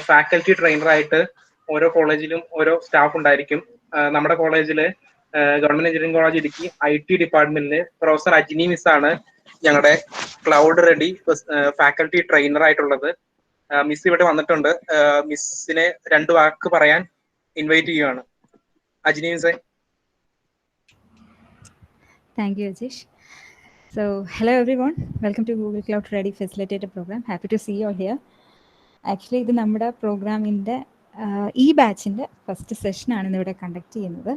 Faculty ട്രെയിനറായിട്ട് ഓരോ കോളേജിലും ഓരോ സ്റ്റാഫ് ഉണ്ടായിരിക്കും. നമ്മുടെ കോളേജില് government engineering college Idukki IT ഡിപ്പാർട്ട്മെന്റില് പ്രൊഫസർ അജ്നി മിസ് ആണ് ഞങ്ങളുടെ ക്ലൗഡ് റെഡി ഫാക്കൽറ്റി ട്രെയിനർ ആയിട്ടുള്ളത്. മിസ് ഇവിടെ വന്നിട്ടുണ്ട്. മിസ്സിനെ 2 വാക്ക് പറയാൻ ഇൻവൈറ്റ് ചെയ്യുകയാണ്. അജ്നി മിസ്സേ. Thank you, Ajish. So, hello everyone. Welcome to Google Cloud Ready Facilitator Program. Happy to see you all here. Actually, ഇത് നമ്മുടെ പ്രോഗ്രാമിൻ്റെ ഈ ബാച്ചിൻ്റെ ഫസ്റ്റ് സെഷനാണ് ഇന്നിവിടെ കണ്ടക്ട് ചെയ്യുന്നത്.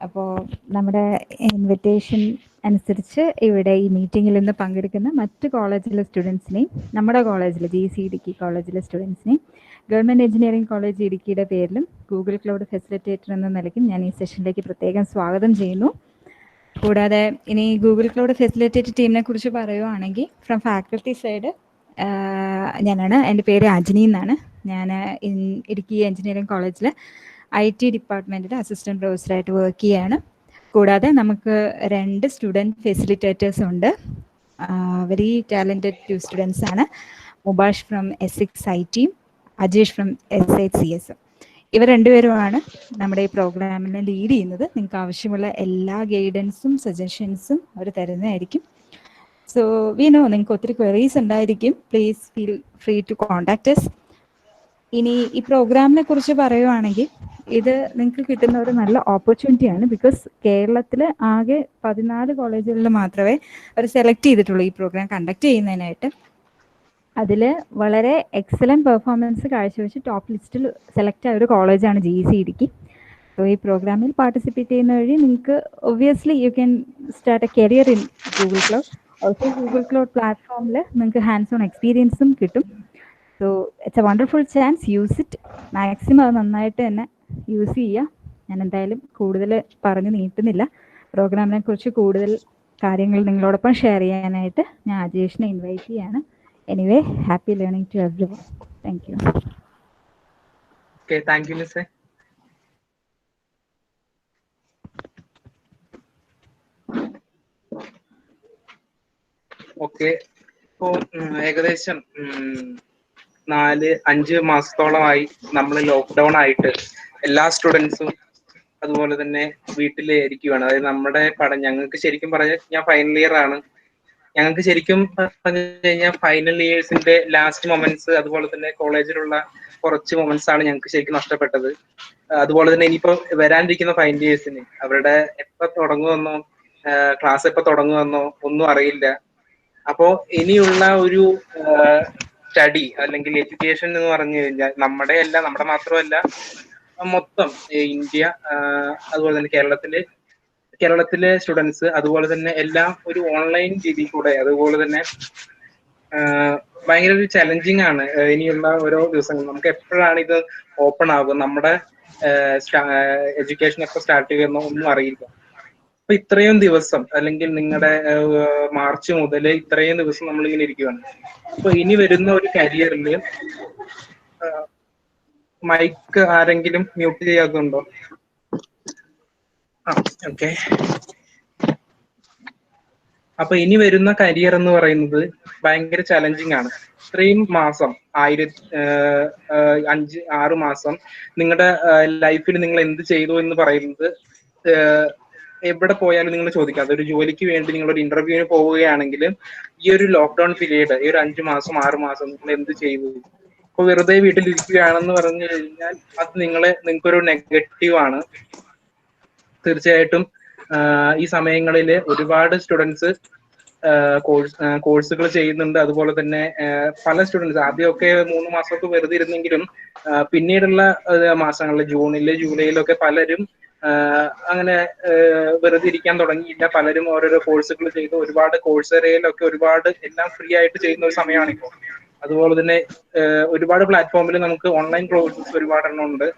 അപ്പോൾ നമ്മുടെ ഇൻവിറ്റേഷൻ അനുസരിച്ച് ഇവിടെ ഈ മീറ്റിങ്ങിൽ നിന്ന് പങ്കെടുക്കുന്ന മറ്റ് കോളേജിലെ സ്റ്റുഡൻസിനെയും നമ്മുടെ കോളേജിലെ GC ഇടുക്കി കോളേജിലെ സ്റ്റുഡൻസിനെയും ഗവൺമെൻറ് എഞ്ചിനീയറിംഗ് കോളേജ് ഇടുക്കിയുടെ പേരിലും ഗൂഗിൾ ക്ലൗഡ് ഫെസിലിറ്റേറ്റർ എന്ന നിലയ്ക്കും ഞാൻ ഈ സെഷനിലേക്ക് പ്രത്യേകം സ്വാഗതം ചെയ്യുന്നു. കൂടാതെ ഇനി ഗൂഗിൾ ക്ലൗഡ് ഫെസിലിറ്റേറ്റർ ടീമിനെ കുറിച്ച് പറയുവാണെങ്കിൽ ഫ്രം ഫാക്കൽറ്റി സൈഡ് ഞാനാണ്. എൻ്റെ പേര് അജ്നി എന്നാണ്. ഞാൻ ഇടുക്കി എഞ്ചിനീയറിംഗ് കോളേജിൽ IT ഡിപ്പാർട്ട്മെൻറ്റിൽ അസിസ്റ്റൻറ്റ് പ്രൊഫസറായിട്ട് വർക്ക് ചെയ്യാണ്. കൂടാതെ നമുക്ക് 2 സ്റ്റുഡൻറ്റ് ഫെസിലിറ്റേറ്റേഴ്സ് ഉണ്ട്. വെരി ടാലൻറ്റഡ് 2 സ്റ്റുഡൻസ് ആണ്. Mubash from S6IT, Ajeesh from SHCS. ഇവർ 2 പേരുമാണ് നമ്മുടെ ഈ പ്രോഗ്രാമിനെ ലീഡ് ചെയ്യുന്നത്. നിങ്ങൾക്ക് ആവശ്യമുള്ള എല്ലാ ഗൈഡൻസും സജഷൻസും അവർ തരുന്നതായിരിക്കും. സോ വി നോ നിങ്ങൾക്ക് ഒത്തിരി ക്വയറീസ് ഉണ്ടായിരിക്കും. Please feel free to contact us. ഇനി ഈ പ്രോഗ്രാമിനെ കുറിച്ച് പറയുവാണെങ്കിൽ ഇത് നിങ്ങൾക്ക് കിട്ടുന്ന ഒരു നല്ല ഓപ്പർച്യൂണിറ്റിയാണ്. ബിക്കോസ് കേരളത്തിൽ ആകെ 14 കോളേജുകളിൽ മാത്രമേ അവർ സെലക്ട് ചെയ്തിട്ടുള്ളൂ ഈ പ്രോഗ്രാം കണ്ടക്ട് ചെയ്യുന്നതിനായിട്ട്. അതിൽ വളരെ എക്സലൻറ്റ് പെർഫോമൻസ് കാഴ്ചവെച്ച് ടോപ്പ് ലിസ്റ്റിൽ സെലക്ട് ആയ ഒരു കോളേജാണ് GC ഇടുക്കി. സോ ഈ പ്രോഗ്രാമിൽ പാർട്ടിസിപ്പേറ്റ് ചെയ്യുന്ന വഴി നിങ്ങൾക്ക് obviously you can start A career in Google cloud. Also Google cloud പ്ലാറ്റ്ഫോമിൽ നിങ്ങൾക്ക് ഹാൻഡ്സ് ഓൺ എക്സ്പീരിയൻസും കിട്ടും. So it's A wonderful chance. Use it. Maximum അത് നന്നായിട്ട് തന്നെ യൂസ് ചെയ്യുക. ഞാൻ എന്തായാലും കൂടുതൽ പറഞ്ഞ് നീട്ടുന്നില്ല. പ്രോഗ്രാമിനെ കുറിച്ച് കൂടുതൽ കാര്യങ്ങൾ നിങ്ങളോടൊപ്പം ഷെയർ ചെയ്യാനായിട്ട് ഞാൻ അജേഷിനെ ഇൻവൈറ്റ് ചെയ്യാണ്. Anyway happy learning to everyone. Thank you. Okay, thank you മിസ്സേ. ഓക്കെ, ഇപ്പോൾ ഏകദേശം 4-5 മാസത്തോളമായി നമ്മൾ ലോക്ക്ഡൗൺ ആയിട്ട് എല്ലാ സ്റ്റുഡൻസും അതുപോലെ തന്നെ വീട്ടിലിരിക്കുകയാണ്. അതായത് നമ്മുടെ ഞങ്ങൾക്ക് ശരിക്കും പറഞ്ഞാൽ ഞാൻ ഫൈനൽ ഇയർ ആണ്. ഞങ്ങൾക്ക് ശരിക്കും പറഞ്ഞു കഴിഞ്ഞാൽ ഫൈനൽ ഇയേഴ്സിന്റെ ലാസ്റ്റ് മൊമെന്റ്സ് അതുപോലെ തന്നെ കോളേജിലുള്ള കുറച്ച് മൊമെന്റ്സ് ആണ് ഞങ്ങൾക്ക് ശരിക്കും നഷ്ടപ്പെട്ടത്. അതുപോലെ തന്നെ ഇനിയിപ്പോ വരാനിരിക്കുന്ന ഫൈനൽ ഇയേഴ്സിന് അവരുടെ എപ്പോ തുടങ്ങുമെന്നോ ക്ലാസ് എപ്പോ തുടങ്ങുമെന്നോ ഒന്നും അറിയില്ല. അപ്പോ ഇനിയുള്ള ഒരു സ്റ്റഡി അല്ലെങ്കിൽ എഡ്യൂക്കേഷൻ എന്ന് പറഞ്ഞു കഴിഞ്ഞാൽ നമ്മുടെ മാത്രമല്ല മൊത്തം ഇന്ത്യ അതുപോലെ തന്നെ കേരളത്തിലെ സ്റ്റുഡൻസ് അതുപോലെ തന്നെ എല്ലാം ഒരു ഓൺലൈൻ രീതിയിൽ കൂടെ അതുപോലെ തന്നെ ഭയങ്കര ഒരു ചലഞ്ചിങ് ആണ് ഇനിയുള്ള ഓരോ ദിവസങ്ങൾ. നമുക്ക് എപ്പോഴാണ് ഇത് ഓപ്പൺ ആകുക, നമ്മുടെ എഡ്യൂക്കേഷൻ എപ്പോൾ സ്റ്റാർട്ട് ചെയ്യുമെന്നോ ഒന്നും അറിയില്ല. അപ്പൊ ഇത്രയും ദിവസം അല്ലെങ്കിൽ നിങ്ങളുടെ മാർച്ച് മുതൽ ഇത്രയും ദിവസം നമ്മളിങ്ങനെ ഇരിക്കുകയാണ്. അപ്പൊ ഇനി വരുന്ന ഒരു കരിയറിൽ മൈക്ക് ആരെങ്കിലും മ്യൂട്ട് ചെയ്യാത്തുണ്ടോ? ഓക്കെ. അപ്പൊ ഇനി വരുന്ന കരിയർ എന്ന് പറയുന്നത് ഭയങ്കര ചലഞ്ചിങ് ആണ്. ഇത്രയും മാസം 5-6 മാസം നിങ്ങളുടെ ലൈഫിൽ നിങ്ങൾ എന്ത് ചെയ്തു എന്ന് പറയുന്നത് എവിടെ പോയാലും നിങ്ങൾ ചോദിക്കാം. അതൊരു ജോലിക്ക് വേണ്ടി നിങ്ങളൊരു ഇന്റർവ്യൂവിന് പോവുകയാണെങ്കിൽ ഈ ഒരു ലോക്ക്ഡൌൺ പീരീഡ്, ഈ ഒരു 5 മാസം 6 മാസം നിങ്ങൾ എന്ത് ചെയ്തു? ഇപ്പൊ വെറുതെ വീട്ടിലിരിക്കുകയാണെന്ന് പറഞ്ഞു കഴിഞ്ഞാൽ അത് നിങ്ങൾക്കൊരു നെഗറ്റീവ് ആണ്. തീർച്ചയായിട്ടും ഈ സമയങ്ങളിൽ ഒരുപാട് സ്റ്റുഡൻസ് കോഴ്സുകൾ ചെയ്യുന്നുണ്ട്. അതുപോലെ തന്നെ പല സ്റ്റുഡൻസ് ആദ്യമൊക്കെ 3 മാസമൊക്കെ വെറുതെ ഇരുന്നെങ്കിലും പിന്നീടുള്ള മാസങ്ങളിൽ ജൂലൈയിലൊക്കെ പലരും അങ്ങനെ വെറുതെ ഇരിക്കാൻ തുടങ്ങിയില്ല. പലരും ഓരോരോ കോഴ്സുകൾ ചെയ്തു. ഒരുപാട് കോഴ്സറയിലൊക്കെ ഒരുപാട് എല്ലാം ഫ്രീ ആയിട്ട് ചെയ്യുന്ന ഒരു സമയമാണിപ്പോൾ. അതുപോലെ തന്നെ ഒരുപാട് പ്ലാറ്റ്ഫോമിൽ നമുക്ക് ഓൺലൈൻ കോഴ്സസ് ഒരുപാടെണ്ണം ഉണ്ട്.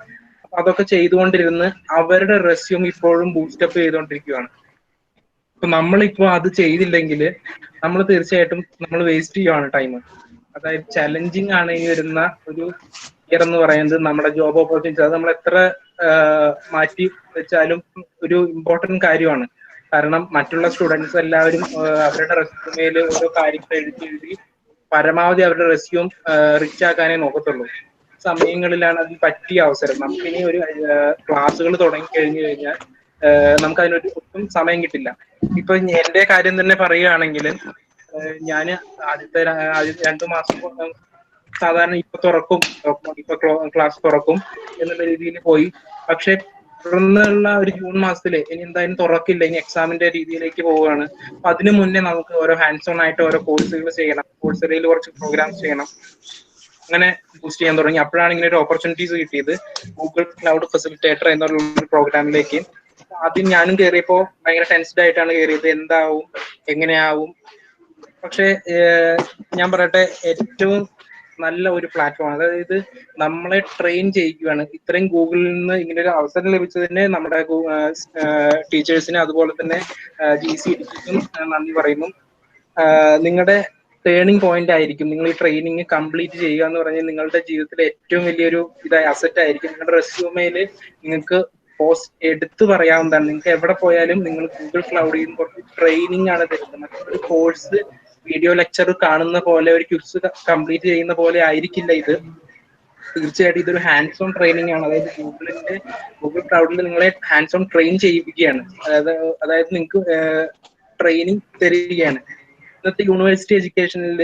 അതൊക്കെ ചെയ്തുകൊണ്ടിരുന്ന് അവരുടെ റെസ്യൂം ഇപ്പോഴും ബൂസ്റ്റപ്പ് ചെയ്തുകൊണ്ടിരിക്കുകയാണ്. അപ്പൊ നമ്മളിപ്പോ അത് ചെയ്തില്ലെങ്കിൽ നമ്മൾ തീർച്ചയായിട്ടും നമ്മൾ വേസ്റ്റ് ചെയ്യുവാണ് ടൈം. അതായത് ചലഞ്ചിങ് ആണ് ഈ വരുന്ന ഒരു ഇയർ എന്ന് പറയുന്നത്. നമ്മുടെ ജോബ് ഓപ്പർച്യൂണിറ്റി അത് നമ്മൾ എത്ര മാറ്റി വെച്ചാലും ഒരു ഇമ്പോർട്ടന്റ് കാര്യമാണ്. കാരണം മറ്റുള്ള സ്റ്റുഡൻസ് എല്ലാവരും അവരുടെ റെസ്യൂമേൽ ഓരോ കാര്യങ്ങൾ എഴുതി പരമാവധി അവരുടെ റെസ്യൂം റിച്ച് ആക്കാനേ നോക്കത്തുള്ളൂ. സമയങ്ങളിലാണ് അതിന് പറ്റിയ അവസരം. നമുക്കിനി ഒരു ക്ലാസ്സുകൾ തുടങ്ങി കഴിഞ്ഞു കഴിഞ്ഞാൽ നമുക്ക് അതിനൊരു ഒട്ടും സമയം കിട്ടില്ല. ഇപ്പൊ എന്റെ കാര്യം തന്നെ പറയുകയാണെങ്കിൽ ഞാൻ ആദ്യത്തെ 2 മാസം സാധാരണ ഇപ്പൊ തുറക്കും, ഇപ്പൊ ക്ലാസ് തുറക്കും എന്നുള്ള രീതിയിൽ പോയി. പക്ഷെ തുടർന്നുള്ള ഒരു ജൂൺ മാസത്തില് ഇനി എന്തായാലും തുറക്കില്ല, ഇനി എക്സാമിന്റെ രീതിയിലേക്ക് പോവുകയാണ്. അപ്പൊ അതിനു മുന്നേ നമുക്ക് ഓരോ ഹാൻഡ്സ് ഓൺ ആയിട്ട് ഓരോ കോഴ്സുകൾ ചെയ്യണം, കോഴ്സുകളിൽ കുറച്ച് പ്രോഗ്രാംസ് ചെയ്യണം. അങ്ങനെ ബൂസ്റ്റ് ചെയ്യാൻ തുടങ്ങി. അപ്പോഴാണ് ഇങ്ങനെ ഒരു ഓപ്പർച്യൂണിറ്റീസ് കിട്ടിയത്, ഗൂഗിൾ ക്ലൗഡ് ഫെസിലിറ്റേറ്റർ എന്നുള്ള പ്രോഗ്രാമിലേക്ക്. ആദ്യം ഞാനും കയറിയപ്പോ ഭയങ്കര ടെൻസ്ഡ് ആയിട്ടാണ് കയറിയത്, എന്താവും എങ്ങനെയാവും. പക്ഷെ ഞാൻ പറയട്ടെ, ഏറ്റവും നല്ല ഒരു പ്ലാറ്റ്ഫോം. അതായത് നമ്മളെ ട്രെയിൻ ചെയ്യിക്കുകയാണ്. ഇത്രയും ഗൂഗിളിൽ നിന്ന് ഇങ്ങനെ ഒരു അവസരം ലഭിച്ചതിന് നമ്മുടെ ടീച്ചേഴ്സിന് അതുപോലെ തന്നെ GCDക്കും നന്ദി പറയുന്നു. നിങ്ങളുടെ ടേണിംഗ് പോയിന്റ് ആയിരിക്കും നിങ്ങൾ ഈ ട്രെയിനിങ് കംപ്ലീറ്റ് ചെയ്യുക എന്ന് പറഞ്ഞാൽ നിങ്ങളുടെ ജീവിതത്തിലെ ഏറ്റവും വലിയൊരു അസറ്റ് ആയിരിക്കും. നിങ്ങളുടെ റെസ്യൂമേല് നിങ്ങൾക്ക് എടുത്തു പറയാവുന്നതാണ്. നിങ്ങൾക്ക് എവിടെ പോയാലും നിങ്ങൾ ഗൂഗിൾ ക്ലൗഡിൽ നിന്ന് കുറച്ച് ട്രെയിനിങ് ആണ് തരുന്നത്. മറ്റൊരു കോഴ്സ് വീഡിയോ ലെക്ചർ കാണുന്ന പോലെ, ഒരു ക്വിസ് കംപ്ലീറ്റ് ചെയ്യുന്ന പോലെ ആയിരിക്കില്ല ഇത്. തീർച്ചയായിട്ടും ഇതൊരു ഹാൻഡ്സ് ഓൺ ട്രെയിനിങ് ആണ്. അതായത് ഗൂഗിൾ ക്ലൗഡിൽ നിങ്ങളെ ഹാൻഡ്സ് ഓൺ ട്രെയിൻ ചെയ്യിപ്പിക്കുകയാണ്. അതായത് നിങ്ങൾക്ക് ട്രെയിനിങ് തരികയാണ്. ഇന്നത്തെ യൂണിവേഴ്സിറ്റി എഡ്യൂക്കേഷനിൽ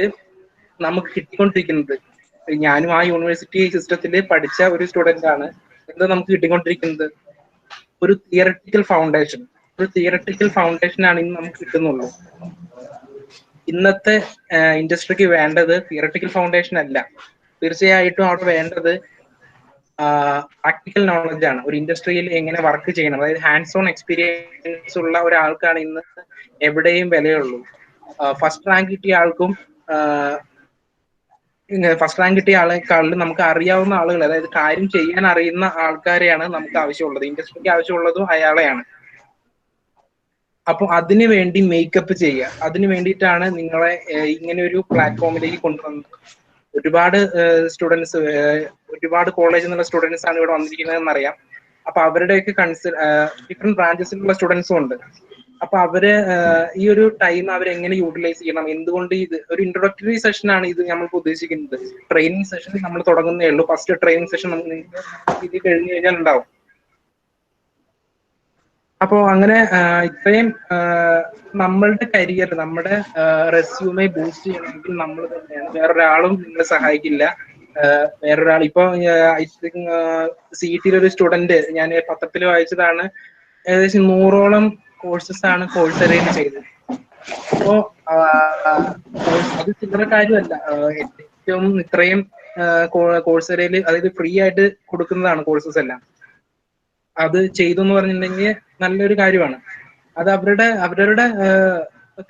നമുക്ക് കിട്ടിക്കൊണ്ടിരിക്കുന്നത്, ഞാനും ആ യൂണിവേഴ്സിറ്റി സിസ്റ്റത്തിൽ പഠിച്ച ഒരു സ്റ്റുഡന്റ് ആണ്, എന്താ നമുക്ക് കിട്ടിക്കൊണ്ടിരിക്കുന്നത്? ഒരു തിയററ്റിക്കൽ ഫൗണ്ടേഷൻ. ഒരു തിയററ്റിക്കൽ ഫൗണ്ടേഷൻ ആണ് ഇന്ന് നമുക്ക് കിട്ടുന്നുള്ളൂ. ഇന്നത്തെ ഇൻഡസ്ട്രിക്ക് വേണ്ടത് തിയററ്റിക്കൽ ഫൗണ്ടേഷൻ അല്ല. തീർച്ചയായിട്ടും അവിടെ വേണ്ടത് പ്രാക്ടിക്കൽ നോളജ് ആണ്. ഒരു ഇൻഡസ്ട്രിയിൽ എങ്ങനെ വർക്ക് ചെയ്യണം, അതായത് ഹാൻഡ്സ് ഓൺ എക്സ്പീരിയൻസ് ഉള്ള ഒരാൾക്കാണ് ഇന്ന് എവിടെയും വിലയുള്ളൂ. ഫസ്റ്റ് റാങ്ക് കിട്ടിയ ആൾക്കും ഫസ്റ്റ് റാങ്ക് കിട്ടിയ ആളെക്കാളിലും നമുക്ക് അറിയാവുന്ന ആളുകൾ, അതായത് കാര്യം ചെയ്യാൻ അറിയുന്ന ആൾക്കാരെയാണ് നമുക്ക് ആവശ്യമുള്ളത്. ഇൻഡസ്ട്രിക്ക് ആവശ്യമുള്ളതും അയാളെയാണ്. അപ്പൊ അതിനു വേണ്ടി മേക്കപ്പ് ചെയ്യുക. അതിനു വേണ്ടിയിട്ടാണ് നിങ്ങളെ ഇങ്ങനെ ഒരു പ്ലാറ്റ്ഫോമിലേക്ക് കൊണ്ടുവന്നത്. ഒരുപാട് സ്റ്റുഡൻസ്, ഒരുപാട് കോളേജിൽ നിന്നുള്ള സ്റ്റുഡൻസ് ആണ് ഇവിടെ വന്നിരിക്കുന്നത് എന്നറിയാം. അപ്പൊ അവരുടെയൊക്കെ ഡിഫറെന്റ് ബ്രാഞ്ചസിലുള്ള സ്റ്റുഡൻസും ഉണ്ട്. അപ്പൊ അവര് ഈ ഒരു ടൈം അവരെങ്ങനെ യൂട്ടിലൈസ് ചെയ്യണം, എന്തുകൊണ്ട് ഇത് ഒരു ഇൻട്രൊഡക്ടറി സെഷൻ ആണ് ഇത് നമ്മൾക്ക് ഉദ്ദേശിക്കുന്നത്. ട്രെയിനിങ് സെഷൻ നമ്മൾ തുടങ്ങുന്നേ ഉള്ളൂ. ഫസ്റ്റ് ട്രെയിനിങ് സെഷൻ നിങ്ങൾക്ക് ഇത് കഴിഞ്ഞു കഴിഞ്ഞാൽ ഉണ്ടാവും. അപ്പോ അങ്ങനെ ഇത്രയും നമ്മളുടെ കരിയർ, നമ്മുടെ റെസ്യൂമെ ബൂസ്റ്റ് ചെയ്യണമെങ്കിൽ നമ്മൾ തന്നെയാണ്, വേറൊരാളും നിങ്ങളെ സഹായിക്കില്ല. വേറൊരാൾ ഇപ്പൊ ഐ തിങ്ക് CET ഒരു സ്റ്റുഡന്റ് ഞാൻ പത്രത്തിൽ വായിച്ചതാണ്, ഏകദേശം 100ഓളം കോഴ്സസ് ആണ് കോഴ്സെറയിൽ ചെയ്തത്. അപ്പോ അത് ചില്ലറ കാര്യമല്ല. ഏറ്റവും ഇത്രയും കോഴ്സെറയിൽ, അതായത് ഫ്രീ ആയിട്ട് കൊടുക്കുന്നതാണ് കോഴ്സസ് എല്ലാം. അത് ചെയ്തു എന്ന് പറഞ്ഞിട്ടുണ്ടെങ്കിൽ നല്ലൊരു കാര്യമാണ്. അത് അവരവരുടെ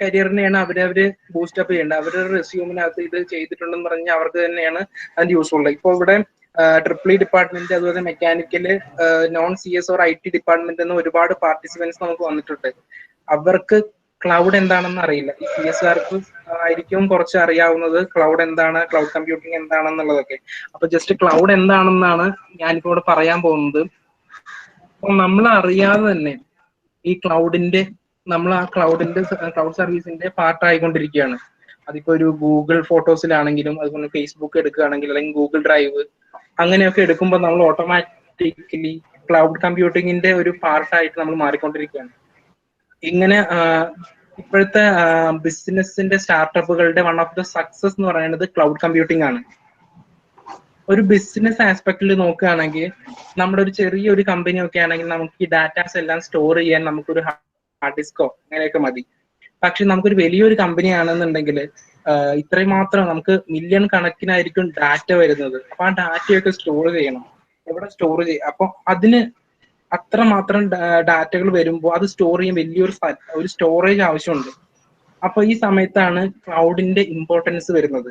കരിയറിനെയാണ് അവരവര് ബൂസ്റ്റപ്പ് ചെയ്യേണ്ടത്. അവരുടെ റെസ്യൂമിനകത്ത് ഇത് ചെയ്തിട്ടുണ്ടെന്ന് പറഞ്ഞാൽ അവർക്ക് തന്നെയാണ് അതിന്റെ യൂസ്ഫുൾ. ഇപ്പൊ ഇവിടെ EEE ഡിപ്പാർട്ട്മെന്റ്, അതുപോലെ mechanical, non CS or IT department എന്ന് ഒരുപാട് പാർട്ടിസിപ്പൻസ് നമുക്ക് വന്നിട്ടുണ്ട്. അവർക്ക് ക്ലൗഡ് എന്താണെന്ന് അറിയില്ല. ഈ CS-കാർക്ക് ആയിരിക്കും കുറച്ച് അറിയാവുന്നത് ക്ലൗഡ് എന്താണ്, ക്ലൗഡ് കമ്പ്യൂട്ടിംഗ് എന്താണെന്നുള്ളതൊക്കെ. അപ്പൊ ജസ്റ്റ് ക്ലൗഡ് എന്താണെന്നാണ് ഞാനിപ്പോ ഇവിടെ പറയാൻ പോകുന്നത്. അപ്പൊ നമ്മൾ അറിയാതെ തന്നെ ഈ നമ്മൾ ആ ക്ലൗഡ് സർവീസിന്റെ പാർട്ട് ആയിക്കൊണ്ടിരിക്കുകയാണ്. അതിപ്പോ ഒരു ഗൂഗിൾ ഫോട്ടോസിലാണെങ്കിലും, അതുപോലെ ഫേസ്ബുക്ക് എടുക്കുകയാണെങ്കിൽ, അല്ലെങ്കിൽ ഗൂഗിൾ ഡ്രൈവ്, അങ്ങനെയൊക്കെ എടുക്കുമ്പോൾ നമ്മൾ ഓട്ടോമാറ്റിക്കലി ക്ലൗഡ് കമ്പ്യൂട്ടിങ്ങിന്റെ ഒരു പാർട്ടായിട്ട് നമ്മൾ മാറിക്കൊണ്ടിരിക്കുകയാണ്. ഇങ്ങനെ ഇപ്പോഴത്തെ ബിസിനസിന്റെ സ്റ്റാർട്ടപ്പുകളുടെ വൺ ഓഫ് ദ സക്സസ് എന്ന് പറയുന്നത് ക്ലൗഡ് കമ്പ്യൂട്ടിംഗ് ആണ്. ഒരു ബിസിനസ് ആസ്പെക്റ്റിൽ നോക്കുകയാണെങ്കിൽ, നമ്മുടെ ഒരു ചെറിയൊരു കമ്പനി ഒക്കെ ആണെങ്കിൽ നമുക്ക് ഈ ഡാറ്റാസ് എല്ലാം സ്റ്റോർ ചെയ്യാൻ നമുക്കൊരു ഹാർഡ് ഡിസ്കോ അങ്ങനെയൊക്കെ മതി. പക്ഷെ നമുക്കൊരു വലിയൊരു കമ്പനി ആണെന്നുണ്ടെങ്കിൽ ഇത്രയും മാത്രം നമുക്ക് മില്യൺ കണക്കിനായിരിക്കും ഡാറ്റ വരുന്നത്. അപ്പൊ ആ ഡാറ്റയൊക്കെ സ്റ്റോർ ചെയ്യണം. എവിടെ സ്റ്റോർ ചെയ്യും? അപ്പൊ അതിന് അത്രമാത്രം ഡാറ്റകൾ വരുമ്പോൾ അത് സ്റ്റോർ ചെയ്യാൻ വലിയൊരു സ്റ്റോറേജ് ആവശ്യമുണ്ട്. അപ്പൊ ഈ സമയത്താണ് ക്ലൗഡിന്റെ ഇമ്പോർട്ടൻസ് വരുന്നത്.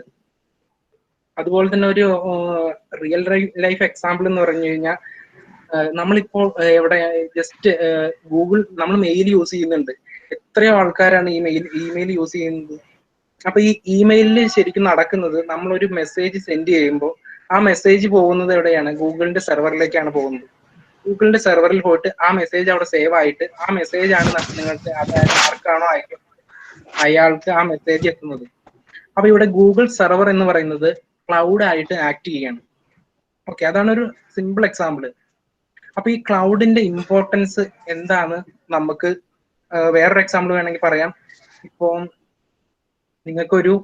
അതുപോലെ തന്നെ ഒരു റിയൽ ലൈഫ് എക്സാമ്പിൾ എന്ന് പറഞ്ഞു കഴിഞ്ഞാൽ, നമ്മളിപ്പോൾ എവിടെ ജസ്റ്റ് ഗൂഗിൾ, നമ്മൾ മെയിൽ യൂസ് ചെയ്യുന്നുണ്ട്. എത്രയോ ആൾക്കാരാണ് ഇമെയിൽ യൂസ് ചെയ്യുന്നത്. അപ്പൊ ഈ ഇമെയിലിൽ ശരിക്കും നടക്കുന്നത്, നമ്മളൊരു മെസ്സേജ് സെൻഡ് ചെയ്യുമ്പോൾ ആ മെസ്സേജ് പോകുന്നത് എവിടെയാണ്? ഗൂഗിളിന്റെ സെർവറിലേക്കാണ് പോകുന്നത്. ഗൂഗിളിന്റെ സെർവറിൽ പോയിട്ട് ആ മെസ്സേജ് അവിടെ സേവ് ആയിട്ട് ആ മെസ്സേജ് ആണ് നിങ്ങൾക്ക്, അതായത് ആർക്കാണോ അയാൾക്ക് ആ മെസ്സേജ് എത്തുന്നത്. അപ്പൊ ഇവിടെ ഗൂഗിൾ സെർവർ എന്ന് പറയുന്നത് ക്ലൗഡ് ആയിട്ട് ആക്ട് ചെയ്യാണ്. ഓക്കെ, അതാണ് ഒരു സിമ്പിൾ എക്സാമ്പിൾ. അപ്പൊ ഈ ക്ലൗഡിന്റെ ഇമ്പോർട്ടൻസ് എന്താണ് നമുക്ക് വേറൊരു എക്സാമ്പിൾ വേണമെങ്കിൽ പറയാം. ഇപ്പോ നിങ്ങൾക്കൊരു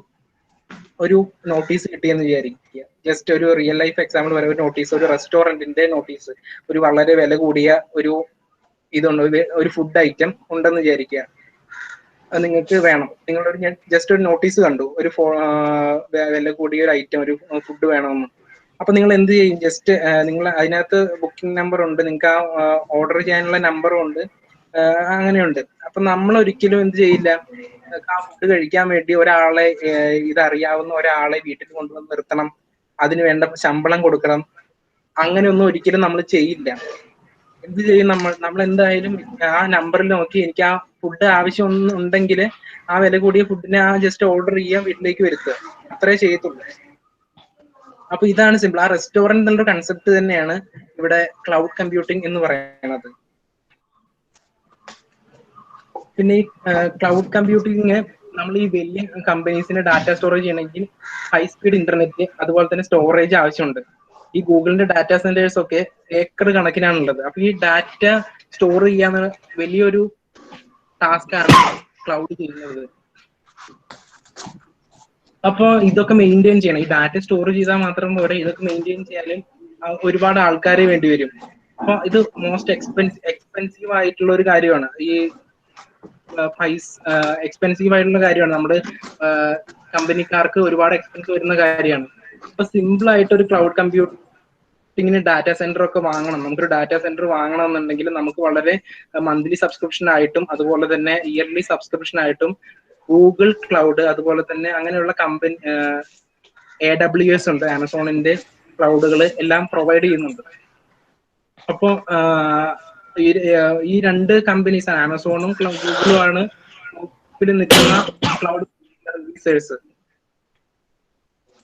നോട്ടീസ് കിട്ടിയെന്ന് വിചാരിക്കുക. ജസ്റ്റ് ഒരു റിയൽ ലൈഫ് എക്സാമ്പിൾ വരെ ഒരു നോട്ടീസ്, ഒരു റെസ്റ്റോറന്റിന്റെ നോട്ടീസ്, ഒരു വളരെ വില കൂടിയ ഒരു ഇതുണ്ട്, ഒരു ഫുഡ് ഐറ്റം ഉണ്ടെന്ന് വിചാരിക്കുക. നിങ്ങൾക്ക് വേണം, നിങ്ങളൊരു ജസ്റ്റ് ഒരു നോട്ടീസ് കണ്ടു, ഒരു വില കൂടിയ ഒരു ഐറ്റം, ഒരു ഫുഡ് വേണമെന്ന്. അപ്പൊ നിങ്ങൾ എന്ത് ചെയ്യും? ജസ്റ്റ് നിങ്ങൾ അതിനകത്ത് ബുക്കിംഗ് നമ്പർ ഉണ്ട്, നിങ്ങൾക്ക് ആ ഓർഡർ ചെയ്യാനുള്ള നമ്പറും ഉണ്ട്, അങ്ങനെയുണ്ട്. അപ്പൊ നമ്മൾ ഒരിക്കലും എന്ത് ചെയ്യില്ല, ആ ഫുഡ് കഴിക്കാൻ വേണ്ടി ഒരാളെ, ഇതറിയാവുന്ന ഒരാളെ വീട്ടിൽ കൊണ്ടുവന്ന് നിർത്തണം, അതിന് വേണ്ട ശമ്പളം കൊടുക്കണം, അങ്ങനെയൊന്നും ഒരിക്കലും നമ്മൾ ചെയ്യില്ല. എന്ത് ചെയ്യും? നമ്മൾ എന്തായാലും ആ നമ്പറിൽ നോക്കി എനിക്ക് ആ ഫുഡ് ആവശ്യം ഉണ്ടെങ്കിൽ ആ വില കൂടിയ ഫുഡിനെ ആ ജസ്റ്റ് ഓർഡർ ചെയ്യാൻ വീട്ടിലേക്ക് വരുത്തുക, അത്രേ ചെയ്യത്തുള്ളൂ. അപ്പൊ ഇതാണ് സിമ്പിൾ. ആ റെസ്റ്റോറന്റ് എന്നുള്ള കൺസെപ്റ്റ് തന്നെയാണ് ഇവിടെ ക്ലൗഡ് കമ്പ്യൂട്ടിംഗ് എന്ന് പറയുന്നത്. പിന്നെ ഈ ക്ലൗഡ് കമ്പ്യൂട്ടിങ് നമ്മൾ ഈ വലിയ കമ്പനീസിന് ഡാറ്റ സ്റ്റോറേജ് ചെയ്യണമെങ്കിൽ ഹൈ സ്പീഡ് ഇന്റർനെറ്റ്, അതുപോലെ തന്നെ സ്റ്റോറേജ് ആവശ്യമുണ്ട്. ഈ ഗൂഗിളിന്റെ ഡാറ്റാ സെന്റേഴ്സ് ഒക്കെ ഏക്കർ കണക്കിനാണുള്ളത്. അപ്പൊ ഈ ഡാറ്റ സ്റ്റോർ ചെയ്യാന്ന് വലിയൊരു ടാസ്ക് ആണ് ക്ലൗഡ് ചെയ്യുന്നത്. അപ്പൊ ഇതൊക്കെ മെയിൻറ്റെയിൻ ചെയ്യണം. ഈ ഡാറ്റ സ്റ്റോർ ചെയ്താൽ മാത്രം പോരെ, ഇതൊക്കെ മെയിൻറ്റെയിൻ ചെയ്യാനും ഒരുപാട് ആൾക്കാരെ വേണ്ടി വരും. അപ്പൊ ഇത് മോസ്റ്റ് എക്സ്പെൻസീവ് ആയിട്ടുള്ള ഒരു കാര്യമാണ്. ഈ എക്സ്പെൻസീവ് ആയിട്ടുള്ള കാര്യമാണ്. നമ്മുടെ കമ്പനിക്കാർക്ക് ഒരുപാട് എക്സ്പെൻസ് വരുന്ന കാര്യമാണ്. അപ്പൊ സിമ്പിൾ ആയിട്ട് ഒരു ക്ലൗഡ് കമ്പ്യൂട്ടിങ്ങിന് ഡാറ്റാ സെന്റർ ഒക്കെ വാങ്ങണം. നമുക്കൊരു ഡാറ്റാ സെന്റർ വാങ്ങണം എന്നുണ്ടെങ്കിൽ നമുക്ക് വളരെ മന്ത്ലി സബ്സ്ക്രിപ്ഷൻ ആയിട്ടും അതുപോലെ തന്നെ ഇയർലി സബ്സ്ക്രിപ്ഷൻ ആയിട്ടും ഗൂഗിൾ ക്ലൗഡ്, അതുപോലെ തന്നെ അങ്ങനെയുള്ള കമ്പനി AWS ഉണ്ട്, ആമസോണിന്റെ ക്ലൗഡുകൾ എല്ലാം പ്രൊവൈഡ് ചെയ്യുന്നുണ്ട്. അപ്പോ ഈ രണ്ട് കമ്പനീസ്, ആമസോണും ഗൂഗിളും ആണ് ടോപ്പിൽ നിൽക്കുന്ന ക്ലൗഡ് സർവീസേഴ്സ്.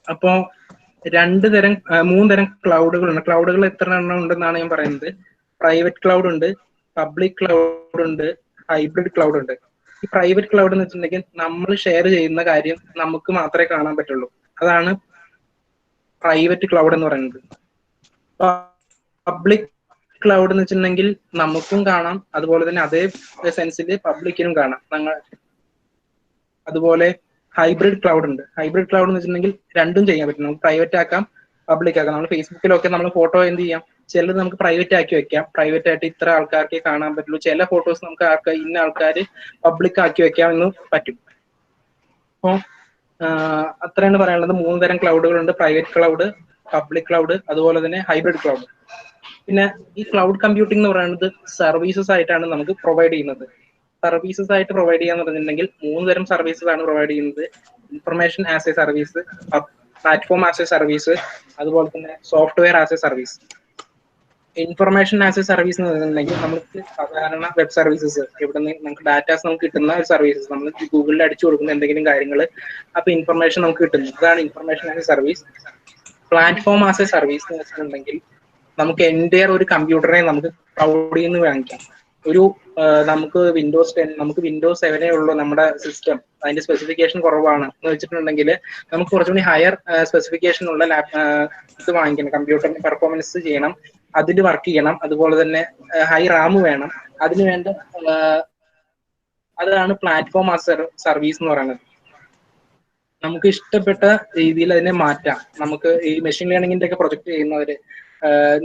അപ്പോ മൂന്ന് തരം ക്ലൗഡുകളുണ്ട്. ക്ലൗഡുകൾ എത്ര എണ്ണം ഉണ്ടെന്നാണ് ഞാൻ പറയുന്നത്. പ്രൈവറ്റ് ക്ലൗഡ് ഉണ്ട്, പബ്ലിക് ക്ലൗഡ് ഉണ്ട്, ഹൈബ്രിഡ് ക്ലൗഡ് ഉണ്ട്. ഈ പ്രൈവറ്റ് ക്ലൗഡ് എന്ന് വെച്ചിട്ടുണ്ടെങ്കിൽ നമ്മൾ ഷെയർ ചെയ്യുന്ന കാര്യം നമുക്ക് മാത്രമേ കാണാൻ പറ്റുള്ളൂ. അതാണ് പ്രൈവറ്റ് ക്ലൗഡ് എന്ന് പറയുന്നത്. പബ്ലിക് ക്ലൗഡ് എന്ന് വെച്ചിട്ടുണ്ടെങ്കിൽ നമുക്കും കാണാം, അതുപോലെ തന്നെ അതേ സെൻസിൽ പബ്ലിക്കിനും കാണാം. അതുപോലെ ഹൈബ്രിഡ് ക്ലൗഡ് ഉണ്ട്. ഹൈബ്രിഡ് ക്ലൗഡ് എന്ന് വെച്ചിട്ടുണ്ടെങ്കിൽ രണ്ടും ചെയ്യാൻ പറ്റും. നമുക്ക് പ്രൈവറ്റ് ആക്കാം, പബ്ലിക് ആക്കാം. നമ്മൾ ഫേസ്ബുക്കിലൊക്കെ നമ്മൾ ഫോട്ടോ എന്ത് ചെയ്യാം, ചിലത് നമുക്ക് പ്രൈവറ്റ് ആക്കി വെക്കാം. പ്രൈവറ്റ് ആയിട്ട് ഇത്ര ആൾക്കാർക്ക് കാണാൻ പറ്റുള്ളൂ. ചില ഫോട്ടോസ് നമുക്ക് ഇന്ന ആൾക്കാർ പബ്ലിക് ആക്കി വെക്കാം എന്ന് പറ്റും. അപ്പോൾ അത്രയാണ് പറയാനുള്ളത്. മൂന്ന് തരം ക്ലൗഡുകളുണ്ട്: പ്രൈവറ്റ് ക്ലൗഡ്, പബ്ലിക് ക്ലൗഡ്, അതുപോലെ തന്നെ ഹൈബ്രിഡ് ക്ലൗഡ്. പിന്നെ ഈ ക്ലൗഡ് കമ്പ്യൂട്ടിംഗ് എന്ന് പറയുന്നത് സർവീസസ് ആയിട്ടാണ് നമുക്ക് പ്രൊവൈഡ് ചെയ്യുന്നത്. സർവീസസ് ആയിട്ട് പ്രൊവൈഡ് ചെയ്യാന്ന് പറഞ്ഞിട്ടുണ്ടെങ്കിൽ മൂന്ന് തരം സർവീസസ് ആണ് പ്രൊവൈഡ് ചെയ്യുന്നത്: information as A service, platform as A service, അതുപോലെ തന്നെ software as A service. Information as A service എന്ന് പറഞ്ഞിട്ടുണ്ടെങ്കിൽ നമുക്ക് സാധാരണ വെബ് സർവീസസ്, ഇവിടെ നിന്ന് നമുക്ക് ഡാറ്റാസ് നമുക്ക് കിട്ടുന്ന ഒരു സർവീസസ്, നമ്മൾ ഗൂഗിളിൽ അടിച്ചു കൊടുക്കുന്ന എന്തെങ്കിലും കാര്യങ്ങൾ, അപ്പൊ ഇൻഫർമേഷൻ നമുക്ക് കിട്ടുന്നു. അതാണ് information as A service. Platform as A service എന്ന് വെച്ചിട്ടുണ്ടെങ്കിൽ നമുക്ക് എൻ്റയർ ഒരു കമ്പ്യൂട്ടറെ നമുക്ക് ക്ലൗഡിൽ നിന്ന് വാങ്ങിക്കാം. നമുക്ക് വിൻഡോസ് 7 ഉള്ളൂ നമ്മുടെ സിസ്റ്റം, അതിന്റെ സ്പെസിഫിക്കേഷൻ കുറവാണ് എന്ന് വെച്ചിട്ടുണ്ടെങ്കിൽ നമുക്ക് കുറച്ചുകൂടി ഹയർ സ്പെസിഫിക്കേഷൻ ഉള്ള ഇത് വാങ്ങിക്കണം. കമ്പ്യൂട്ടറിന് പെർഫോമൻസ് ചെയ്യണം, അതിൽ വർക്ക് ചെയ്യണം, അതുപോലെ തന്നെ ഹൈ റാം വേണം. അതിന് വേണ്ട അതാണ് പ്ലാറ്റ്ഫോം ആസ് എ സർവീസ് എന്ന് പറയുന്നത്. നമുക്ക് ഇഷ്ടപ്പെട്ട രീതിയിൽ അതിനെ മാറ്റാം. നമുക്ക് ഈ മെഷീൻ ലേണിംഗിന്റെ ഒക്കെ പ്രൊജക്ട് ചെയ്യുന്നവര്,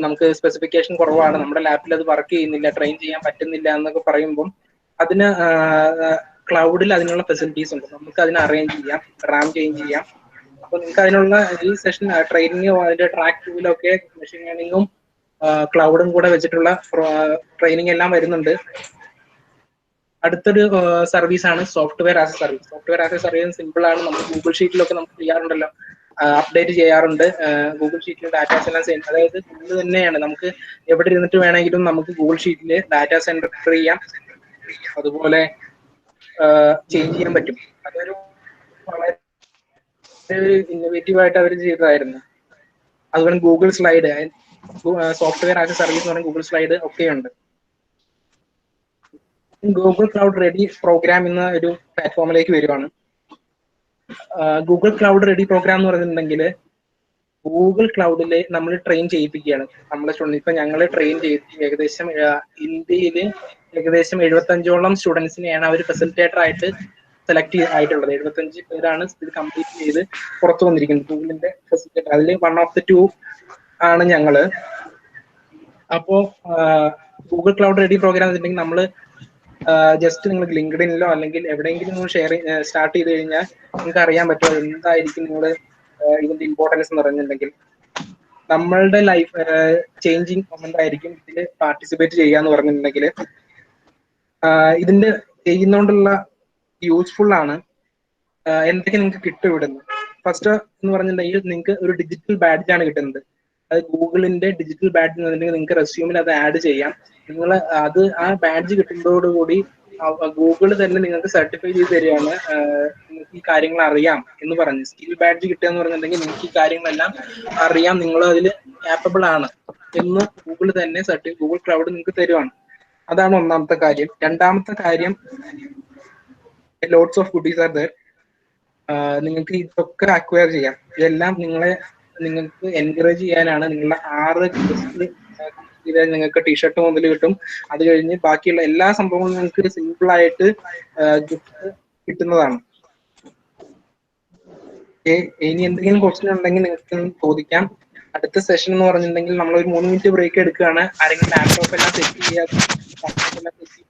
നമുക്ക് സ്പെസിഫിക്കേഷൻ കുറവാണ്, നമ്മുടെ ലാപ്പിൽ അത് വർക്ക് ചെയ്യുന്നില്ല, ട്രെയിൻ ചെയ്യാൻ പറ്റുന്നില്ല എന്നൊക്കെ പറയുമ്പോൾ അതിന് ക്ലൗഡിൽ അതിനുള്ള ഫെസിലിറ്റീസ് ഉണ്ട്. നമുക്ക് അതിനെ അറേഞ്ച് ചെയ്യാം, റാം ചേഞ്ച് ചെയ്യാം. അപ്പൊ നിങ്ങൾക്ക് അതിനുള്ള ഈ സെഷൻ ട്രെയിനിങ്ങോ അതിന്റെ ട്രാക്ക് ടൂലൊക്കെ മെഷീൻ ലേണിംഗും ക്ലൗഡും കൂടെ വെച്ചിട്ടുള്ള ട്രെയിനിങ് എല്ലാം വരുന്നുണ്ട്. അടുത്തൊരു സർവീസ് ആണ് software as A service. Software as A service simple ആണ്. നമുക്ക് ഗൂഗിൾ ഷീറ്റിലൊക്കെ നമുക്ക് ചെയ്യാറുണ്ടല്ലോ, അപ്ഡേറ്റ് ചെയ്യാറുണ്ട്. ഗൂഗിൾ ഷീറ്റിൽ ഡാറ്റാസ് എല്ലാം സെൻഡ്, അതായത് ഗൂഗിൾ തന്നെയാണ്. നമുക്ക് എവിടെ ഇരുന്നിട്ട് വേണമെങ്കിലും നമുക്ക് ഗൂഗിൾ ഷീറ്റിൽ ഡാറ്റാസ് എൻ്റർ ചെയ്യാം, അതുപോലെ ചേഞ്ച് ചെയ്യാൻ പറ്റും. അതൊരു വളരെ ഇന്നോവേറ്റീവ് ആയിട്ട് അവർ ചെയ്തതായിരുന്നു. അതുപോലെ Google slide, software as A service എന്ന് പറഞ്ഞാൽ ഗൂഗിൾ സ്ലൈഡ് ഒക്കെയുണ്ട്. ഗൂഗിൾ ക്ലൗഡ് റെഡി പ്രോഗ്രാം എന്ന ഒരു പ്ലാറ്റ്ഫോമിലേക്ക് വരുവാണ്. ഗൂഗിൾ ക്ലൗഡ് റെഡി പ്രോഗ്രാം എന്ന് പറഞ്ഞിട്ടുണ്ടെങ്കിൽ ഗൂഗിൾ ക്ലൗഡിൽ നമ്മൾ ട്രെയിൻ ചെയ്യിപ്പിക്കുകയാണ് നമ്മളെ സ്റ്റുഡൻസ്. ഇപ്പൊ ഞങ്ങൾ ട്രെയിൻ ചെയ്ത് ഏകദേശം ഇന്ത്യയിൽ ഏകദേശം 75ഓളം സ്റ്റുഡൻസിനെയാണ് അവർ ഫെസിലിറ്റേറ്റർ ആയിട്ട് സെലക്ട് ആയിട്ടുള്ളത്. 75 പേരാണ് ഇത് കംപ്ലീറ്റ് ചെയ്ത് പുറത്തു വന്നിരിക്കുന്നത് ഗൂഗിളിന്റെ ഫെസിലിറ്റേറ്റർ. അതിൽ 1 of the 2 ആണ് ഞങ്ങള്. അപ്പോ ഗൂഗിൾ ക്ലൗഡ് റെഡി പ്രോഗ്രാം വെച്ചിട്ടുണ്ടെങ്കിൽ നമ്മൾ ജസ്റ്റ് നിങ്ങൾക്ക് ലിങ്ക്ഡിനിലോ അല്ലെങ്കിൽ എവിടെയെങ്കിലും നിങ്ങൾ സ്റ്റാർട്ട് ചെയ്ത് കഴിഞ്ഞാൽ നിങ്ങൾക്ക് അറിയാൻ പറ്റും എന്തായിരിക്കും നിങ്ങൾ ഇതിന്റെ ഇമ്പോർട്ടൻസ് എന്ന് പറഞ്ഞിട്ടുണ്ടെങ്കിൽ നമ്മളുടെ ലൈഫ് ചേഞ്ചിങ് മൊമെന്റ് ആയിരിക്കും ഇതിൽ പാർട്ടിസിപ്പേറ്റ് ചെയ്യുക എന്ന് പറഞ്ഞിട്ടുണ്ടെങ്കിൽ ഇതിന്റെ ചെയ്യുന്നോണ്ടുള്ള യൂസ്ഫുൾ ആണ്. എന്തൊക്കെ നിങ്ങൾക്ക് കിട്ടും ഇവിടുന്ന്? ഫസ്റ്റ് എന്ന് പറഞ്ഞിട്ടുണ്ടെങ്കിൽ നിങ്ങൾക്ക് ഒരു ഡിജിറ്റൽ ബാഡ്ജ് ആണ് കിട്ടുന്നത്. അത് ഗൂഗിളിന്റെ ഡിജിറ്റൽ ബാഡ്ജ് എന്ന് പറഞ്ഞിട്ടുണ്ടെങ്കിൽ നിങ്ങൾക്ക് റെസ്യൂമിൽ അത് ആഡ് ചെയ്യാം. നിങ്ങൾ അത് ആ ബാഡ്ജ് കിട്ടുന്നതോടുകൂടി ഗൂഗിൾ തന്നെ നിങ്ങൾക്ക് സർട്ടിഫൈ ചെയ്ത് തരികയാണ് നിങ്ങൾക്ക് ഈ കാര്യങ്ങൾ അറിയാം എന്ന് പറഞ്ഞ്. സ്കിൽ ബാഡ്ജ് കിട്ടുക എന്ന് പറഞ്ഞിട്ടുണ്ടെങ്കിൽ നിങ്ങൾക്ക് ഈ കാര്യങ്ങളെല്ലാം അറിയാം, നിങ്ങൾ അതിൽ ക്യാപ്പബിൾ ആണ് എന്ന് ഗൂഗിൾ തന്നെ ഗൂഗിൾ ക്ലൗഡ് നിങ്ങൾക്ക് തരുവാണ്. അതാണ് ഒന്നാമത്തെ കാര്യം. രണ്ടാമത്തെ കാര്യം, lots of goodies are there. നിങ്ങൾക്ക് ഇതൊക്കെ അക്വയർ ചെയ്യാം. ഇതെല്ലാം നിങ്ങൾക്ക് എൻകറേജ് ചെയ്യാനാണ്. നിങ്ങളുടെ 6 ക്വിസ് ചെയ്താൽ നിങ്ങൾക്ക് ടീഷർട്ട് മുതൽ കിട്ടും. അത് കഴിഞ്ഞ് ബാക്കിയുള്ള എല്ലാ സംഭവങ്ങളും നിങ്ങൾക്ക് സിമ്പിൾ ആയിട്ട് ഗിഫ്റ്റ് കിട്ടുന്നതാണ്. ഇനി എന്തെങ്കിലും ക്വസ്റ്റ്യൻ ഉണ്ടെങ്കിൽ നിങ്ങൾക്ക് ചോദിക്കാം. അടുത്ത സെഷൻ എന്ന് പറഞ്ഞിട്ടുണ്ടെങ്കിൽ നമ്മൾ ഒരു 3 മിനിറ്റ് ബ്രേക്ക് എടുക്കുകയാണ്. ആരെങ്കിലും ലാപ്ടോപ്പ് എല്ലാം സെറ്റ് ചെയ്ത്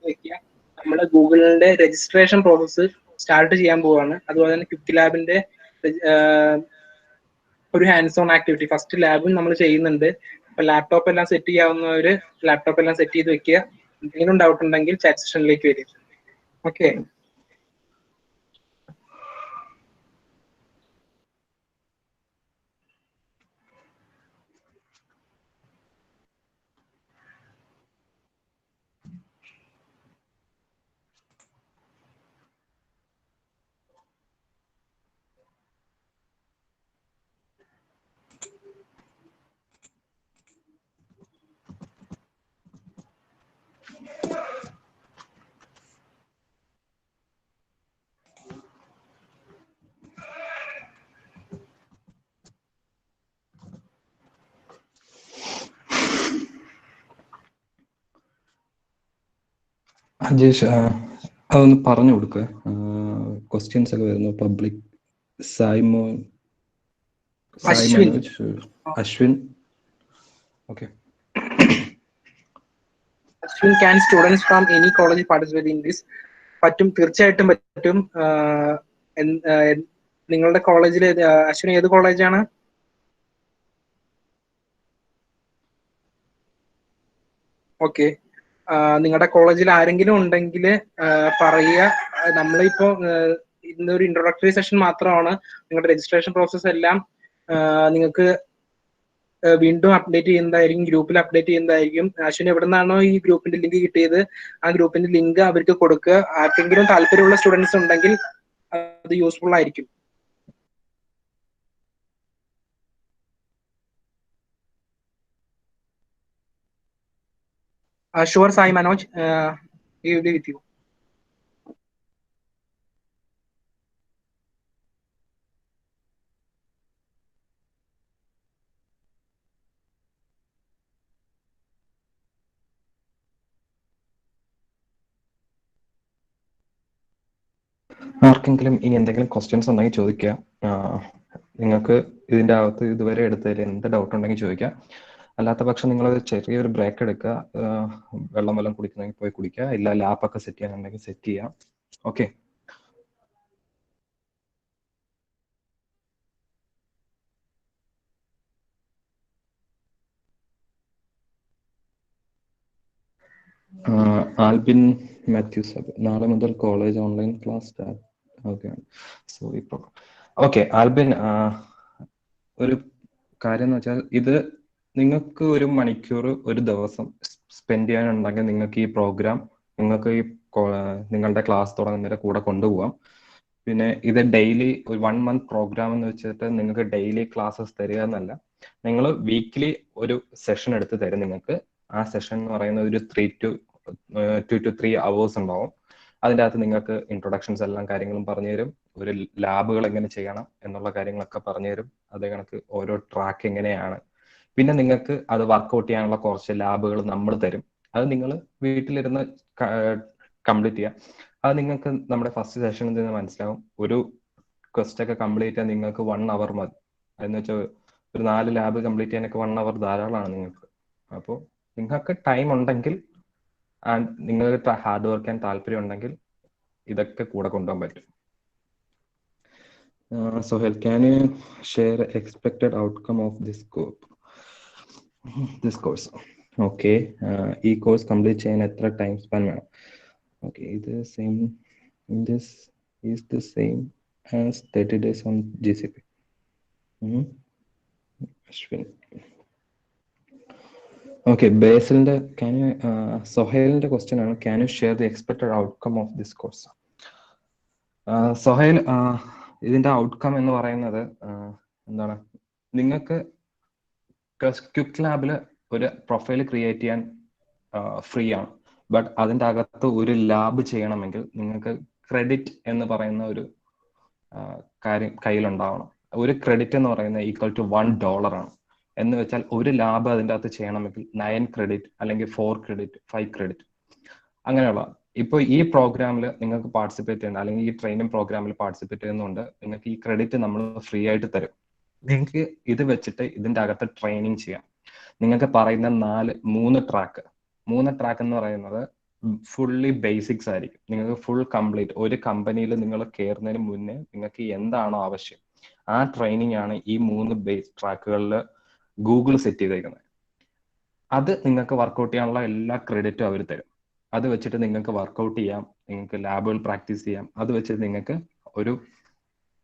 വെക്കുക. നമ്മൾ ഗൂഗിളിന്റെ രജിസ്ട്രേഷൻ പ്രോസസ്സ് സ്റ്റാർട്ട് ചെയ്യാൻ പോവാണ്. അതുപോലെ തന്നെ ക്വിക്ക് ലാബിന്റെ ഒരു ഹാൻഡ്സ് ഓൺ ആക്ടിവിറ്റി ഫസ്റ്റ് ലാബും നമ്മൾ ചെയ്യുന്നുണ്ട്. അപ്പൊ ലാപ്ടോപ്പ് എല്ലാം സെറ്റ് ചെയ്യാവുന്നവര് ലാപ്ടോപ്പ് എല്ലാം സെറ്റ് ചെയ്ത് വെക്കുക. എന്തെങ്കിലും ഡൗട്ട് ഉണ്ടെങ്കിൽ ചാറ്റ് സെഷനിലേക്ക് വരും. ഓക്കെ. അജേഷ് അതൊന്ന് പറഞ്ഞു കൊടുക്കുക. ക്വസ്റ്റ്യൻസ് ഒക്കെ വരുന്നു. Public Ashwin. Okay. Ashwin, can students from any college participate in this? പറ്റും, തീർച്ചയായിട്ടും പറ്റും. നിങ്ങളുടെ കോളേജിൽ അശ്വിൻ ഏത് കോളേജാണ്? ഓക്കെ. നിങ്ങളുടെ കോളേജിൽ ആരെങ്കിലും ഉണ്ടെങ്കിൽ പറയുക. നമ്മളിപ്പോ ഇന്നൊരു ഇൻട്രൊഡക്ടറി സെഷൻ മാത്രമാണ്. നിങ്ങളുടെ രജിസ്ട്രേഷൻ പ്രോസസ്സ് എല്ലാം നിങ്ങൾക്ക് വീണ്ടും അപ്ഡേറ്റ് ചെയ്യുന്നതായിരിക്കും, ഗ്രൂപ്പിൽ അപ്ഡേറ്റ് ചെയ്യുന്നതായിരിക്കും. അശ്വിന് എവിടെ നിന്നാണോ ഈ ഗ്രൂപ്പിന്റെ ലിങ്ക് കിട്ടിയത് ആ ഗ്രൂപ്പിന്റെ ലിങ്ക് അവർക്ക് കൊടുക്കുക. ആർക്കെങ്കിലും താല്പര്യമുള്ള സ്റ്റുഡൻസ് ഉണ്ടെങ്കിൽ അത് യൂസ്ഫുൾ ആയിരിക്കും. Sure, Sai Manoj, we will be with you. ആർക്കെങ്കിലും ഇനി എന്തെങ്കിലും ക്വസ്റ്റ്യൻസ് ഉണ്ടെങ്കിൽ ചോദിക്കുക. നിങ്ങൾക്ക് ഇതിൻ്റെ അകത്ത് ഇതുവരെ എടുത്തതിൽ എന്ത് ഡൗട്ട് ഉണ്ടെങ്കിൽ ചോദിക്കുക. അല്ലാത്ത പക്ഷം നിങ്ങൾ ചെറിയൊരു ബ്രേക്ക് എടുക്കുക. വെള്ളം വല്ലതും കുടിക്കണമെങ്കിൽ പോയി കുടിക്കുക. ഇല്ല ലാപ്പൊക്കെ സെറ്റ് ചെയ്യാനുണ്ടെങ്കിൽ സെറ്റ് ചെയ്യാം. ഓക്കെ. ആൽബിൻ മാത്യൂസ്, നാളെ മുതൽ college online class start. Okay. So ഇപ്പോൾ ഓക്കെ ആൽബിൻ, ഒരു കാര്യം എന്ന് വെച്ചാൽ ഇത് നിങ്ങൾക്ക് 1 മണിക്കൂർ ഒരു ദിവസം സ്പെൻഡ് ചെയ്യാനുണ്ടെങ്കിൽ നിങ്ങൾക്ക് ഈ പ്രോഗ്രാം നിങ്ങൾക്ക് ഈ നിങ്ങളുടെ ക്ലാസ് തുടങ്ങുന്നതിന്റെ കൂടെ കൊണ്ടുപോകാം. പിന്നെ ഇത് ഡെയിലി ഒരു 1 മന്ത് പ്രോഗ്രാം എന്ന് വെച്ചിട്ട് നിങ്ങൾക്ക് ഡെയിലി ക്ലാസ്സസ് തരിക എന്നല്ല. നിങ്ങൾ വീക്ക്ലി ഒരു സെഷൻ എടുത്ത് തരും നിങ്ങൾക്ക്. ആ സെഷൻ എന്ന് പറയുന്നത് ഒരു 2 to 3 hours ഉണ്ടാവും. അതിൻ്റെ അകത്ത് നിങ്ങൾക്ക് ഇൻട്രൊഡക്ഷൻസ് എല്ലാം കാര്യങ്ങളും പറഞ്ഞു തരും. ഒരു ലാബുകൾ എങ്ങനെ ചെയ്യണം എന്നുള്ള കാര്യങ്ങളൊക്കെ പറഞ്ഞു തരും. അതേ കണക്ക് ഓരോ ട്രാക്ക് എങ്ങനെയാണ്. പിന്നെ നിങ്ങൾക്ക് അത് വർക്കൗട്ട് ചെയ്യാനുള്ള കുറച്ച് ലാബുകൾ നമ്മൾ തരും. അത് നിങ്ങൾ വീട്ടിലിരുന്ന് കംപ്ലീറ്റ് ചെയ്യുക. അത് നിങ്ങൾക്ക് നമ്മുടെ ഫസ്റ്റ് സെഷനിൽ നിന്ന് മനസ്സിലാവും. ഒരു ക്വസ്റ്റ് ഒക്കെ കംപ്ലീറ്റ് ചെയ്യാൻ നിങ്ങൾക്ക് 1 hour മതി. എന്ന് വെച്ചാൽ ഒരു 4 ലാബ് കംപ്ലീറ്റ് ചെയ്യാനൊക്കെ 1 hour ധാരാളമാണ് നിങ്ങൾക്ക്. അപ്പോൾ നിങ്ങൾക്ക് ടൈം ഉണ്ടെങ്കിൽ ആൻഡ് നിങ്ങൾക്ക് ഹാർഡ് വർക്ക് ചെയ്യാൻ താല്പര്യം ഉണ്ടെങ്കിൽ ഇതൊക്കെ കൂടെ കൊണ്ടുപോകാൻ പറ്റും. Sohail, can you share expected outcome of this course? Okay. ഈ കോഴ്സ് കംപ്ലീറ്റ് ചെയ്യാൻ എത്ര ടൈം സ്പാൻ വേണം? ഓക്കെ, ഇത് same this is the same as 30 days on GCP. Ashwin. Okay, Basilന്റെ Sohailന്റെ ക്വസ്റ്റ്യൻ ആണ്, can you share the expected outcome of this course? Sohail, ഇതിന്റെ outcome എന്ന് പറയുന്നത് എന്താണ്, നിങ്ങൾക്ക് ക്വിക്ക് ലാബിൽ ഒരു പ്രൊഫൈൽ ക്രിയേറ്റ് ചെയ്യാൻ ഫ്രീ ആണ്. ബട്ട് അതിൻ്റെ അകത്ത് ഒരു ലാബ് ചെയ്യണമെങ്കിൽ നിങ്ങൾക്ക് ക്രെഡിറ്റ് എന്ന് പറയുന്ന ഒരു കാര്യം കയ്യിലുണ്ടാവണം. ഒരു ക്രെഡിറ്റ് എന്ന് പറയുന്നത് ഈക്വൽ ടു $1 ആണ്. എന്ന് വെച്ചാൽ ഒരു ലാബ് അതിൻ്റെ അകത്ത് ചെയ്യണമെങ്കിൽ 9 ക്രെഡിറ്റ് അല്ലെങ്കിൽ 4 ക്രെഡിറ്റ് 5 ക്രെഡിറ്റ് അങ്ങനെയുള്ള. ഇപ്പോൾ ഈ പ്രോഗ്രാമിൽ നിങ്ങൾക്ക് പാർട്ടിസിപ്പേറ്റ് ചെയ്യുന്ന അല്ലെങ്കിൽ ഈ ട്രെയിനിങ് പ്രോഗ്രാമിൽ പാർട്ടിസിപ്പേറ്റ് ചെയ്യുന്നതുകൊണ്ട് നിങ്ങൾക്ക് ഈ ക്രെഡിറ്റ് നമ്മൾ ഫ്രീ ആയിട്ട് തരും. നിങ്ങൾക്ക് ഇത് വെച്ചിട്ട് ഇതിൻ്റെ അകത്ത് ട്രെയിനിങ് ചെയ്യാം. നിങ്ങൾക്ക് പറയുന്ന 3 ട്രാക്ക് എന്ന് പറയുന്നത് ഫുള്ളി ബേസിക്സ് ആയിരിക്കും. നിങ്ങൾക്ക് ഫുൾ കംപ്ലീറ്റ് ഒരു കമ്പനിയിൽ നിങ്ങൾ കയറുന്നതിന് മുന്നേ നിങ്ങൾക്ക് എന്താണോ ആവശ്യം ആ ട്രെയിനിങ് ആണ് ഈ 3 ബേസ് ട്രാക്കുകളിൽ ഗൂഗിൾ സെറ്റ് ചെയ്തേക്കുന്നത്. അത് നിങ്ങൾക്ക് വർക്കൗട്ട് ചെയ്യാനുള്ള എല്ലാ ക്രെഡിറ്റും അവർ തരും. അത് വെച്ചിട്ട് നിങ്ങൾക്ക് വർക്കൗട്ട് ചെയ്യാം, നിങ്ങൾക്ക് ലാബുകൾ പ്രാക്ടീസ് ചെയ്യാം. അത് വെച്ചിട്ട്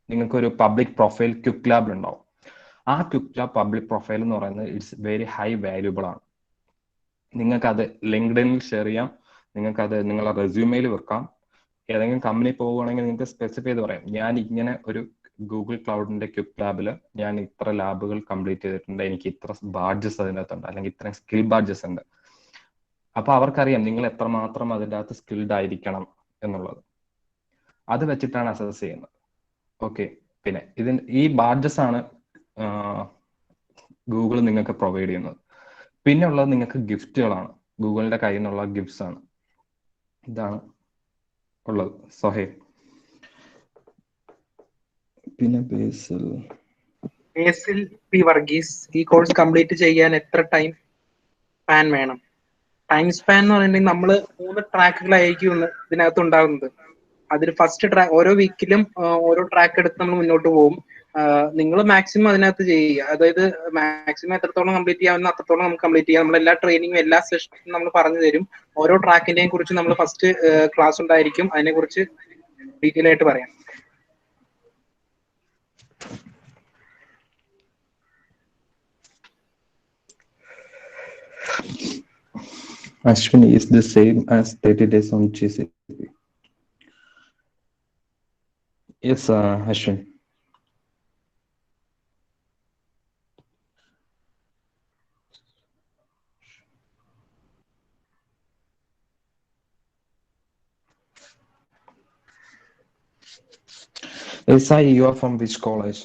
നിങ്ങൾക്കൊരു പബ്ലിക് പ്രൊഫൈൽ ക്വിക്ക് ലാബ് ഉണ്ടാവും. ആ ക്വിക്ക് ലാബ് പബ്ലിക് പ്രൊഫൈൽ എന്ന് പറയുന്നത് ഇറ്റ്സ് വെരി ഹൈ വാല്യൂബിൾ ആണ്. നിങ്ങൾക്കത് ലിങ്ക്ഡിനിൽ ഷെയർ ചെയ്യാം, നിങ്ങൾക്കത് നിങ്ങളുടെ റെസ്യൂമെയിൽ വെക്കാം. ഏതെങ്കിലും കമ്പനി പോവുകയാണെങ്കിൽ നിങ്ങൾക്ക് സ്പെസിഫൈ ചെയ്ത് പറയാം, ഞാൻ ഇങ്ങനെ ഒരു ഗൂഗിൾ ക്ലൗഡിന്റെ ക്വിക്ക് ലാബിൽ ഞാൻ ഇത്ര ലാബുകൾ കംപ്ലീറ്റ് ചെയ്തിട്ടുണ്ട്, എനിക്ക് ഇത്ര ബാഡ്ജസ് അതിനകത്തുണ്ട്, അല്ലെങ്കിൽ ഇത്രയും സ്കിൽ ബാഡ്ജസ് ഉണ്ട്. അപ്പൊ അവർക്കറിയാം നിങ്ങൾ എത്രമാത്രം അതിൻ്റെ അകത്ത് സ്കിൽഡ് ആയിരിക്കണം എന്നുള്ളത്. അത് വെച്ചിട്ടാണ് അസസ് ചെയ്യുന്നത്. ഓക്കെ, പിന്നെ ഈ ബാഡ്ജസ് ആണ് ഗൂഗിൾ നിങ്ങൾക്ക് പ്രൊവൈഡ് ചെയ്യുന്നത്. പിന്നെ ഉള്ളത് നിങ്ങൾക്ക് ഗിഫ്റ്റുകളാണ്, ഗൂഗിളിന്റെ കയ്യിൽ നിന്നുള്ള ഗിഫ്റ്റ്സ് ആണ്. ഇതാണ് ഉള്ളത്. സൊഹൈൽ. പിന്നെ ബേസിൽ പി വർഗീസ്, ഈ കോഴ്സ് കംപ്ലീറ്റ് ചെയ്യാൻ എത്ര ടൈം സ്പാൻ വേണം? ടൈം സ്പാൻ എന്ന് പറഞ്ഞിട്ടുണ്ടെങ്കിൽ നമ്മള് 3 ട്രാക്കുകളായിരിക്കും ഇതിനകത്ത് ഉണ്ടാകുന്നത്. അതിൽ ഫസ്റ്റ് ട്രാക്ക് ഓരോ വീക്കിലും ഓരോ ട്രാക്ക് എടുത്ത് നമ്മൾ മുന്നോട്ട് പോകും. നിങ്ങൾ മാക്സിമം അതിനകത്ത് ചെയ്യുക, അതായത് മാക്സിമം എത്രത്തോളം കംപ്ലീറ്റ് ചെയ്യാവുന്ന അത്രത്തോളം നമുക്ക് കംപ്ലീറ്റ് ചെയ്യാം. നമ്മൾ എല്ലാ ട്രെയിനിങ്ങും എല്ലാ സെഷനും നമ്മൾ പറഞ്ഞു തരും. ഓരോ ട്രാക്കിന്റെയും കുറിച്ച് നമ്മൾ ഫസ്റ്റ് ക്ലാസ് ഉണ്ടായിരിക്കും, അതിനെ കുറിച്ച് ഡീറ്റെയിൽ ആയിട്ട് പറയാം. Ashwin, is the same as 30 days on GCP? Yes, Ashwin. Sai, you are from which college?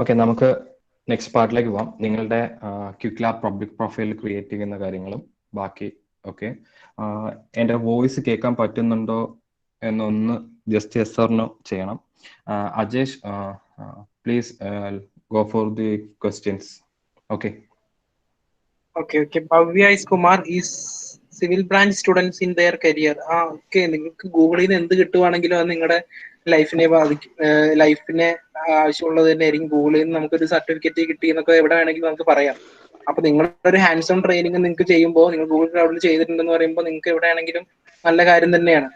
Okay, നമുക്ക് നെക്സ്റ്റ് പാർട്ടിലേക്ക് പോവാം. നിങ്ങളുടെ quick lab public profile create ചെയ്യുന്ന കാര്യങ്ങളും ബാക്കി. ഓക്കെ, എൻ്റെ വോയിസ് കേൾക്കാൻ പറ്റുന്നുണ്ടോ എന്നൊന്ന് ജസ്റ്റ് യെസ് ഓർ നോ ചെയ്യണം. Ajesh, please go for the questions. Okay. Bhavya S Kumar is civil branch students in there career. Okay, നിങ്ങൾക്ക് ഗൂഗിളിൽ നിന്ന് എന്ത് കിട്ടുവാണെങ്കിലും അത് നിങ്ങളുടെ ലൈഫിനെ ബാധിക്കും. ലൈഫിനെ ആവശ്യമുള്ളത് തന്നെ ആയിരിക്കും. ഗൂഗിളിൽ നിന്ന് നമുക്കൊരു സർട്ടിഫിക്കറ്റ് കിട്ടി എന്നൊക്കെ എവിടെ വേണമെങ്കിലും നമുക്ക് പറയാം. അപ്പൊ നിങ്ങളുടെ ഒരു ഹാൻഡ്സ് ഓൺ ട്രെയിനിങ് നിങ്ങൾക്ക് ചെയ്യുമ്പോൾ, നിങ്ങൾ ഗൂഗിൾ ക്ലൗഡിൽ ചെയ്തിട്ടുണ്ടെന്ന് പറയുമ്പോൾ നിങ്ങൾക്ക് എവിടെയാണെങ്കിലും നല്ല കാര്യം തന്നെയാണ്.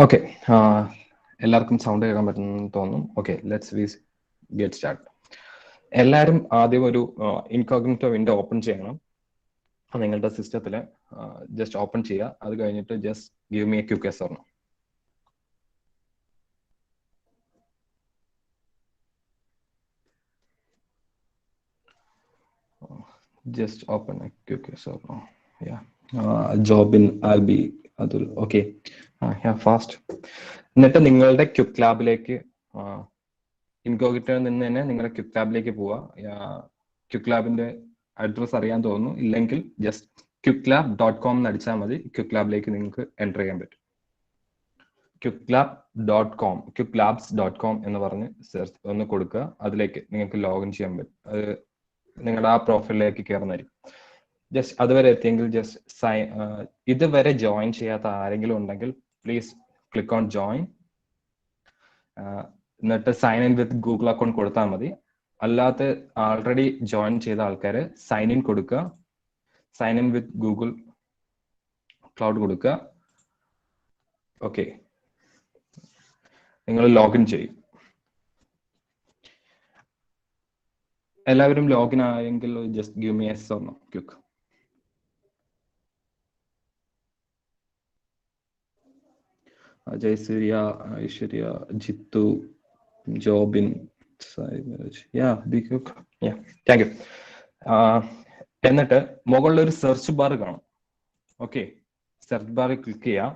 ഓക്കെ, എല്ലാവർക്കും സൗണ്ട് കേൾക്കാൻ പറ്റുന്നു തോന്നുന്നു. Okay, let's get start. എല്ലാവരും ആദ്യം ഒരു ഇൻകോഗ്നിറ്റോ വിൻഡോ ഓപ്പൺ ചെയ്യണം. നിങ്ങളുടെ സിസ്റ്റത്തിൽ ജസ്റ്റ് ഓപ്പൺ ചെയ്യുക. അത് കഴിഞ്ഞിട്ട് just give me a quick yes or no. Just open a quick yes or no. Yeah. Jobin, Albi, Adul. Okay. Yeah, fast. എന്നിട്ട് നിങ്ങളുടെ ക്വിക്ക് ലാബിലേക്ക് ഇൻകോഗ്നിറ്റോയിൽ നിന്ന് തന്നെ നിങ്ങളുടെ ക്വിക്ക് ലാബിലേക്ക് പോവുക. ക്വിക്ക് ലാബിന്റെ അഡ്രസ് അറിയാൻ തോന്നുന്നു. ഇല്ലെങ്കിൽ ജസ്റ്റ് quicklab.com എന്ന് അടിച്ചാൽ മതി. ക്വിക്ക് ലാബിലേക്ക് നിങ്ങൾക്ക് എൻ്റർ ചെയ്യാൻ പറ്റും. quicklab.com, quicklabs.com എന്ന് പറഞ്ഞ് സെർച്ച് ഒന്ന് കൊടുക്കുക. അതിലേക്ക് നിങ്ങൾക്ക് ലോഗിൻ ചെയ്യാൻ പറ്റും. അത് നിങ്ങളുടെ ആ പ്രൊഫൈലിലേക്ക് കയറുന്നതായിരിക്കും. ജസ്റ്റ് അതുവരെ എത്തിയെങ്കിൽ ജസ്റ്റ് ഇതുവരെ ജോയിൻ ചെയ്യാത്ത ആരെങ്കിലും ഉണ്ടെങ്കിൽ പ്ലീസ് ക്ലിക്ക് ഓൺ ജോയിൻ. എന്നിട്ട് sign in with Google account കൊടുത്താൽ മതി. അല്ലാത്ത ആൾറെഡി ജോയിൻ ചെയ്ത ആൾക്കാർ സൈൻ ഇൻ കൊടുക്കുക. Sign in with Google cloud കൊടുക്കുക. ഓക്കെ, നിങ്ങൾ ലോഗിൻ ചെയ്യും. എല്ലാവരും ലോഗിൻ ആയെങ്കിൽ just give me yes or no quick. Jayasurya, Aishwarya, Jithu, Jobin, thank you. എന്നിട്ട് മുകളിൽ ഒരു സെർച്ച് ബാർ കാണും. ഓക്കെ, സെർച്ച് ബാറിൽ ക്ലിക്ക് ചെയ്യാം.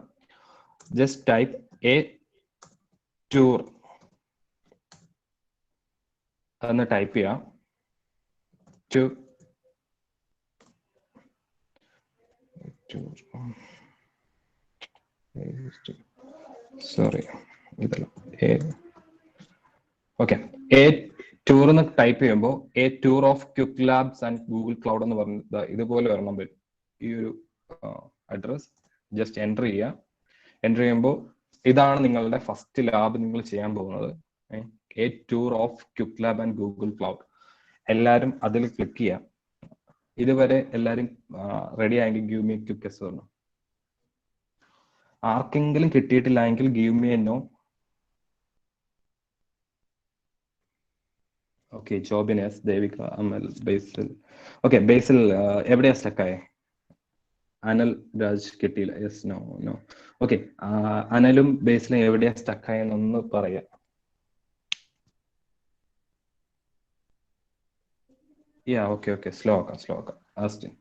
ജസ്റ്റ് ടൈപ്പ് എ ടൂർ എന്ന് ടൈപ്പ് ചെയ്യാം. സോറി, ഇതല്ല. ഓക്കെ, എ ടൂർ എന്ന് ടൈപ്പ് ചെയ്യുമ്പോൾ a tour of quick labs and Google cloud എന്ന് പറഞ്ഞത് ഇതുപോലെ വരണം വരും. ഈ ഒരു അഡ്രസ് ജസ്റ്റ് എൻ്റർ ചെയ്യുക. എൻ്റർ ചെയ്യുമ്പോൾ ഇതാണ് നിങ്ങളുടെ ഫസ്റ്റ് ലാബ് നിങ്ങൾ ചെയ്യാൻ പോകുന്നത്. A tour of Quick Lab and Google cloud. എല്ലാവരും അതിൽ ക്ലിക്ക് ചെയ്യാം. ഇതുവരെ എല്ലാവരും റെഡി ആയെങ്കിൽ give me quick yes or no. ആർക്കെങ്കിലും കിട്ടിയിട്ടില്ല എങ്കിൽ give me a no. Okay, Jobin yes, Devika, Amal, Basil. Okay, ബേസിൽ എവിടെയാ സ്റ്റക്കായെ? അനൽ രാജ് കിട്ടിയില്ല. Yes, no no. ഓക്കെ, അനലും ബേസിലും എവിടെയാ സ്റ്റക്കായെന്നൊന്ന് പറയാം. യാ, ഓക്കെ ഓക്കെ, സ്ലോ ആക്കാം. ആസ്റ്റിൻ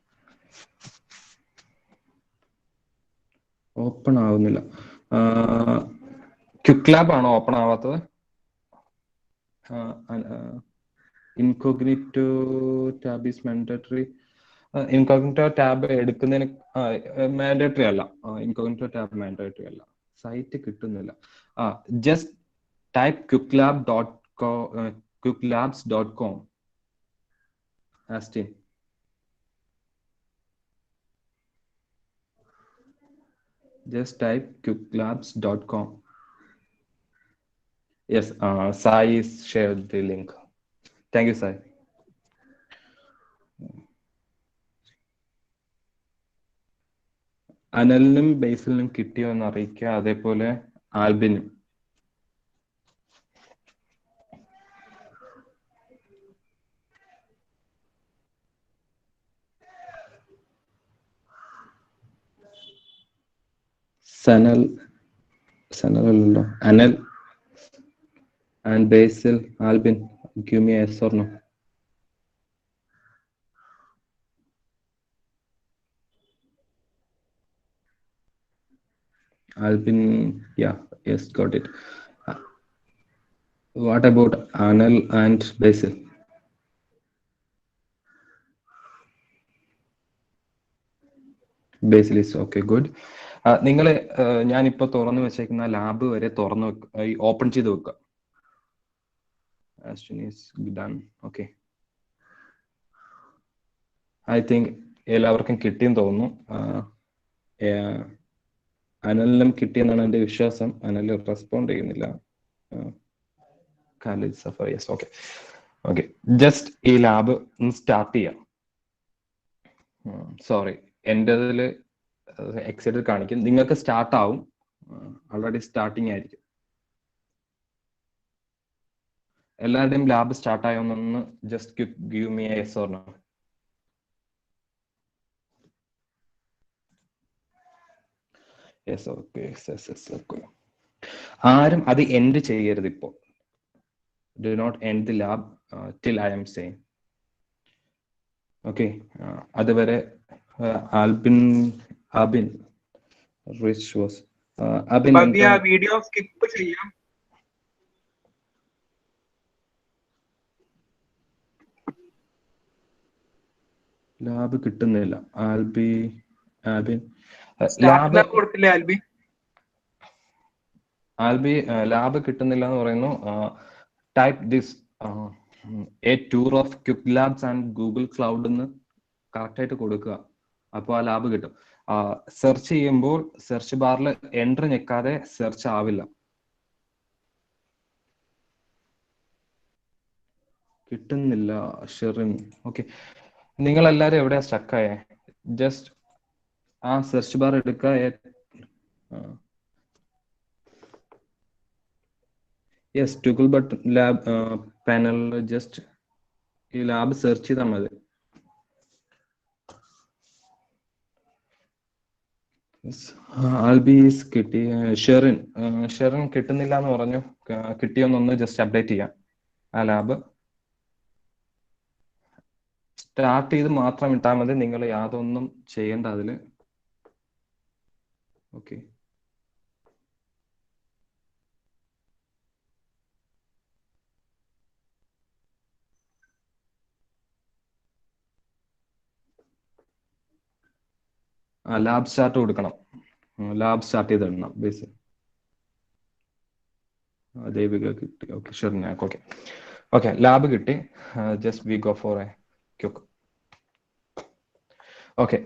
ഓപ്പൺ ആവുന്നില്ല. ക്വിക്ക് ലാബ് ആണോ ഓപ്പൺ ആവാത്തത്? Incognito tab is mandatory. Incognito tab എടുക്കുന്നതിന് മാൻഡേറ്ററി അല്ല. ഇൻകോഗ്നിറ്റോ ടാബ് മാൻഡേറ്ററി അല്ല. സൈറ്റ് കിട്ടുന്നില്ല. Just type quicklabs.com. Austin, just type quicklabs.com. Yes, Sai is shared the link. Thank you, Sai. അനലിനും ബേസിലിനും കിട്ടിയോ എന്ന് അറിയിക്കുക. അതേപോലെ ആൽബിനും. സനലല്ലോ, അനൽ and Basil, Albin, give me a yes or no. Albin, yeah, yes, got it. What about Anil and Basil? Basil is okay, good. നിങ്ങൾ ഞാനിപ്പോൾ തുറന്നു വെച്ചേക്കുന്ന lab വരെ തുറന്നു ഓപ്പൺ ചെയ്ത് വെക്കുക. Ashton is done. Okay. I think എല്ലാവർക്കും കിട്ടിയെന്ന് തോന്നുന്നു. അനലിനും കിട്ടിയെന്നാണ് എൻ്റെ വിശ്വാസം. അനൽ റെസ്പോണ്ട് ചെയ്യുന്നില്ല. കാലേജ് Safar, yes, okay okay. Just ഈ ലാബ് ഒന്ന് സ്റ്റാർട്ട് ചെയ്യാം. സോറി, എൻ്റെ ഇതിൽ എക്സൈറ്റഡ് കാണിക്കും. നിങ്ങൾക്ക് സ്റ്റാർട്ട് ആവും. ഓൾറെഡി സ്റ്റാർട്ടിങ് ആയിരിക്കും. എല്ലാവരുടെയും ലാബ് സ്റ്റാർട്ട് ആയോന്നൊന്ന് just give me a yes or no. Yes, okay, yes, okay. ആരും അത് എൻഡ് ചെയ്യരുത് ഇപ്പോൾ. Do not end the lab till I am saying. Okay, അതുവരെ അബിൻ റിച്ച് വാസ് അബിൻ വീഡിയോ സ്കിപ്പ് ചെയ്യാം. ലാബ് കിട്ടുന്നില്ല. ആൽബിൻ ലാബ് കിട്ടുന്നില്ല എന്ന് പറയുന്നു. Type this a tour of quick labs and Google cloud എന്ന് കറക്റ്റ് ആയിട്ട് കൊടുക്കുക. അപ്പോൾ ആ ലാബ് കിട്ടും. സെർച്ച് ചെയ്യുമ്പോൾ സെർച്ച് ബാറിൽ എൻട്രി ഞെക്കാതെ സെർച്ച് ആവില്ല. കിട്ടുന്നില്ല ഷെറിൻ. ഓക്കെ, നിങ്ങൾ എല്ലാരും എവിടെയാ സ്റ്റക്കായേ? ജസ്റ്റ് ആ സെർച്ച് ബാർ എടുക്കുക. യെസ്, ടൂഗിൾ ബട്ടൺ ലാബ് പാനലിൽ ജസ്റ്റ് ഈ ലാബ് സെർച്ച് ചെയ്താൽ മതി. ആൽബീസ് കിട്ടി. ഷെറിൻ കിട്ടുന്നില്ല എന്ന് പറഞ്ഞു. കിട്ടിയോന്നൊന്ന് ജസ്റ്റ് അപ്ഡേറ്റ് ചെയ്യാം. ആ ലാബ് സ്റ്റാർട്ട് ചെയ്ത് മാത്രം ഇട്ടാൽ മതി. നിങ്ങൾ യാതൊന്നും ചെയ്യേണ്ട അതില്. ഓക്കെ, ലാബ് സ്റ്റാർട്ട് കൊടുക്കണം. ലാബ് സ്റ്റാർട്ട് ചെയ്ത് ഇടണം. ബേസിക് ദേവിക കിട്ടി. ഓക്കെ, ഷെറിൻ. ഓക്കെ, ലാബ് കിട്ടി. Just we go for A quick. Okay,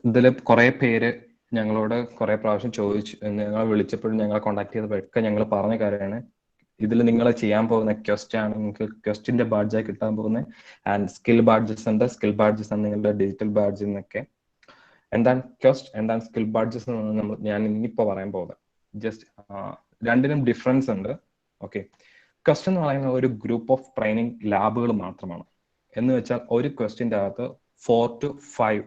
ഇതിൽ കുറെ പേര് ഞങ്ങളോട് കുറെ പ്രാവശ്യം ചോദിച്ചു. ഞങ്ങളെ വിളിച്ചപ്പോഴും ഞങ്ങളെ കോൺടാക്ട് ചെയ്തപ്പോഴൊക്കെ ഞങ്ങൾ പറഞ്ഞ കാര്യമാണ്, ഇതിൽ നിങ്ങൾ ചെയ്യാൻ പോകുന്ന ക്വസ്റ്റ് ആണ് നിങ്ങൾക്ക് ക്വസ്റ്റിന്റെ ബാഡ്ജായി കിട്ടാൻ പോകുന്നത്. ആൻഡ് സ്കിൽ ബാഡ്ജസ് ഉണ്ട്. സ്കിൽ ബാഡ്ജസ് ആണ് നിങ്ങളുടെ ഡിജിറ്റൽ ബാഡ്ജ് എന്നൊക്കെ. എന്താണ് ക്വസ്റ്റ്, എന്താണ് സ്കിൽ ബാഡ്ജസ് എന്ന് ഞാൻ ഇന്നിപ്പോ പറയാൻ പോകുന്നത്. ജസ്റ്റ് രണ്ടിനും ഡിഫറൻസ് ഉണ്ട്. ഓക്കെ, ക്വസ്റ്റ് എന്ന് പറയുന്ന ഒരു ഗ്രൂപ്പ് ഓഫ് ട്രെയിനിങ് ലാബുകൾ മാത്രമാണ്. എന്ന് വെച്ചാൽ ഒരു ക്വസ്റ്റിന്റെ അകത്ത് 4 to 5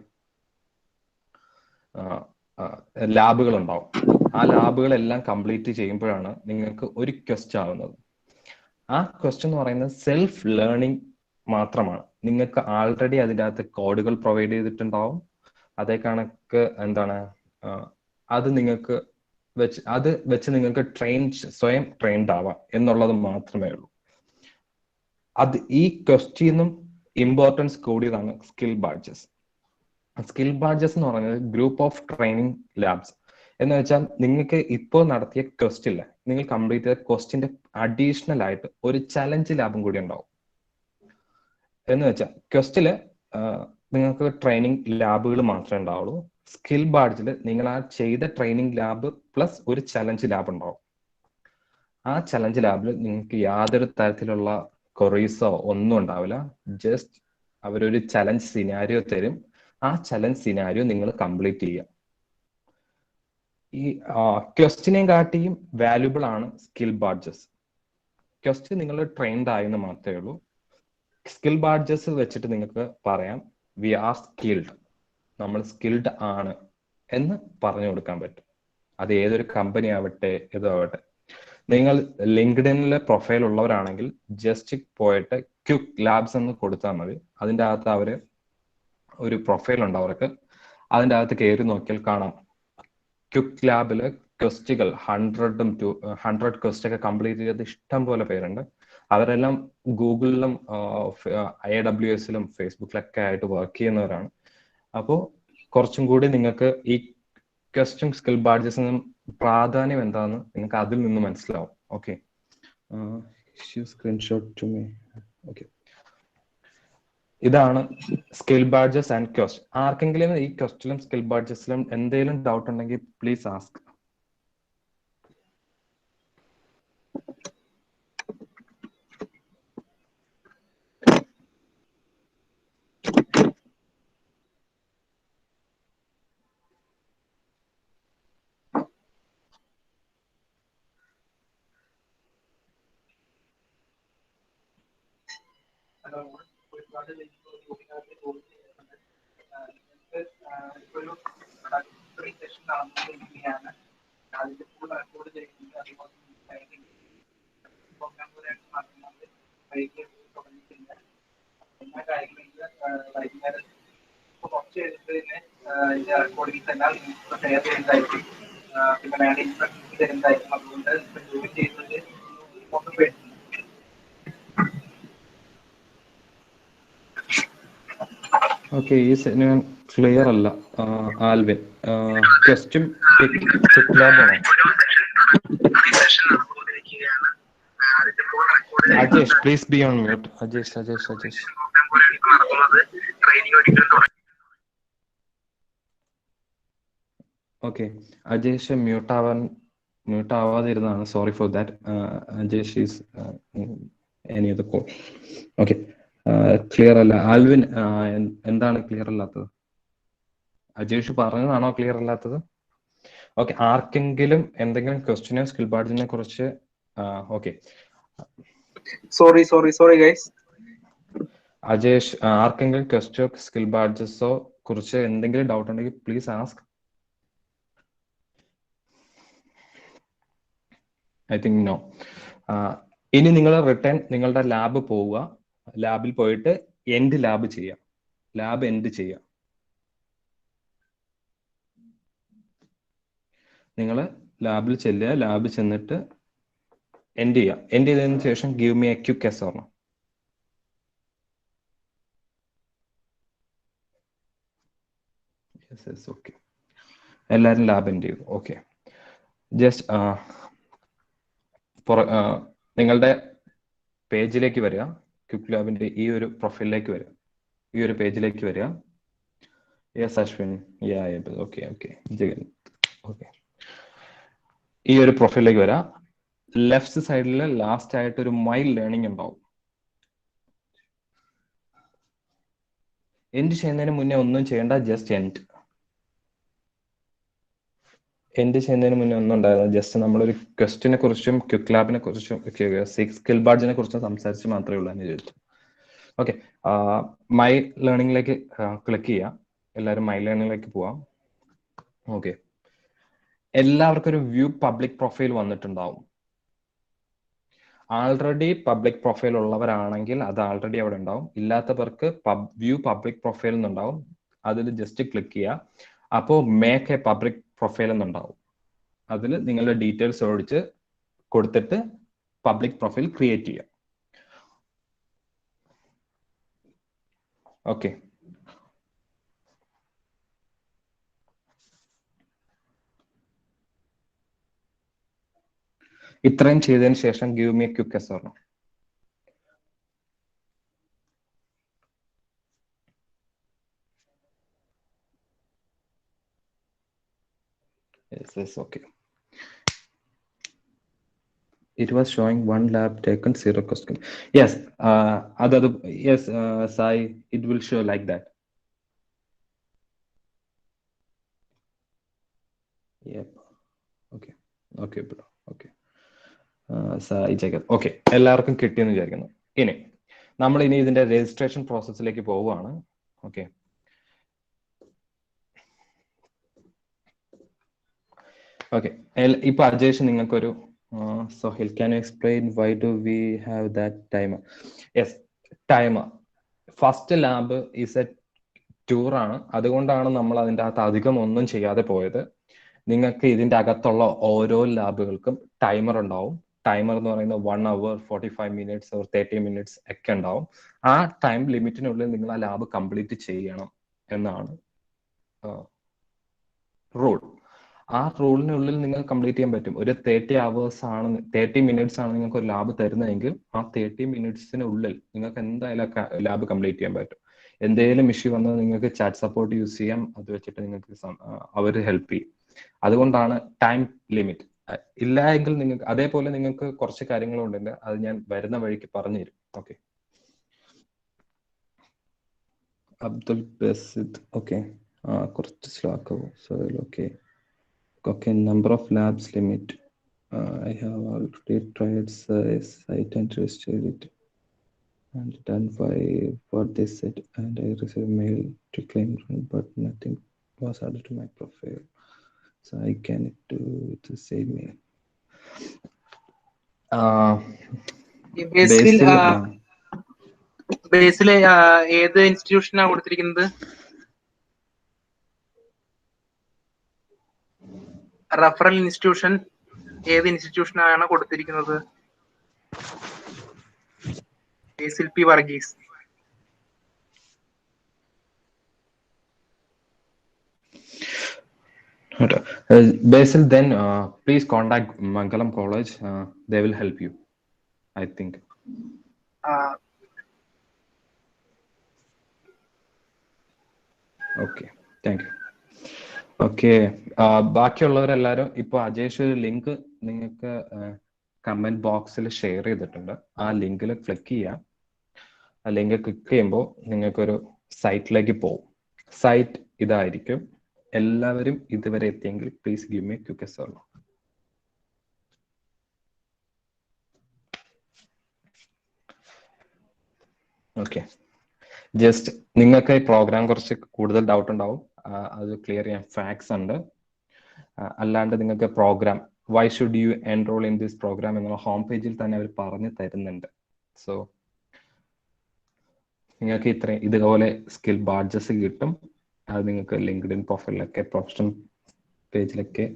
ലാബുകൾ ഉണ്ടാവും. ആ ലാബുകളെല്ലാം കംപ്ലീറ്റ് ചെയ്യുമ്പോഴാണ് നിങ്ങൾക്ക് ഒരു ക്വസ്റ്റ് ആവുന്നത്. ആ ക്വസ്റ്റ് എന്ന് പറയുന്നത് സെൽഫ് ലേണിംഗ് മാത്രമാണ്. നിങ്ങൾക്ക് ആൾറെഡി അതിൻ്റെ അകത്ത് കോഡുകൾ പ്രൊവൈഡ് ചെയ്തിട്ടുണ്ടാവും. അതേ കണക്ക് എന്താണ് അത് നിങ്ങൾക്ക് വെച്ച് നിങ്ങൾക്ക് സ്വയം ട്രെയിൻഡ് ആവാം എന്നുള്ളത് മാത്രമേ ഉള്ളൂ. അത് ഈ ക്വസ്റ്റ്യനും ഇമ്പോർട്ടൻസ് കൂടിയതാണ് സ്കിൽ ബാഡ്ജസ്. സ്കിൽ ബാഡ്ജസ് എന്ന് പറയുന്നത് ഗ്രൂപ്പ് ഓഫ് ട്രെയിനിങ് ലാബ്സ്. എന്ന് വെച്ചാൽ നിങ്ങൾക്ക് ഇപ്പോൾ നടത്തിയ ക്വസ്റ്റ് ഇല്ല, നിങ്ങൾ കംപ്ലീറ്റ് ചെയ്ത ക്വസ്റ്റിന്റെ അഡീഷണൽ ആയിട്ട് ഒരു ചലഞ്ച് ലാബും കൂടി ഉണ്ടാവും. എന്ന് വെച്ചാൽ ക്വസ്റ്റില് നിങ്ങൾക്ക് ട്രെയിനിങ് ലാബുകൾ മാത്രമേ ഉണ്ടാവുള്ളൂ. സ്കിൽ ബാഡ്ജിൽ നിങ്ങൾ ആ ചെയ്ത ട്രെയിനിങ് ലാബ് പ്ലസ് ഒരു ചലഞ്ച് ലാബ് ഉണ്ടാവും. ആ ചലഞ്ച് ലാബിൽ നിങ്ങൾക്ക് യാതൊരു തരത്തിലുള്ള കൊറീസോ ഒന്നും ഉണ്ടാവില്ല. ജസ്റ്റ് അവരൊരു ചലഞ്ച് സിനാരിയോ തരും. ആ ചലഞ്ച് സിനാരിയോ നിങ്ങൾ കംപ്ലീറ്റ് ചെയ്യുക. ഈ ക്വസ്റ്റിനെയും കാട്ടിയും വാല്യുബിൾ ആണ് സ്കിൽ ബാഡ്ജസ്. ക്വസ്റ്റ് നിങ്ങൾ ട്രെയിൻഡ് ആയെന്ന് മാത്രമേ ഉള്ളൂ. സ്കിൽ ബാഡ്ജസ് വെച്ചിട്ട് നിങ്ങൾക്ക് പറയാം വി ആർ സ്കിൽഡ്, നമ്മൾ സ്കിൽഡ് ആണ് എന്ന് പറഞ്ഞു കൊടുക്കാൻ പറ്റും. അത് ഏതൊരു കമ്പനി ആവട്ടെ ഇതാവട്ടെ. നിങ്ങൾ ലിങ്ക്ഡിനിലെ പ്രൊഫൈൽ ഉള്ളവരാണെങ്കിൽ ജസ്റ്റ് പോയിട്ട് ക്വിക്ക് ലാബ്സ് എന്ന് കൊടുത്താൽ മതി. അതിൻ്റെ അകത്ത് അവര് ഒരു പ്രൊഫൈൽ ഉണ്ട് അവർക്ക്. അതിൻ്റെ അകത്ത് കയറി നോക്കിയാൽ കാണാം ക്വിക്ക് ലാബില് ക്വസ്റ്റുകൾ 100 ക്വസ്റ്റ് ഒക്കെ കംപ്ലീറ്റ് ചെയ്ത് ഇഷ്ടം പോലെ പേരുണ്ട്. അവരെല്ലാം ഗൂഗിളിലും AWSലും ഫേസ്ബുക്കിലൊക്കെ ആയിട്ട് വർക്ക് ചെയ്യുന്നവരാണ്. അപ്പോൾ കുറച്ചും കൂടി നിങ്ങൾക്ക് ഈ ക്വസ്റ്റ്യൻ സ്കിൽ ബാഡ്ജസിനും പ്രാധാന്യം എന്താണെന്ന് നിങ്ങൾക്ക് അതിൽ നിന്ന് മനസ്സിലാവും. Okay, screenshot to me. Okay, ഇതാണ് സ്കിൽ ബാഡ്ജസ് ആൻഡ് ക്വസ്റ്റ്. ആർക്കെങ്കിലും ഈ ക്വസ്റ്റിലും സ്കിൽ ബാഡ്ജസിലും എന്തെങ്കിലും ഡൗട്ട് ഉണ്ടെങ്കിൽ പ്ലീസ് ആസ്ക്. ഒരുപാട് സെഷൻ നടന്നുകൊണ്ടിരിക്കുകയാണ്. അതിന്റെ ഫുൾ റെക്കോർഡ് ചെയ്യുന്നത് അതുപോലെ പ്രോഗ്രാം കൂടെ നടത്തുന്നത് വൈകി തുടങ്ങിയിട്ടില്ല. എല്ലാ കാര്യങ്ങളും വൈകുന്നേരം കുറച്ച് കഴിഞ്ഞിട്ട് തന്നെ ഇതിന്റെ റെക്കോർഡിങ്സ് എല്ലാം ഷെയർ ചെയ്യുന്നതായിരിക്കും. പിന്നെ വേണ്ട ഇൻസ്ട്രക്ഷൻസ് തരുന്നതായിരിക്കും. അതുകൊണ്ട് ജോയിൻ ചെയ്യുന്നത് ഒന്നും പേടിക്കുന്നു. ഓക്കെ, ഈ സെഗ്മെന്റ് ക്ലിയർ അല്ല. ആൽവിൻ, ക്വസ്റ്റ്യൻ ക്വിക്ക് ലാബ് ആണോ? Ajesh, please be on mute. Ajesh. Okay, Ajesh mute ആവാതിരുന്നതാണ്. Sorry for that. Ajesh is any other call. Okay, clear അല്ല. ആൽവിൻ, എന്താണ് ക്ലിയർ അല്ലാത്തത്? അജേഷ് പറഞ്ഞതാണോ ക്ലിയർ അല്ലാത്തത്? ഓക്കെ, ആർക്കെങ്കിലും എന്തെങ്കിലും ക്വസ്റ്റ്യനോ സ്കിൽ ബാഡ്ജിനെ കുറിച്ച്? Okay, sorry guys. അജേഷ്, ആർക്കെങ്കിലും ക്വസ്റ്റ്യോ സ്കിൽ ബാഡ്ജസോ കുറിച്ച് എന്തെങ്കിലും ഡൗട്ട് ഉണ്ടെങ്കിൽ please ask. I think no. ഇനി നിങ്ങൾ റിട്ടേൺ നിങ്ങളുടെ ലാബ് പോവുക. ലാബിൽ പോയിട്ട് എൻഡ് ലാബ് ചെയ്യാം. ലാബ് എൻഡ് ചെയ്യാം. നിങ്ങൾ ലാബിൽ ചെല്ലുക. ലാബിൽ ചെന്നിട്ട് എൻഡ് ചെയ്യാം. എൻഡ് ചെയ്തതിന് ശേഷം give me a quick yes or no. Yes, okay. എല്ലാവരും ലാബ് എൻഡ് ചെയ്തു. ഓക്കെ, ജസ്റ്റ് നിങ്ങളുടെ പേജിലേക്ക് വരിക. ക്വിക്ക് ലാബിന്റെ ഈ ഒരു പ്രൊഫൈലിലേക്ക് വരിക. ഈ ഒരു പേജിലേക്ക് വരിക. Yes Ashwin, okay. Jagan, okay. ഈ ഒരു പ്രൊഫൈലിലേക്ക് വരാം. ലെഫ്റ്റ് സൈഡിൽ ലാസ്റ്റ് ആയിട്ട് ഒരു മൈ ലേണിംഗ് ഉണ്ടാവും. എൻഡ് ചെയ്യുന്നതിന് മുന്നേ ഒന്നും ചെയ്യേണ്ട, ജസ്റ്റ് എൻഡ് ചെയ്യുന്നതിന് മുന്നേ ഒന്നും ഉണ്ടായിരുന്നു. ജസ്റ്റ് നമ്മളൊരു ക്വസ്റ്റിനെ കുറിച്ചും ക്വിക്ക് ലാബിനെ കുറിച്ചും സ്കിൽ ബാഡ്ജിനെ കുറിച്ചും സംസാരിച്ച് മാത്രമേ ഉള്ളൂ എന്ന് ചോദിച്ചു. ഓക്കെ, മൈ ലേണിംഗിലേക്ക് ക്ലിക്ക് ചെയ്യാം. എല്ലാവരും മൈ ലേണിംഗിലേക്ക് പോവാം. ഓക്കെ, എല്ലാവർക്കും ഒരു വ്യൂ പബ്ലിക് പ്രൊഫൈൽ വന്നിട്ടുണ്ടാവും. ആൾറെഡി പബ്ലിക് പ്രൊഫൈൽ ഉള്ളവരാണെങ്കിൽ അത് ആൾറെഡി അവിടെ ഉണ്ടാവും. ഇല്ലാത്തവർക്ക് വ്യൂ പബ്ലിക് പ്രൊഫൈൽ എന്നുണ്ടാവും. അതിൽ ജസ്റ്റ് ക്ലിക്ക് ചെയ്യുക. അപ്പോൾ മേക്ക് എ പബ്ലിക് പ്രൊഫൈൽ എന്നുണ്ടാവും. അതിൽ നിങ്ങളുടെ ഡീറ്റെയിൽസ് ഒഴിച്ച് കൊടുത്തിട്ട് പബ്ലിക് പ്രൊഫൈൽ ക്രിയേറ്റ് ചെയ്യുക. ഓക്കെ, ഇത്രയും ചെയ്തതിന് ശേഷം give me quick yes or no. Yes, okay. It was showing one lab taken, 0 question. Yes, yes, Sai, it will show like that. Yep. Okay, bro. Okay. Sai, check it. Okay, എല്ലാവർക്കും കിട്ടിയെന്ന് വിചാരിക്കുന്നു. ഇനി നമ്മൾ ഇതിന്റെ registration പ്രോസസ്സിലേക്ക് പോവുകയാണ്. Okay, ഇപ്പൊ അജേഷ് നിങ്ങൾക്കൊരു Sohail, can you explain why do we have that timer? Yes, timer. First lab is a tour ആണ്. അതുകൊണ്ടാണ് നമ്മൾ അതിൻ്റെ അകത്ത് അധികം ഒന്നും ചെയ്യാതെ പോയത്. നിങ്ങൾക്ക് ഇതിൻ്റെ അകത്തുള്ള ഓരോ ലാബുകൾക്കും ടൈമർ ഉണ്ടാവും. ടൈമർ എന്ന് പറയുന്നത് 1 hour, 45 minutes or 30 minutes ഒക്കെ ഉണ്ടാവും. ആ ടൈം ലിമിറ്റിനുള്ളിൽ നിങ്ങൾ ആ ലാബ് കംപ്ലീറ്റ് ചെയ്യണം എന്നാണ് റൂൾ. ആ റൂളിനുള്ളിൽ നിങ്ങൾ കംപ്ലീറ്റ് ചെയ്യാൻ പറ്റും. ഒരു 30 minutes ആണ് നിങ്ങൾക്ക് ഒരു ലാബ് തരുന്നതെങ്കിൽ ആ 30 minutesനുള്ളിൽ നിങ്ങൾക്ക് എന്തായാലും ലാബ് കംപ്ലീറ്റ് ചെയ്യാൻ പറ്റും. എന്തെങ്കിലും ഇഷ്യൂ വന്നാൽ നിങ്ങൾക്ക് ചാറ്റ് സപ്പോർട്ട് യൂസ് ചെയ്യാം. അത് വെച്ചിട്ട് നിങ്ങൾക്ക് അവർ ഹെൽപ്പ് ചെയ്യും. അതുകൊണ്ടാണ് ടൈം ലിമിറ്റ്. ഇല്ല എങ്കിൽ നിങ്ങൾക്ക് അതേപോലെ നിങ്ങൾക്ക് കുറച്ച് കാര്യങ്ങളുണ്ട്. അത് ഞാൻ വരുന്ന വഴിക്ക് പറഞ്ഞു തരും. ഓക്കെ, അബ്ദുൽ ബസിദ്. ഓക്കെ, കുറച്ച് സ്ലാക്കാവും. Okay, number of labs limit. I have already tried site and registered it. and done by what they said, and I received mail to claim rent, but nothing was added to my profile, so I cannot do the same mail. Basil Basil, ബേസിൽ ഏത് ഇൻസ്റ്റിറ്റ്യൂഷനാണ് കൊടുത്തിരിക്കുന്നത്? Referral institution ഏത് ഇൻസ്റ്റിറ്റ്യൂഷനാണ് കൊടുത്തിരിക്കുന്നത്? Basil P Varghese. Basil, then please contact Mangalam College. They will help you, I think. Okay, thank you. Okay, ബാക്കിയുള്ളവരെല്ലാവരും ഇപ്പോൾ അജേഷ് ഒരു link നിങ്ങൾക്ക് കമന്റ് ബോക്സിൽ ഷെയർ ചെയ്തിട്ടുണ്ട്. ആ ലിങ്കിൽ ക്ലിക്ക് ചെയ്യാം. ആ ലിങ്ക് ക്ലിക്ക് ചെയ്യുമ്പോൾ നിങ്ങൾക്കൊരു സൈറ്റിലേക്ക് പോകും. സൈറ്റ് ഇതായിരിക്കും. എല്ലാവരും ഇതുവരെ എത്തിയെങ്കിൽ please give me quick solve. Okay, just നിങ്ങൾക്ക് ഈ പ്രോഗ്രാം കുറച്ച് കൂടുതൽ ഡൗട്ട് ഉണ്ടാവും, അത് ക്ലിയർ ചെയ്യാൻ ഫാക്ട്സ് ഉണ്ട്. അല്ലാണ്ട് നിങ്ങൾക്ക് programme why should you enrol in this programme എന്നുള്ള ഹോം പേജിൽ തന്നെ അവർ പറഞ്ഞു തരുന്നുണ്ട്. സോ നിങ്ങൾക്ക് ഇതുപോലെ സ്കിൽ ബാഡ്ജസ് കിട്ടും. അത് നിങ്ങൾക്ക് ലിങ്ക്ഡിൻ പ്രൊഫൈലിലൊക്കെ പ്രൊഫഷണൽ പേജിലൊക്കെ.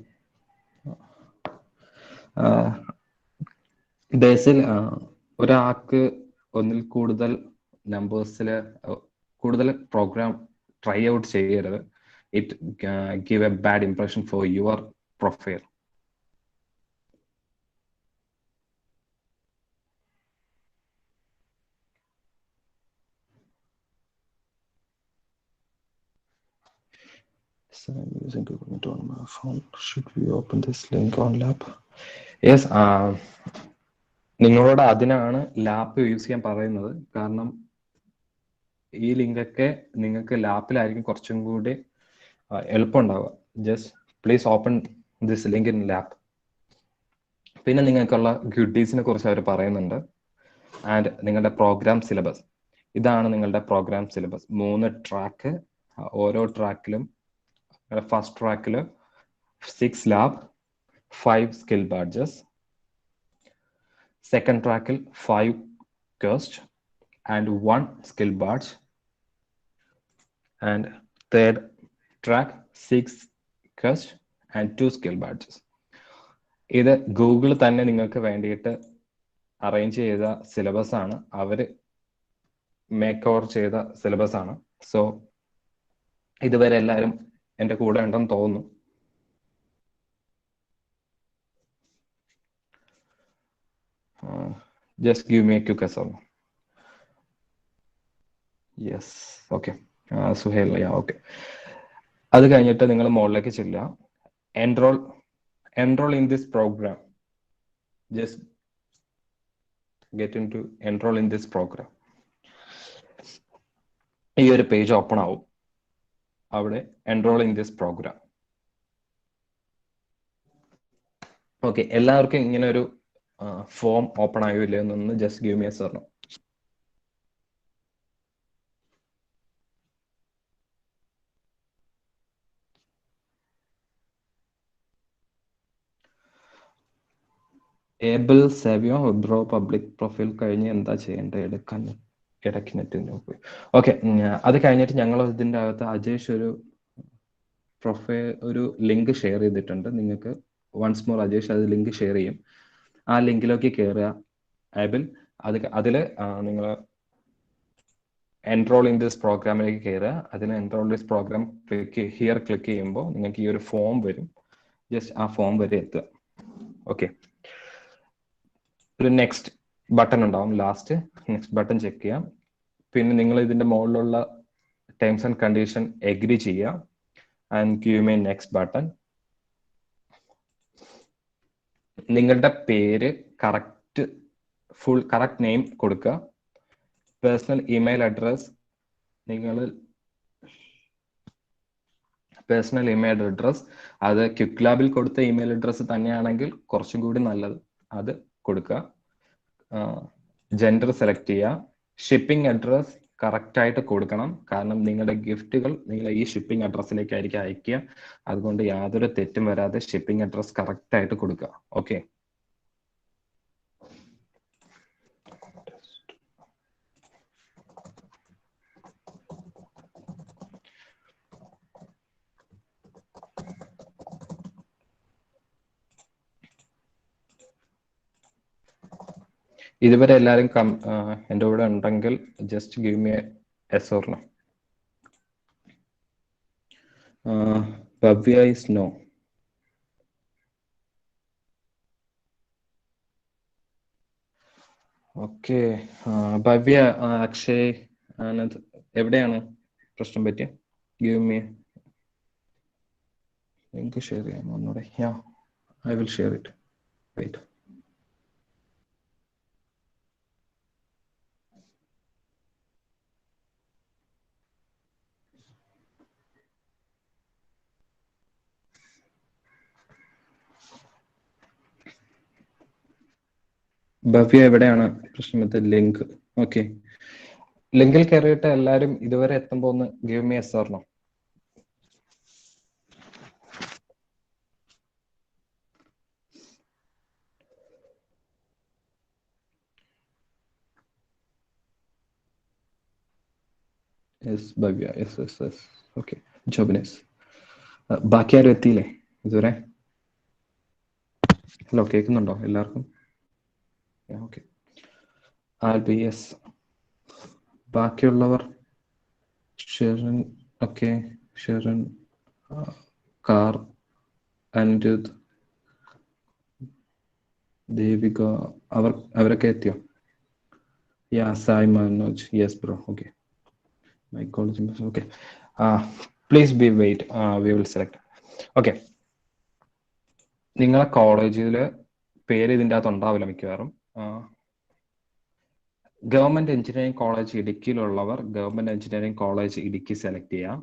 ബേസിൽ ഒരാൾക്ക് ഒന്നിൽ കൂടുതൽ നമ്പേഴ്സിൽ കൂടുതൽ പ്രോഗ്രാം ട്രൈ ഔട്ട് ചെയ്യരുത്. It give A bad impression for your profile. So I'm using Google Meet on my phone. Should we open this link on lab? Yes, നിങ്ങളോട് അതിനാണ് ലാപ്പ് യൂസ് ചെയ്യാൻ പറയുന്നത്. കാരണം ഈ ലിങ്കൊക്കെ നിങ്ങൾക്ക് ലാപ്പിലായിരിക്കും കുറച്ചും കൂടി എളുപ്പമുണ്ടാവുക. Just please open this link in lap. പിന്നെ നിങ്ങൾക്കുള്ള ഗുഡീസിനെ കുറിച്ച് അവർ പറയുന്നുണ്ട്. ആൻഡ് നിങ്ങളുടെ പ്രോഗ്രാം സിലബസ് ഇതാണ്. നിങ്ങളുടെ പ്രോഗ്രാം സിലബസ് 3 ട്രാക്ക്. ഓരോ ട്രാക്കിലും ഫസ്റ്റ് ട്രാക്കിൽ 6 ലാബ്, 5 സ്കിൽ ബാഡ്ജസ്. സെക്കൻഡ് ട്രാക്കിൽ 5 question and 1 skill badge, and third track 6 quest and 2 skill badges. ഇത് ഗൂഗിൾ തന്നെ നിങ്ങൾക്ക് വേണ്ടിയിട്ട് അറേഞ്ച് ചെയ്ത സിലബസ് ആണ്, അവർ മേക്ക് ഓവർ ചെയ്ത സിലബസ് ആണ്. സോ ഇതുവരെ എല്ലാവരും എൻ്റെ കൂടെ ഉണ്ടെന്ന് തോന്നുന്നു. Just give me a quick അസോൾ. Yes, okay Suhail, okay. അത് കഴിഞ്ഞിട്ട് നിങ്ങൾ മുകളിലേക്ക് ചെല്ലുക. Enrol in this programme. Just get in to enrol in this programme. ഈ ഒരു പേജ് ഓപ്പൺ ആവും. അവിടെ enrol in this programme. Okay, എല്ലാവർക്കും ഇങ്ങനെ ഒരു ഫോം ഓപ്പൺ ആയോ ഇല്ലയോ എന്നൊന്ന് just give me A sir. Able Savio bro public profile കഴിഞ്ഞ് എന്താ ചെയ്യേണ്ടത്? ഇടയ്ക്ക് നെറ്റിന് പോയി. ഓക്കെ, അത് കഴിഞ്ഞിട്ട് ഞങ്ങൾ ഇതിൻ്റെ അകത്ത് അജേഷ് ഒരു ലിങ്ക് ഷെയർ ചെയ്തിട്ടുണ്ട്. നിങ്ങൾക്ക് വൺസ് മോർ അജേഷ് അത് ലിങ്ക് ഷെയർ ചെയ്യും. ആ ലിങ്കിലേക്ക് കയറുക. ഏബിൾ അതിൽ നിങ്ങൾ എൻറോൾ ഇൻ ദിസ് പ്രോഗ്രാമിലേക്ക് കയറുക. അതിന് എൻറോൾ ദിസ് പ്രോഗ്രാം ക്ലിക്ക് ചെയ്യുമ്പോൾ നിങ്ങൾക്ക് ഈ ഒരു ഫോം വരും. ജസ്റ്റ് ആ ഫോം വരെ എത്തുക. ഓക്കെ, ഒരു നെക്സ്റ്റ് ബട്ടൺ ഉണ്ടാവും. ലാസ്റ്റ് നെക്സ്റ്റ് ബട്ടൺ ചെക്ക് ചെയ്യാം. പിന്നെ നിങ്ങൾ ഇതിന്റെ മുകളിലുള്ള ടേംസ് ആൻഡ് കണ്ടീഷൻ എഗ്രി ചെയ്യുക. And give me next button. നിങ്ങളുടെ പേര് കറക്റ്റ് നെയിം കൊടുക്കുക. പേഴ്സണൽ ഇമെയിൽ അഡ്രസ് അത് ക്വിക്ക് ലാബിൽ കൊടുത്ത ഇമെയിൽ അഡ്രസ് തന്നെയാണെങ്കിൽ കുറച്ചും കൂടി നല്ലത്. അത് കൊടുക്കുക. ജെൻഡർ സെലക്ട് ചെയ്യുക. ഷിപ്പിംഗ് അഡ്രസ് കറക്റ്റ് ആയിട്ട് കൊടുക്കണം. കാരണം നിങ്ങളുടെ ഗിഫ്റ്റുകൾ നിങ്ങൾ ഈ ഷിപ്പിംഗ് അഡ്രസ്സിലേക്കായിരിക്കും അയക്കുക. അതുകൊണ്ട് യാതൊരു തെറ്റും വരാതെ ഷിപ്പിംഗ് അഡ്രസ് കറക്റ്റ് ആയിട്ട് കൊടുക്കുക. ഓക്കെ. ഇതുവരെ എല്ലാവരും എൻ്റെ കൂടെ ഉണ്ടെങ്കിൽ just give me yes or no. Bhavya is no. Okay. Bhavya, Akshay, Anand എവിടെയാണ് പ്രശ്നം പറ്റിയ? ഗിവ് മി ലിങ്ക് ഷെയർ ചെയ്യാം ഒന്നുകൂടെ. Yeah, I will share it. Wait. Bhavya എവിടെയാണ് പ്രശ്നത്തെ? ലിങ്ക്. ഓക്കെ, ലിങ്കിൽ കയറിയിട്ട് എല്ലാരും ഇതുവരെ എത്തുമ്പോ ഒന്ന് give me yes or no. Yes Bhavya, yes yes yes. Okay, ജോബിനെസ്. ബാക്കി ആരും എത്തിയില്ലേ ഇതുവരെ? ഹലോ, കേൾക്കുന്നുണ്ടോ എല്ലാവർക്കും? ഓക്കെ. ആൽബി, യെസ്. ബാക്കിയുള്ളവർ? ഷെറിൻ, ഓക്കെ. ഷെറിൻ, കാർ, അനിരുദ്ധ്, ദേവിക, അവരൊക്കെ എത്തിയോ? Yeah, Sai, Manoj, yes bro. Okay. My college, okay. Please be wait. We will select. Okay. നിങ്ങളെ കോളേജില് പേര് ഇതിൻ്റെ അകത്ത് ഉണ്ടാവില്ല മിക്കവാറും. ഗവൺമെന്റ് എഞ്ചിനീയറിംഗ് കോളേജ് ഇടുക്കിയിലുള്ളവർ government engineering college Idukki select ചെയ്യാം.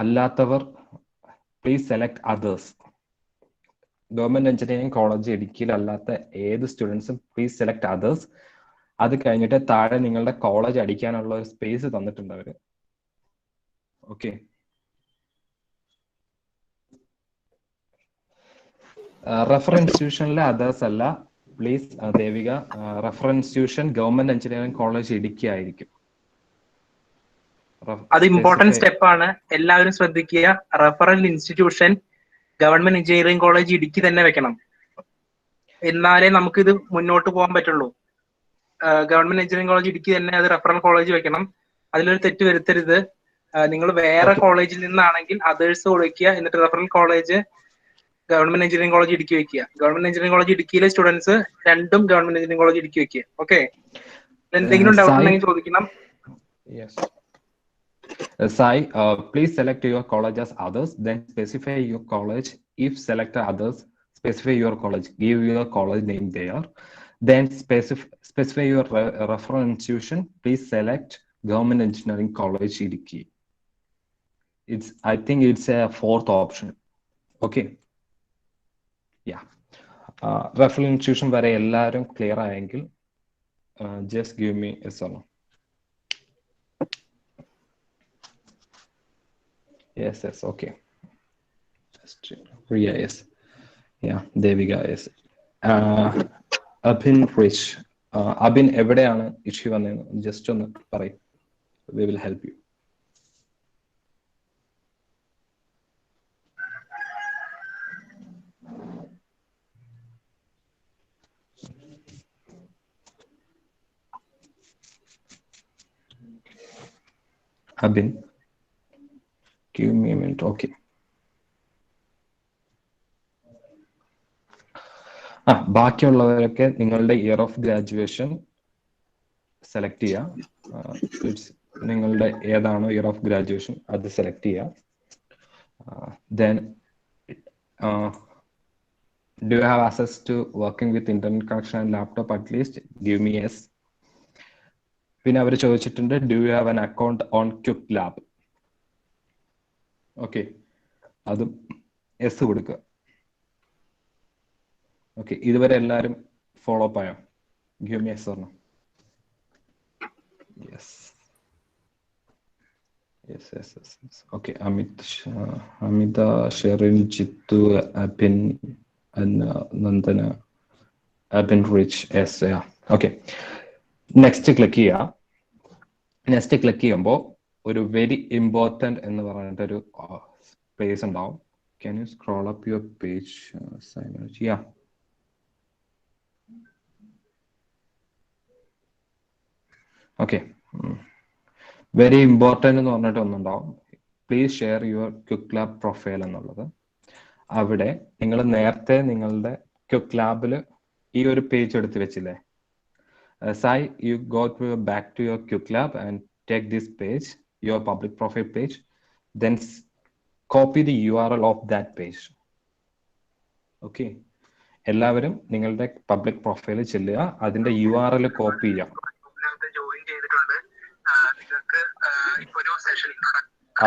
അല്ലാത്തവർ please select others. Government engineering college ഇടുക്കിയിലല്ലാത്ത ഏത് സ്റ്റുഡൻസും പ്ലീസ് സെലക്ട് അതേഴ്സ്. അത് കഴിഞ്ഞിട്ട് താഴെ നിങ്ങളുടെ കോളേജ് അടിക്കാനുള്ള ഒരു സ്പേസ് തന്നിട്ടുണ്ട് അവര്. ഓക്കെ. റെഫർ ഇൻസ്റ്റിറ്റ്യൂഷനിലെ അതേഴ്സ് അല്ല please Devika. Refer institution government engineering college Idukki ആയിരിക്കും. അത് ഇമ്പോർട്ടന്റ് സ്റ്റെപ്പ് ആണ്, എല്ലാവരും ശ്രദ്ധിക്കുക. Referral institution government engineering college Idukki തന്നെ വെക്കണം, എന്നാലേ നമുക്ക് ഇത് മുന്നോട്ട് പോകാൻ പറ്റുള്ളൂ. ഗവൺമെന്റ് എഞ്ചിനീയറിംഗ് കോളേജ് ഇടുക്കി തന്നെ അത് റെഫറൽ കോളേജ് വെക്കണം. അതിലൊരു തെറ്റ് വരുത്തരുത്. നിങ്ങൾ വേറെ കോളേജിൽ നിന്നാണെങ്കിൽ അതേഴ്സ് കൊടുക്കുക, എന്നിട്ട് referral college government engineering college Idukki വെക്കുക. ഗവൺമെന്റ് എഞ്ചിനീയറിംഗ് കോളേജ് ഇടുക്കിയിലെ സ്റ്റുഡൻസ് രണ്ടും ഗവൺമെന്റ് എഞ്ചിനീയറിംഗ് കോളേജ് ഇടുക്കി വെക്കുക. ഓക്കെ. എന്തെങ്കിലും ഡൗട്ട് ഉണ്ടെങ്കിൽ ചോദിക്കണം. Sai, please select your college as others, then specify your college. If select others, specify your college. Give your college name there. Then specify your referral institution. Please select Government Engineering College Idukki. I think it's a fourth option. Okay. Yeah. Referral institution vare ellarum clear aayengil just give me yes or no. Yes, yes, okay. Priya, yes. Yeah, Devika, yes. Abhin, Rich. Abhin, എവിടെയാണ് issue വന്നതെന്ന് just ഒന്ന് പറയും. We will help you. Abhin. Give me a minute. Okay. ബാക്കിയുള്ളവരൊക്കെ നിങ്ങളുടെ year of graduation select ചെയ്യാം. നിങ്ങളുടെ ഏതാണോ year of graduation അത് സെലക്ട് ചെയ്യാം. Then do you have access to working with internet connection and laptop at least? Give me yes. പിന്നെ അവർ ചോദിച്ചിട്ടുണ്ട് do you have an account on Quick Lab? Okay, അതും yes കൊടുക്കുക. ഓക്കെ, ഇതുവരെ എല്ലാവരും follow up ആയോ? Give me yes or no. Yes, yes, yes, yes. Okay, Amita, Sharon, Jittu, Abin, and Nandana, Abin, Rich. Yes, yeah. Okay. Next click ചെയ്യുക. Next click ചെയ്യുമ്പോൾ ഒരു very important എന്ന് പറഞ്ഞിട്ടൊരു page ഉണ്ടാവും. Can you scroll up your page ചെയ്യാം? Okay, very important എന്ന് പറഞ്ഞിട്ട് ഒന്നുണ്ടാവും. Please share your quick lab profile എന്നുള്ളത്. അവിടെ നിങ്ങൾ നേരത്തെ നിങ്ങളുടെ ക്വിക്ക് ലാബിൽ ഈ ഒരു പേജ് എടുത്ത് വെച്ചില്ലേ? Sai, you go back to your Quick Lab and take this page, your public profile page, then copy the URL of that page. Okay. എല്ലാവരും നിങ്ങളുടെ പബ്ലിക് പ്രൊഫൈലിൽ ചെല്ലുക, അതിന്റെ URL കോപ്പി ചെയ്യാം.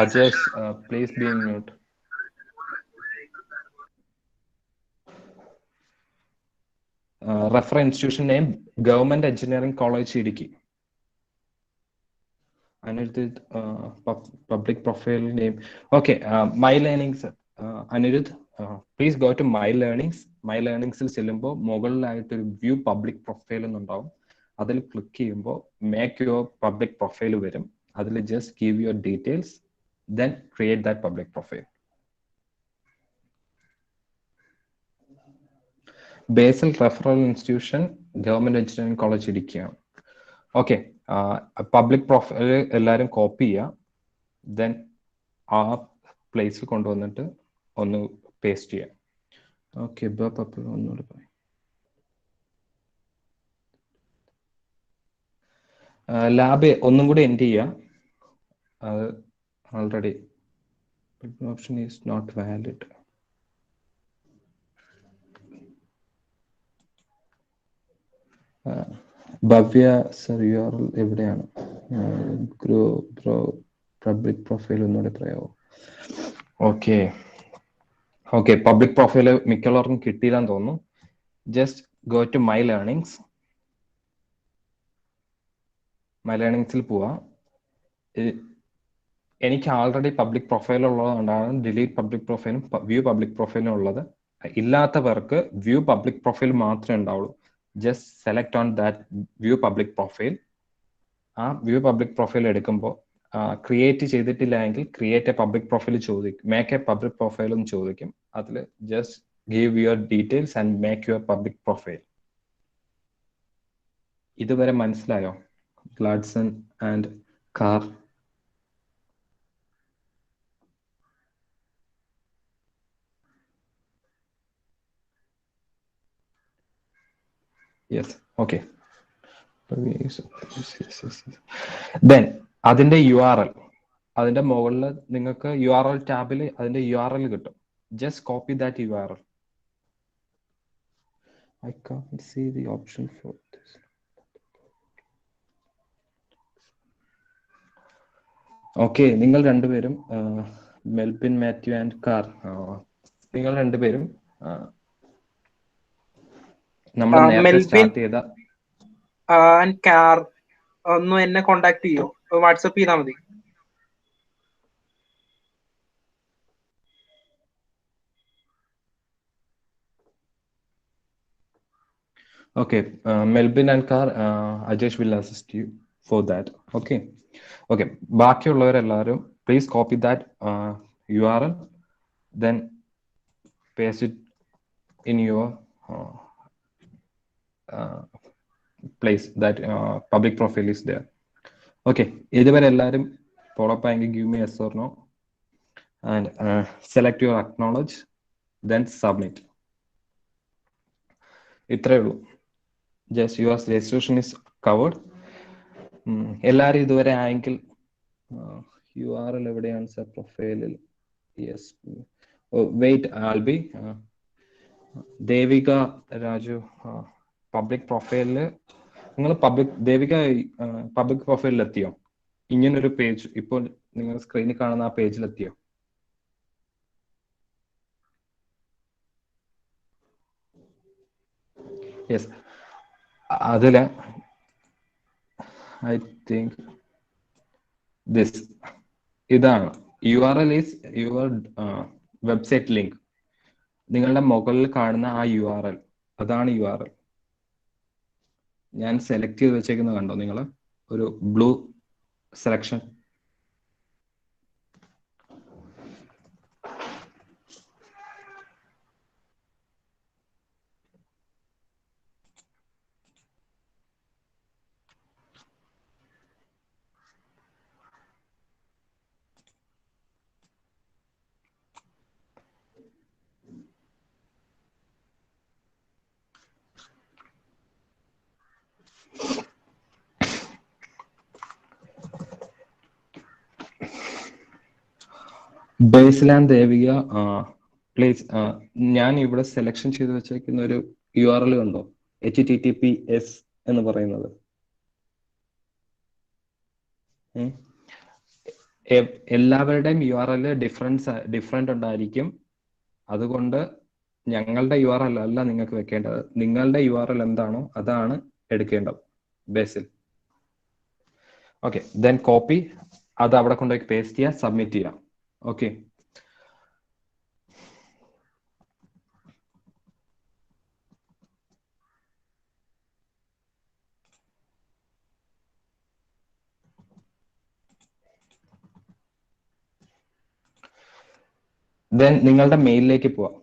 Ajesh, please be in mute. Refer institution name, Government Engineering College, Idiki. Anirudh, public profile name. Okay, My Learnings. Anirudh, please go to My Learnings. My Learnings il ചെല്ലുമ്പോൾ മുകളിലായിട്ട് ഒരു view public profile എന്നുണ്ടാവും. അതിൽ click ചെയ്യുമ്പോൾ make your public profile വരും. അതിൽ just give your details, then create that public profile. ബേസൽ referral institution, government engineering college ഇടുക്കിയാണ്. ഓക്കെ, പബ്ലിക് പ്രൊഫൈൽ എല്ലാവരും കോപ്പി ചെയ്യുക, ദെൻ ആ പ്ലേസിൽ കൊണ്ടുവന്നിട്ട് ഒന്ന് പേസ്റ്റ് ചെയ്യാം. ഓക്കെ, ഒന്നുകൂടെ പറയും. ലാബ് ഒന്നും കൂടി എൻഡ് ചെയ്യാം. അത് already option is not valid. Bhavya sir, URL എവിടെയാണ്? പബ്ലിക് പ്രൊഫൈൽ ഒന്നുകൂടെ പറയാമോ? ഓക്കെ, ഓക്കെ, പബ്ലിക് പ്രൊഫൈൽ മിക്കുള്ളവർക്കും കിട്ടിയില്ലാന്ന് തോന്നുന്നു. Just go to my learnings. My ലേണിങ്സിൽ പോവാം. എനിക്ക് ആൾറെഡി പബ്ലിക് പ്രൊഫൈൽ ഉള്ളതുകൊണ്ടാണ് ഡിലീറ്റ് പബ്ലിക് പ്രൊഫൈലും വ്യൂ പബ്ലിക് പ്രൊഫൈലും ഉള്ളത്. ഇല്ലാത്തവർക്ക് വ്യൂ പബ്ലിക് പ്രൊഫൈൽ മാത്രമേ ഉണ്ടാവുള്ളൂ. Just select on that view public profile. ആ വ്യൂ പബ്ലിക് പ്രൊഫൈൽ എടുക്കുമ്പോൾ ക്രിയേറ്റ് ചെയ്തിട്ടില്ല എങ്കിൽ ക്രിയേറ്റ് എ പബ്ലിക് പ്രൊഫൈൽ ചോദിക്കും, മേക്ക് എ പബ്ലിക് പ്രൊഫൈൽ എന്ന് ചോദിക്കും. അതിൽ just give your details and make your public profile. ഇതുവരെ മനസ്സിലായോ? Gladson and car. Yes, okay. Then അതിന്റെ URL, അതിന്റെ മുകളിൽ നിങ്ങൾക്ക് URL ടാബിൽ അതിന്റെ URL കിട്ടും. Just copy that URL. I can't see the option for this. Okay, നിങ്ങൾ രണ്ടുപേരും മെൽബിൻ, മാത്യു ആൻഡ് കാർ, നിങ്ങൾ രണ്ടുപേരും നമ്മൾ നേരത്തെ സ്റ്റാർട്ട് ചെയ്ത കാർ ഒന്ന് എന്നെ കോണ്ടാക്ട് ചെയ്യോ? വാട്സപ്പ് ചെയ്താൽ മതി. Okay, Melvin and Kar, Ajesh will assist you for that. Okay, okay. ബാക്കിയുള്ളവരെല്ലാവരും please copy that URL, then paste it in your place that public profile is there. Okay, ഇതുവരെ എല്ലാവരും follow up ആയെങ്കിൽ give me yes or no and select your acknowledge, then submit. ഇത്രയേ ഉള്ളൂ. Just your registration is covered. എല്ലാവരും ഇതുവരെ ആയെങ്കിൽ URL എവിടെയാണ് sir പ്രൊഫൈലിൽ? Yes, wait, Albi, Devika, Raju, public പ്രൊഫൈലിൽ നിങ്ങൾ ദേവിക പബ്ലിക് പ്രൊഫൈലിൽ എത്തിയോ? ഇങ്ങനൊരു പേജ് ഇപ്പോൾ നിങ്ങൾ സ്ക്രീനിൽ കാണുന്ന ആ പേജിൽ എത്തിയോ? യെസ്, അതില് I think this ഇതാണ് URL is your website link. നിങ്ങളുടെ മുകളിൽ കാണുന്ന ആ URL, അതാണ് URL. ഞാൻ സെലക്ട് ചെയ്ത് വെച്ചേക്കുന്നത് കണ്ടോ നിങ്ങൾ? ഒരു ബ്ലൂ സെലക്ഷൻ. ബേസിലാൻ ദേവിക, പ്ലീസ്, ഞാൻ ഇവിടെ സെലക്ഷൻ ചെയ്ത് വെച്ചേക്കുന്ന ഒരു URL കണ്ടോ? HTTPS എന്ന് പറയുന്നത്. എല്ലാവരുടെയും URL ഡിഫറെന്റ് ഉണ്ടായിരിക്കും. അതുകൊണ്ട് ഞങ്ങളുടെ URL അല്ല നിങ്ങൾക്ക് വെക്കേണ്ടത്. നിങ്ങളുടെ URL എന്താണോ അതാണ് എടുക്കേണ്ടത് ബേസിൽ. ഓക്കെ, ദെൻ കോപ്പി, അത് അവിടെ കൊണ്ടുപോയി പേസ്റ്റ് ചെയ്യുക, സബ്മിറ്റ് ചെയ്യുക. ഓക്കെ, ദെൻ നിങ്ങളുടെ മെയിലിലേക്ക് പോവാം.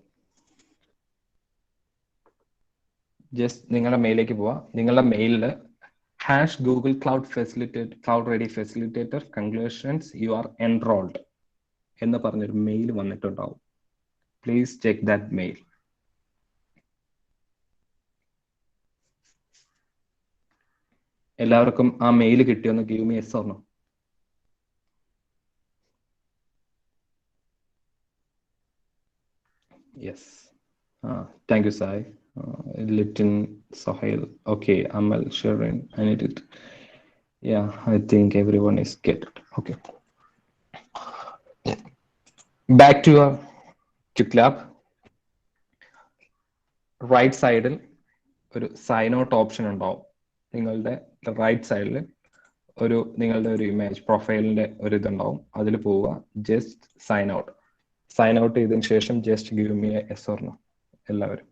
ജസ്റ്റ് നിങ്ങളുടെ മെയിലിലേക്ക് പോവാം. നിങ്ങളുടെ മെയിലിൽ #Google Cloud Facilitator, Cloud Ready Facilitator, congratulations, you are enrolled എന്ന് പറഞ്ഞൊരു മെയിൽ വന്നിട്ടുണ്ടാവും. Please check that mail. എല്ലാവർക്കും ആ മെയിൽ കിട്ടിയൊന്ന് give me yes or no. Yes, thank you Sai. Litin, Sahil, okay, Amal, Sharon, I need it. Yeah, I think everyone is get it. Okay, back to your QuickLab. Right സൈഡിൽ ഒരു sign out option ഉണ്ടാവും. നിങ്ങളുടെ right സൈഡിൽ നിങ്ങളുടെ ഒരു image പ്രൊഫൈലിന്റെ ഒരു ഇതുണ്ടാവും. അതിൽ പോവുക, ജസ്റ്റ് സൈൻ ഔട്ട് ചെയ്തതിനു ശേഷം just give me yes or no എല്ലാവരും.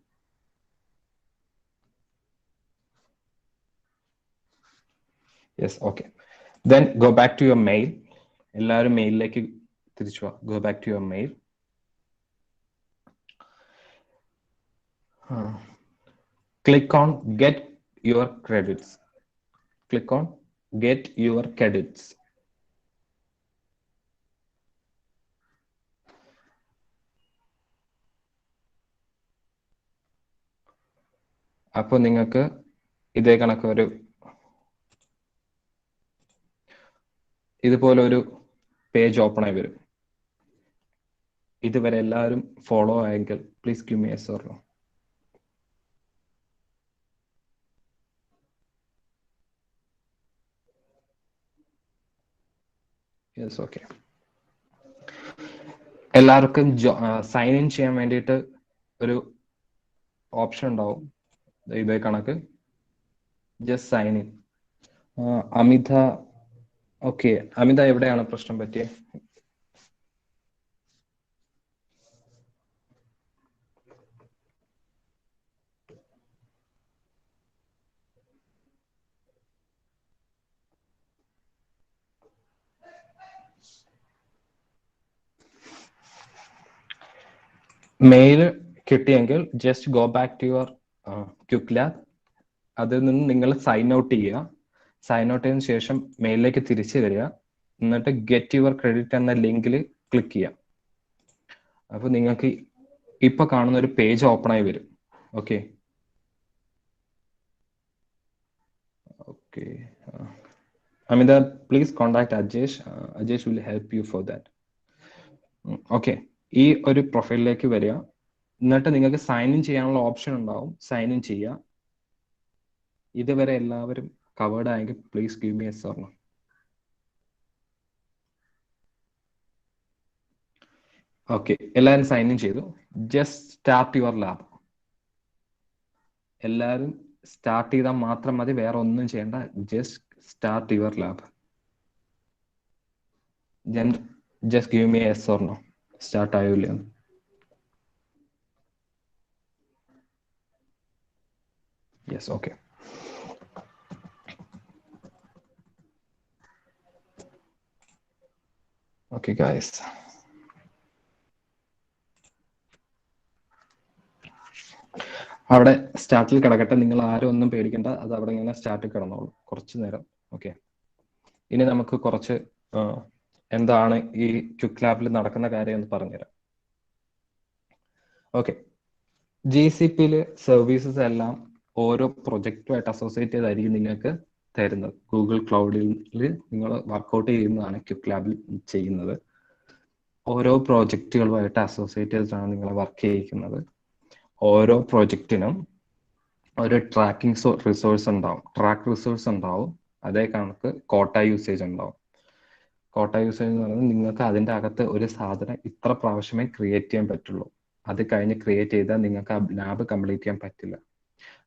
Yes, okay. Then go back to your mail. എല്ലാവരും മെയിലിലേക്ക് തിരിച്ചു പോവാ. Go back to your mail. Click on get your credits. Click on get your credits. അപ്പോൾ നിങ്ങൾക്ക് ഇതേ കണക്ക് ഇതുപോലെ ഒരു പേജ് ഓപ്പൺ ആയി വരും. ഇതുവരെ എല്ലാവരും ഫോളോ ആയെങ്കിൽ please give me yes or no. Yes, okay. എല്ലാവർക്കും സൈൻ ഇൻ ചെയ്യാൻ വേണ്ടിയിട്ട് ഒരു ഓപ്ഷൻ ഉണ്ടാവും. ഇതേ കണക്ക് just sign in. Amitha, okay. Amitha, എവിടെയാണ് പ്രശ്നം പറ്റിയത്? മെയിൽ കിട്ടിയെങ്കിൽ just go back to your QuickLab. അതിൽ നിന്ന് നിങ്ങൾ സൈൻ ഔട്ട് ചെയ്യുക. സൈൻ ഔട്ട് ചെയ്തതിനു ശേഷം മെയിലിലേക്ക് തിരിച്ചു വരിക. എന്നിട്ട് ഗെറ്റ് യുവർ ക്രെഡിറ്റ് എന്ന ലിങ്കിൽ ക്ലിക്ക് ചെയ്യാം. അപ്പൊ നിങ്ങൾക്ക് ഇപ്പൊ കാണുന്ന ഒരു പേജ് ഓപ്പൺ ആയി വരും. Okay, okay. Amita, please contact Ajesh. Ajesh will help you for that. Okay, ഈ ഒരു പ്രൊഫൈലിലേക്ക് വരിക. എന്നിട്ട് നിങ്ങൾക്ക് സൈൻ ഇൻ ചെയ്യാനുള്ള ഓപ്ഷൻ ഉണ്ടാവും. സൈൻ ഇൻ ചെയ്യുക. ഇതുവരെ എല്ലാവരും കവേർഡ് ആയെങ്കിൽ please give me yes or no. Okay, എല്ലാവരും സൈൻ ഇൻ ചെയ്തു. Just start your lab. എല്ലാവരും സ്റ്റാർട്ട് ചെയ്താൽ മാത്രം മതി, വേറെ ഒന്നും ചെയ്യേണ്ട. Just start your lab. Just give me yes or no. Start ആയില്ല. Yes, okay. Okay, guys. അവിടെ സ്റ്റാർട്ടിൽ കിടക്കട്ടെ, നിങ്ങൾ ആരും ഒന്നും പേടിക്കണ്ട, അത് അവിടെ ഇങ്ങനെ സ്റ്റാർട്ടിൽ കിടന്നോളൂ കുറച്ചു നേരം. ഓക്കെ, ഇനി നമുക്ക് കുറച്ച് എന്താണ് ഈ ക്വിക്ക് ലാബിൽ നടക്കുന്ന കാര്യം എന്ന് പറഞ്ഞുതരാം. ഓക്കെ, GCPയിൽ സർവീസസ് എല്ലാം ഓരോ പ്രൊജക്റ്റുമായിട്ട് അസോസിയേറ്റ് ചെയ്തായിരിക്കും നിങ്ങൾക്ക് തരുന്നത്. ഗൂഗിൾ ക്ലൗഡിൽ നിങ്ങൾ വർക്കൗട്ട് ചെയ്യുന്നതാണ് ക്വിക്ക് ലാബിൽ ചെയ്യുന്നത്. ഓരോ പ്രോജക്റ്റുകളുമായിട്ട് അസോസിയേറ്റ് ചെയ്തിട്ടാണ് നിങ്ങൾ വർക്ക് ചെയ്യിക്കുന്നത്. ഓരോ പ്രോജക്റ്റിനും ഒരു ട്രാക്കിംഗ് റിസോഴ്സ് ഉണ്ടാവും, ട്രാക്ക് റിസോഴ്സ് ഉണ്ടാവും. അതേ കണക്ക് കോട്ട യൂസേജ് ഉണ്ടാവും. കോട്ട യൂസേജ് എന്ന് പറയുന്നത് നിങ്ങൾക്ക് അതിൻ്റെ അകത്ത് ഒരു സാധനം ഇത്ര പ്രാവശ്യമേ ക്രിയേറ്റ് ചെയ്യാൻ പറ്റുള്ളൂ. അത് കഴിഞ്ഞ് ക്രിയേറ്റ് ചെയ്താൽ നിങ്ങൾക്ക് ആ ലാബ് കംപ്ലീറ്റ് ചെയ്യാൻ പറ്റില്ല.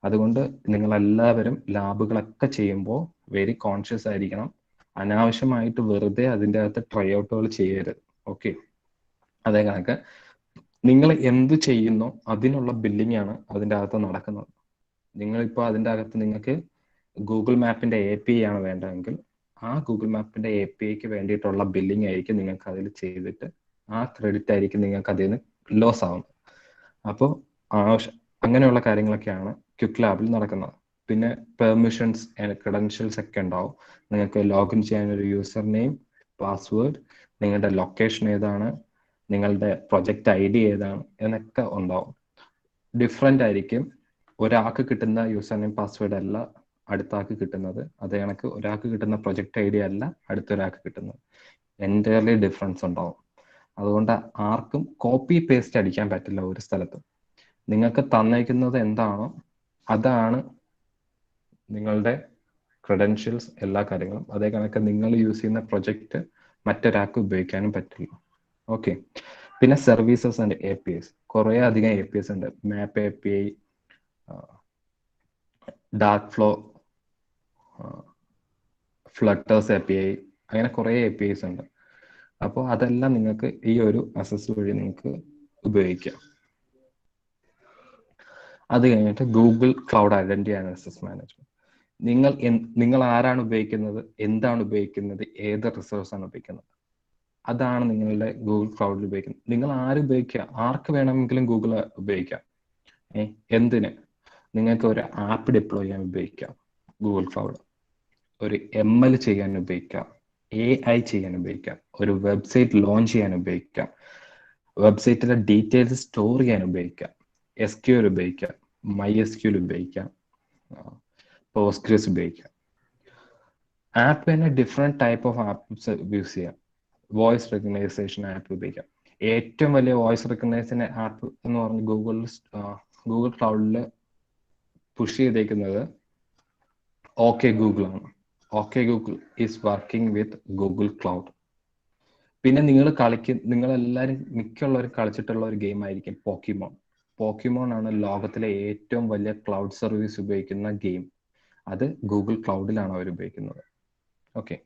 അതുകൊണ്ട് നിങ്ങളെല്ലാവരും ലാബുകളൊക്കെ ചെയ്യുമ്പോൾ വെരി കോൺഷ്യസ് ആയിരിക്കണം. അനാവശ്യമായിട്ട് വെറുതെ അതിൻ്റെ അകത്ത് ട്രൈ ഔട്ടുകൾ ചെയ്യരുത്. ഓക്കെ, അതേ കണക്ക് നിങ്ങൾ എന്ത് ചെയ്യുന്നോ അതിനുള്ള ബില്ലിംഗ് ആണ് അതിൻ്റെ അകത്ത് നടക്കുന്നത്. നിങ്ങളിപ്പോൾ അതിൻ്റെ അകത്ത് നിങ്ങൾക്ക് ഗൂഗിൾ മാപ്പിൻ്റെ API ആണ് വേണ്ടതെങ്കിൽ ആ ഗൂഗിൾ മാപ്പിൻ്റെ APIക്ക് വേണ്ടിയിട്ടുള്ള ബില്ലിംഗ് ആയിരിക്കും നിങ്ങൾക്ക് അതിൽ ചെയ്തിട്ട് ആ ക്രെഡിറ്റ് ആയിരിക്കും നിങ്ങൾക്ക് അതിൽ നിന്ന് ലോസ് ആവുന്നത്. അപ്പോൾ അങ്ങനെയുള്ള കാര്യങ്ങളൊക്കെയാണ് ക്വിക്ക് ലാബിൽ നടക്കുന്നത്. പിന്നെ പെർമിഷൻസ് ആൻഡ് ക്രെഡൻഷ്യൽസ് ഒക്കെ ഉണ്ടാവും. നിങ്ങൾക്ക് ലോഗിൻ ചെയ്യാൻ ഒരു യൂസർ നെയിം, പാസ്വേഡ്, നിങ്ങളുടെ ലൊക്കേഷൻ ഏതാണ്, നിങ്ങളുടെ പ്രൊജക്റ്റ് ID ഏതാണ് എന്നൊക്കെ ഉണ്ടാവും. ഡിഫറെൻ്റ് ആയിരിക്കും. ഒരാൾക്ക് കിട്ടുന്ന യൂസർ നെയിം പാസ്വേഡ് അല്ല അടുത്ത ആൾക്ക് കിട്ടുന്നത്. അതേ കണക്ക് ഒരാൾക്ക് കിട്ടുന്ന പ്രൊജക്റ്റ് ID അല്ല അടുത്തൊരാൾക്ക് കിട്ടുന്നത്. എൻറ്റയർലി ഡിഫറൻസ് ഉണ്ടാവും. അതുകൊണ്ട് ആർക്കും കോപ്പി പേസ്റ്റ് അടിക്കാൻ പറ്റില്ല ഒരു സ്ഥലത്തും. നിങ്ങൾക്ക് തന്നേക്കുന്നത് എന്താണോ അതാണ് നിങ്ങളുടെ ക്രെഡൻഷ്യൽസ്, എല്ലാ കാര്യങ്ങളും. അതേ കണക്ക് നിങ്ങൾ യൂസ് ചെയ്യുന്ന പ്രൊജക്റ്റ് മറ്റൊരാൾക്ക് ഉപയോഗിക്കാനും പറ്റില്ല. ഓക്കെ, പിന്നെ സർവീസസ് ആൻഡ് APIs, കുറേ അധികം APIs ഉണ്ട്. മാപ്പ് API, ഡാർക്ക് ഫ്ലോ, ഫ്ലട്ടേഴ്സ് API, അങ്ങനെ കുറേ APIs ഉണ്ട്. അപ്പോൾ അതെല്ലാം നിങ്ങൾക്ക് ഈ ഒരു അസസ് വഴി നിങ്ങൾക്ക് ഉപയോഗിക്കാം. അത് കഴിഞ്ഞിട്ട് Google cloud identity and access management. നിങ്ങൾ ആരാണ് ഉപയോഗിക്കുന്നത്, എന്താണ് ഉപയോഗിക്കുന്നത്, ഏത് റിസോഴ്സ് ആണ് ഉപയോഗിക്കുന്നത്, അതാണ് നിങ്ങളുടെ ഗൂഗിൾ ക്ലൗഡിൽ ഉപയോഗിക്കുന്നത്. നിങ്ങൾ ഉപയോഗിക്കുക, ആർക്ക് വേണമെങ്കിലും ഗൂഗിൾ ഉപയോഗിക്കാം. എന്തിന്? നിങ്ങൾക്ക് ഒരു ആപ്പ് ഡിപ്ലോയ് ചെയ്യാൻ ഉപയോഗിക്കാം ഗൂഗിൾ ക്ലൗഡ്, ഒരു ML ചെയ്യാൻ ഉപയോഗിക്കാം, AI ചെയ്യാൻ ഉപയോഗിക്കാം, ഒരു വെബ്സൈറ്റ് ലോഞ്ച് ചെയ്യാൻ ഉപയോഗിക്കാം, വെബ്സൈറ്റിലെ ഡീറ്റെയിൽസ് സ്റ്റോർ ചെയ്യാൻ ഉപയോഗിക്കാം, SQL ഉപയോഗിക്കാം, MySQL ഉപയോഗിക്കാം, പോസ്റ്റ്ഗ്രസ് ഉപയോഗിക്കാം. ആപ്പ് തന്നെ different type of apps use ചെയ്യാം. വോയിസ് റെക്കഗ്നൈസേഷൻ ആപ്പ് ഉപയോഗിക്കാം. ഏറ്റവും വലിയ വോയിസ് റെക്കഗ്നൈസേഷൻ ആപ്പ് എന്ന് പറഞ്ഞ് ഗൂഗിൾ ക്ലൗഡിൽ പുഷ് ചെയ്തേക്കുന്നത് ഓക്കെ ഗൂഗിൾ ആണ്. Okay Google is working with Google cloud. പിന്നെ നിങ്ങളെല്ലാവരും മിക്കുള്ളവരും കളിച്ചിട്ടുള്ള ഒരു ഗെയിം ആയിരിക്കും പോക്കിമോൺ. പോക്കിമോൺ ആണ് ലോകത്തിലെ ഏറ്റവും വലിയ ക്ലൗഡ് സർവീസ് ഉപയോഗിക്കുന്ന ഗെയിം. അത് ഗൂഗിൾ ക്ലൗഡിലാണ് അവർ ഉപയോഗിക്കുന്നത്. ഓക്കെ,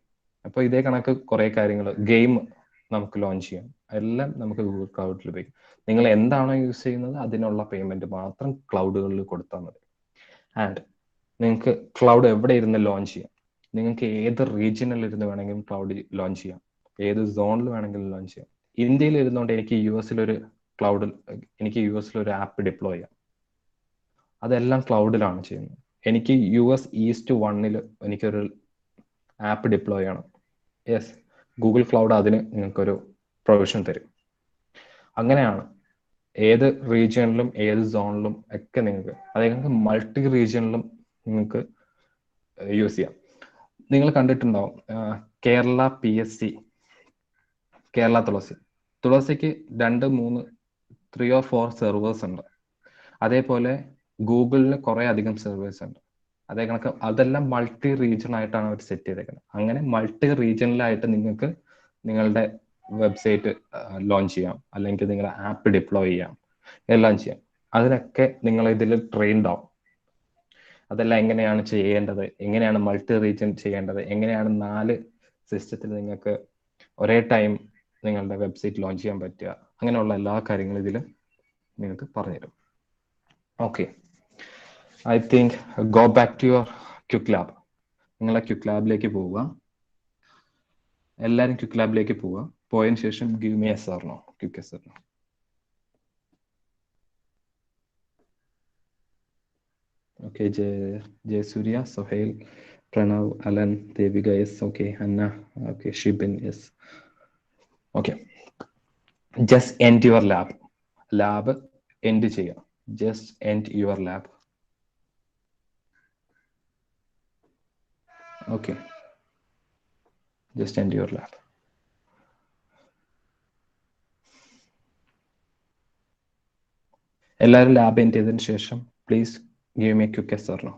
അപ്പോൾ ഇതേ കണക്ക് കുറേ കാര്യങ്ങൾ, ഗെയിം നമുക്ക് ലോഞ്ച് ചെയ്യാം, എല്ലാം നമുക്ക് ഗൂഗിൾ ക്ലൗഡിൽ ഉപയോഗിക്കാം. നിങ്ങൾ എന്താണോ യൂസ് ചെയ്യുന്നത് അതിനുള്ള പേയ്മെന്റ് മാത്രം ക്ലൗഡുകളിൽ കൊടുത്താൽ മതി. ആൻഡ് നിങ്ങൾക്ക് ക്ലൗഡ് എവിടെ ഇരുന്ന് ലോഞ്ച് ചെയ്യാം. നിങ്ങൾക്ക് ഏത് റീജിയനിൽ ഇരുന്ന് വേണമെങ്കിലും ക്ലൗഡ് ലോഞ്ച് ചെയ്യാം, ഏത് സോണിൽ വേണമെങ്കിലും ലോഞ്ച് ചെയ്യാം. ഇന്ത്യയിൽ ഇരുന്നുകൊണ്ട് എനിക്ക് യു എസിലൊരു ആപ്പ് ഡിപ്ലോയ് ചെയ്യാം. അതെല്ലാം ക്ലൗഡിലാണ് ചെയ്യുന്നത്. എനിക്ക് US East 1 എനിക്കൊരു ആപ്പ് ഡിപ്ലോയ് ചെയ്യണം. യെസ്, ഗൂഗിൾ ക്ലൗഡ് അതിന് നിങ്ങൾക്കൊരു പ്രൊവിഷൻ തരും. അങ്ങനെയാണ് ഏത് റീജിയനിലും ഏത് സോണിലും ഒക്കെ നിങ്ങൾക്ക്, അതായത് മൾട്ടി റീജിയനിലും നിങ്ങൾക്ക് യൂസ് ചെയ്യാം. നിങ്ങൾ കണ്ടിട്ടുണ്ടാവും കേരള PSC, കേരള തുളസിക്ക് 2, 3, 3 or 4 സെർവേഴ്സ് ഉണ്ട്. അതേപോലെ ഗൂഗിളിന് കുറേ അധികം സെർവേഴ്സ് ഉണ്ട്. അതേ കണക്ക് അതെല്ലാം മൾട്ടി റീജിയൻ ആയിട്ടാണ് അവർ സെറ്റ് ചെയ്തേക്കുന്നത്. അങ്ങനെ മൾട്ടി റീജിയനിലായിട്ട് നിങ്ങൾക്ക് നിങ്ങളുടെ വെബ്സൈറ്റ് ലോഞ്ച് ചെയ്യാം, അല്ലെങ്കിൽ നിങ്ങളുടെ ആപ്പ് ഡിപ്ലോയ് ചെയ്യാം, എല്ലാം ചെയ്യാം. അതിനൊക്കെ നിങ്ങൾ ഇതിൽ ട്രെയിൻഡ് ആവും. അതെല്ലാം എങ്ങനെയാണ് ചെയ്യേണ്ടത്, എങ്ങനെയാണ് മൾട്ടി റീജിയൻ ചെയ്യേണ്ടത്, എങ്ങനെയാണ് 4 സിസ്റ്റത്തിൽ നിങ്ങൾക്ക് ഒരേ ടൈം നിങ്ങളുടെ വെബ്സൈറ്റ് ലോഞ്ച് ചെയ്യാൻ പറ്റുക, അങ്ങനെയുള്ള എല്ലാ കാര്യങ്ങളും ഇതിൽ നിങ്ങൾക്ക് പറഞ്ഞുതരും. Okay, I think go back to your quick lab. നിങ്ങളെ ക്വിക്ക് ലാബിലേക്ക് പോവുക. എല്ലാവരും ക്വിക്ക് ലാബിലേക്ക് പോവുക. പോയതിനു ശേഷം give me yes or no, quick yes or no. Okay, Jayasurya, Suhail, Pranav, Alan, Devika, yes. Okay, Anna, okay, Shibin, yes. Okay, just end your lab. Lab end ചെയ്യുക. Just end your lab. Okay, just end your lab. എല്ലാവരും lab end ചെയ്തതിന് ശേഷം please give me A quick yes or no.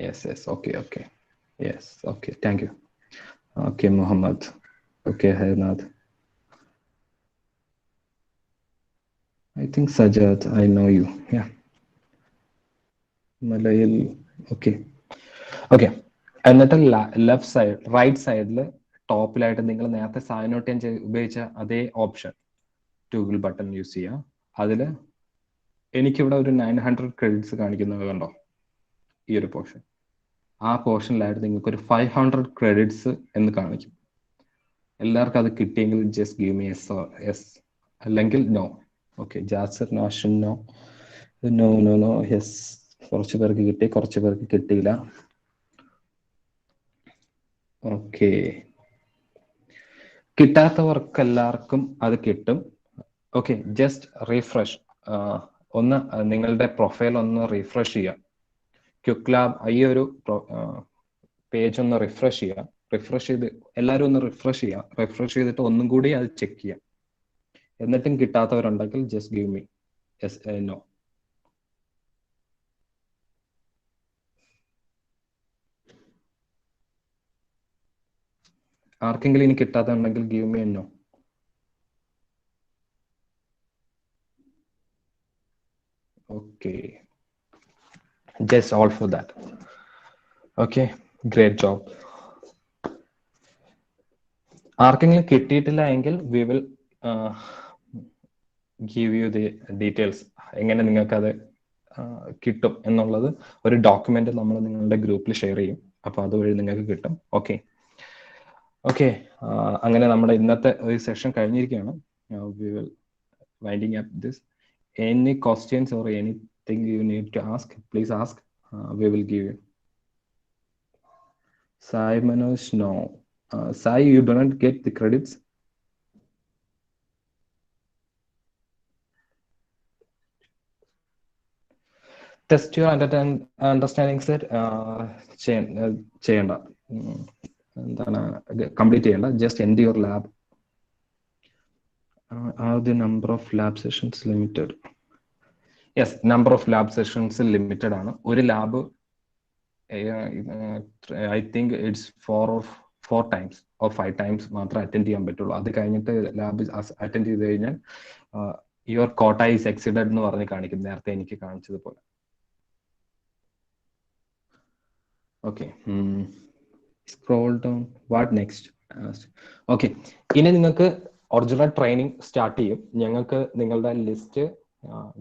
Yes, yes, okay, okay. Yes, okay, thank you. Okay, Muhammad. Okay, Hairnath. I think Sajad, I know you. Yeah. Malayal, okay. Okay. എന്നിട്ട് left side, right സൈഡിൽ ടോപ്പിലായിട്ട് നിങ്ങൾ നേരത്തെ sign out ചെയ്യാൻ ഉപയോഗിച്ച അതേ option ടൂഗിൾ button use ചെയ്യുക. അതിൽ എനിക്കിവിടെ ഒരു 900 ക്രെഡിറ്റ്സ് കാണിക്കുന്നത് കണ്ടോ, ഈ ഒരു പോർഷൻ. ആ പോർഷനിലായിട്ട് നിങ്ങൾക്ക് ഒരു 500 ക്രെഡിറ്റ്സ് എന്ന് കാണിക്കും. എല്ലാവർക്കും അത് കിട്ടിയെങ്കിൽ ജസ്റ്റ് ഗിവ് മി എസ്, അല്ലെങ്കിൽ നോ. ഓക്കെ, ജാസർ, നാഷൻ, no, no, no, no, yes. കുറച്ച് പേർക്ക് കിട്ടി, കുറച്ച് പേർക്ക് കിട്ടിയില്ല. ഓക്കെ, കിട്ടാത്തവർക്ക് എല്ലാവർക്കും അത് കിട്ടും. Okay, just refresh. ഒന്ന് നിങ്ങളുടെ പ്രൊഫൈൽ ഒന്ന് റീഫ്രഷ് ചെയ്യുക. ക്വിക്ക് ലാബ് ഈ ഒരു പേജ് ഒന്ന് റിഫ്രഷ് ചെയ്യുക. റിഫ്രഷ് ചെയ്ത് എല്ലാവരും ഒന്ന് റിഫ്രഷ് ചെയ്യുക. റിഫ്രഷ് ചെയ്തിട്ട് ഒന്നും കൂടി അത് ചെക്ക് ചെയ്യാം. എന്നിട്ടും കിട്ടാത്തവരുണ്ടെങ്കിൽ just give me yes, no. ആർക്കെങ്കിലും ഇനി കിട്ടാത്തുണ്ടെങ്കിൽ give me no. Okay, just all for that. Okay, great job. ആർക്കെങ്കിലും കിട്ടിയിട്ടില്ല എങ്കിൽ we will give you the details. എങ്ങനെ നിങ്ങൾക്ക് അത് കിട്ടും എന്നുള്ളത് ഒരു ഡോക്യുമെന്റ് നമ്മൾ നിങ്ങളുടെ ഗ്രൂപ്പിൽ ഷെയർ ചെയ്യും. അപ്പൊ അതുവഴി നിങ്ങൾക്ക് കിട്ടും. ഓക്കെ, ഓക്കെ, അങ്ങനെ നമ്മുടെ ഇന്നത്തെ ഒരു സെഷൻ കഴിഞ്ഞിരിക്കുകയാണ്. We will winding up this. Any questions or anything you need to ask, please ask. We will give you. Sai Manoj, no. Sai, you do not get the credits. Test your understanding set. ചെയ്യണ്ട, എന്താണ് complete ചെയ്യണ്ട. Just end your lab. Are the number of lab sessions limited? Yes, number of lab sessions limited ആണ്. ഒരു lab I think it's 4 times or 5 times മാത്രമേ attend ചെയ്യാൻ പറ്റുള്ളൂ. അത് കഴിഞ്ഞിട്ട് ലാബ് അറ്റൻഡ് ചെയ്ത് കഴിഞ്ഞാൽ യുവർ കോട്ട ഈസ് എക്സിഡഡ് എന്ന് പറഞ്ഞ് കാണിക്കും, നേരത്തെ എനിക്ക് കാണിച്ചതുപോലെ. Okay, scroll down. What next? Okay, ഇനി നിങ്ങൾക്ക് ഒറിജിനൽ ട്രെയിനിങ് സ്റ്റാർട്ട് ചെയ്യും. ഞങ്ങൾക്ക് നിങ്ങളുടെ ലിസ്റ്റ്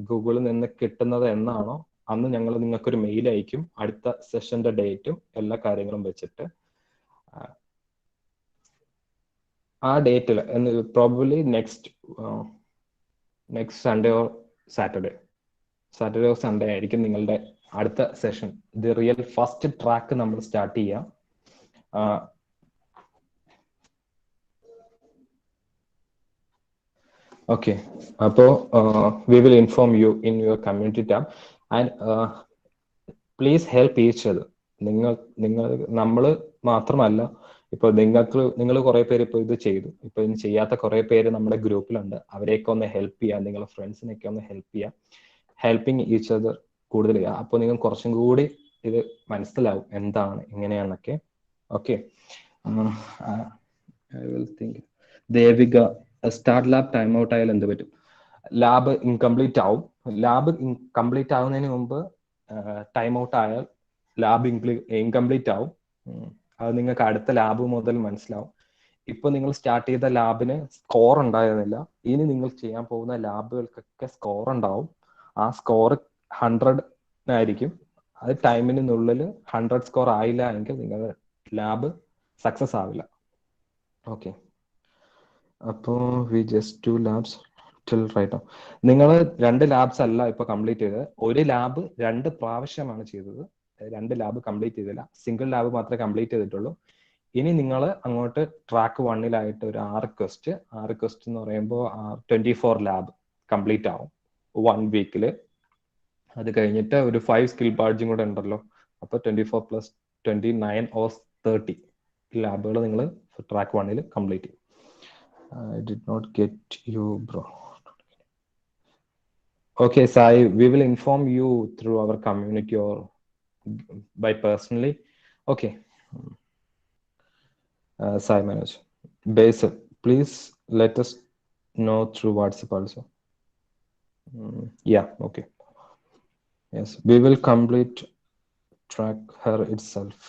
ഗൂഗിളിൽ നിന്ന് കിട്ടുന്നത് എന്നാണോ അന്ന് ഞങ്ങൾ നിങ്ങൾക്കൊരു മെയിൽ അയക്കും, അടുത്ത സെഷന്റെ ഡേറ്റും എല്ലാ കാര്യങ്ങളും വെച്ചിട്ട്. ആ ഡേറ്റിൽ probably next Sunday or Saturday or Sunday ആയിരിക്കും നിങ്ങളുടെ അടുത്ത session. The real first track നമ്മൾ സ്റ്റാർട്ട് ചെയ്യാം. ഓക്കെ, അപ്പോൾ we will inform you in your community tab and please help each other. നമ്മൾ മാത്രമല്ല, ഇപ്പോൾ നിങ്ങൾ കുറെ പേര് ഇപ്പോൾ ഇത് ചെയ്തു, ഇപ്പൊ ഇത് ചെയ്യാത്ത കുറെ പേര് നമ്മുടെ ഗ്രൂപ്പിലുണ്ട്. അവരെയൊക്കെ ഒന്ന് ഹെൽപ്പ് ചെയ്യുക, നിങ്ങളുടെ ഫ്രണ്ട്സിനൊക്കെ ഒന്ന് ഹെൽപ്പ് ചെയ്യുക. ഹെൽപ്പിങ് ഈച്ച് അതർ കൂടുതൽ ചെയ്യുക. അപ്പോൾ നിങ്ങൾ കുറച്ചും കൂടി ഇത് മനസ്സിലാവും എന്താണ് എങ്ങനെയാണെന്നൊക്കെ. Okay, I will think. Devika, start lab time out ആയാൽ എന്ത് പറ്റും? ലാബ് ഇൻകംപ്ലീറ്റ് ആവും. ലാബ് കംപ്ലീറ്റ് ആവുന്നതിന് മുമ്പ് ടൈം ഔട്ട് ആയാൽ ലാബ് ഇൻകംപ്ലീറ്റ് ആവും. അത് നിങ്ങൾക്ക് അടുത്ത ലാബ് മുതൽ മനസ്സിലാവും. ഇപ്പൊ നിങ്ങൾ സ്റ്റാർട്ട് ചെയ്ത ലാബിന് സ്കോർ ഉണ്ടായിരുന്നില്ല. ഇനി നിങ്ങൾ ചെയ്യാൻ പോകുന്ന ലാബുകൾക്കൊക്കെ സ്കോർ ഉണ്ടാവും. ആ സ്കോർ 100 ആയിരിക്കും. അത് ടൈമിനുള്ളിൽ 100 സ്കോർ ആയില്ല എങ്കിൽ നിങ്ങളുടെ ലാബ് സക്സസ് ആവില്ല. ഓക്കെ, അപ്പോൾ we just 2 labs till right now. നിങ്ങൾ 2 ലാബ്സ് അല്ല ഇപ്പൊ കംപ്ലീറ്റ് ചെയ്തത്. ഒരു ലാബ് 2 പ്രാവശ്യമാണ് ചെയ്തത്. 2 ലാബ് കംപ്ലീറ്റ് ചെയ്തില്ല, സിംഗിൾ ലാബ് മാത്രമേ കംപ്ലീറ്റ് ചെയ്തിട്ടുള്ളൂ. ഇനി നിങ്ങൾ അങ്ങോട്ട് ട്രാക്ക് 1-ലായിട്ട് ഒരു 6 ക്വസ്റ്റ് എന്ന് പറയുമ്പോൾ 24 ലാബ് കംപ്ലീറ്റ് ആവും 1 വീക്കിൽ. അത് കഴിഞ്ഞിട്ട് ഒരു 5 സ്കിൽ ബാഡ്ജും കൂടെ ഉണ്ടല്ലോ. അപ്പോൾ 24 + 29 or 30 ലാബുകൾ നിങ്ങൾ ട്രാക്ക് 1-ൽ കംപ്ലീറ്റ് ചെയ്യും. I did not get you, bro. Okay, Sai, we will inform you through our community or by personally. Okay. Sai Manoj. Basil, please let us know through WhatsApp also. Yeah, okay. Yes, we will complete track her itself.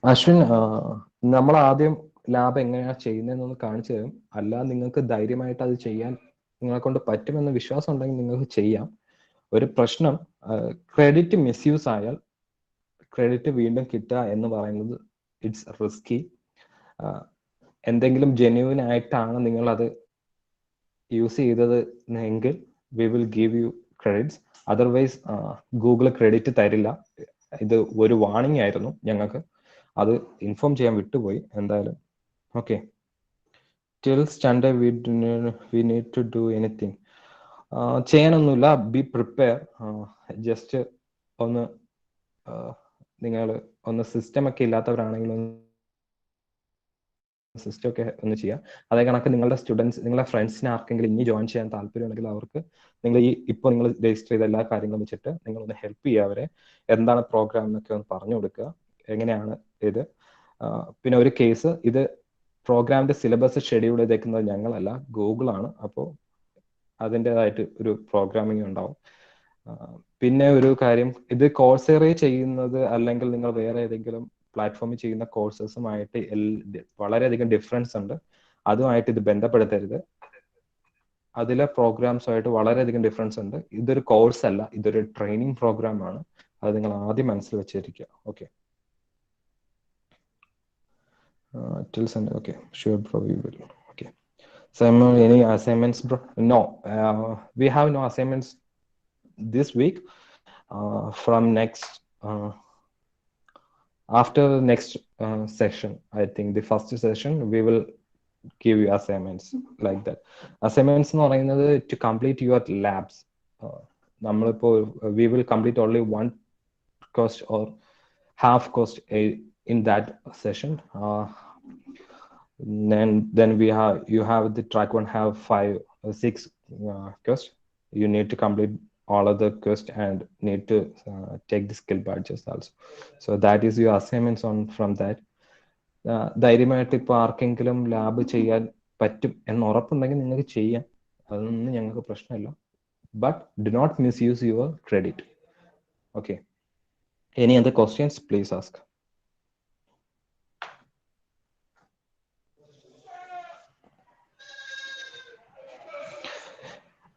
Ashwin, നമ്മൾ ആദ്യം lab എങ്ങനെയാ ചെയ്യുന്നതെന്നൊന്ന് കാണിച്ചു തരും. അല്ല, നിങ്ങൾക്ക് ധൈര്യമായിട്ട് അത് ചെയ്യാൻ നിങ്ങളെ കൊണ്ട് പറ്റുമെന്ന് വിശ്വാസം ഉണ്ടെങ്കിൽ നിങ്ങൾക്ക് ചെയ്യാം. ഒരു പ്രശ്നം, ക്രെഡിറ്റ് മിസ്യൂസ് ആയാൽ ക്രെഡിറ്റ് വീണ്ടും കിട്ടുക എന്ന് പറയുന്നത് ഇറ്റ്സ് റിസ്കി. എന്തെങ്കിലും ജെന്യൂൻ ആയിട്ടാണ് നിങ്ങൾ അത് യൂസ് ചെയ്തത് എങ്കിൽ we will give you credits. Otherwise Google credit തരില്ല. ഇത് ഒരു വാർണിംഗ് ആയിരുന്നു ഞങ്ങൾക്ക്, അത് ഇൻഫോം ചെയ്യാൻ വിട്ടുപോയി. എന്തായാലും okay. Till Sunday we need to do anything. ചെയ്യാനൊന്നുമില്ല, ബി പ്രിപ്പയർ. ജസ്റ്റ് ഒന്ന് നിങ്ങൾ ഒന്ന് സിസ്റ്റം ഒക്കെ ഇല്ലാത്തവരാണെങ്കിൽ സിസ്റ്റം ഒക്കെ ഒന്ന് ചെയ്യാം. അതേ കണക്ക് നിങ്ങളുടെ സ്റ്റുഡൻസ്, നിങ്ങളുടെ ഫ്രണ്ട്സിനെ ആർക്കെങ്കിലും ഇനി ജോയിൻ ചെയ്യാൻ താല്പര്യമുണ്ടെങ്കിൽ അവർക്ക് നിങ്ങൾ ഇപ്പോൾ നിങ്ങൾ രജിസ്റ്റർ ചെയ്ത എല്ലാ കാര്യങ്ങളും വെച്ചിട്ട് നിങ്ങളൊന്ന് ഹെൽപ്പ് ചെയ്യുക അവരെ. എന്താണ് പ്രോഗ്രാം എന്നൊക്കെ ഒന്ന് പറഞ്ഞു കൊടുക്കുക, എങ്ങനെയാണ് ഇത്. പിന്നെ ഒരു കേസ്, ഇത് പ്രോഗ്രാമിന്റെ സിലബസ് ഷെഡ്യൂൾ ചെയ്തേക്കുന്നത് ഞങ്ങളല്ല, ഗൂഗിളാണ്. അപ്പോൾ അതിൻ്റെതായിട്ട് ഒരു പ്രോഗ്രാമിംഗ് ഉണ്ടാവും. പിന്നെ ഒരു കാര്യം, ഇത് കോഴ്സേറെ ചെയ്യുന്നത് അല്ലെങ്കിൽ നിങ്ങൾ വേറെ ഏതെങ്കിലും പ്ലാറ്റ്ഫോമിൽ ചെയ്യുന്ന കോഴ്സസുമായിട്ട് വളരെയധികം ഡിഫറൻസ് ഉണ്ട്. അതുമായിട്ട് ഇത് ബന്ധപ്പെടുത്തരുത്. അതിലെ പ്രോഗ്രാംസുമായിട്ട് വളരെയധികം ഡിഫറൻസ് ഉണ്ട്. ഇതൊരു കോഴ്സ് അല്ല, ഇതൊരു ട്രെയിനിങ് പ്രോഗ്രാം ആണ്. അത് നിങ്ങൾ ആദ്യം മനസ്സിൽ വെച്ചിരിക്കുക. Okay. Till Sunday. Okay, sure, bro. We will. Okay. Simon, any assignments, bro? No, we have no assignments this week. From next, after the next session, I think the first session, we will give you assignments like that. Assignments എന്ന് പറയുന്നത് to complete your labs. നമ്മളിപ്പോൾ we will complete only one course or half course in that session. Then you have the track 1 have 5 or 6 quests. You need to complete all of the quests and need to take the skill badges also. So that is your assignments on from that. ധൈര്യമായിട്ട് ഇപ്പോൾ ആർക്കെങ്കിലും lab ചെയ്യാൻ പറ്റും എന്ന് ഉറപ്പുണ്ടെങ്കിൽ നിങ്ങൾക്ക് ചെയ്യാം, അതൊന്നും ഞങ്ങൾക്ക് പ്രശ്നമില്ല. But do not misuse your credit. Okay. Any other questions, please ask.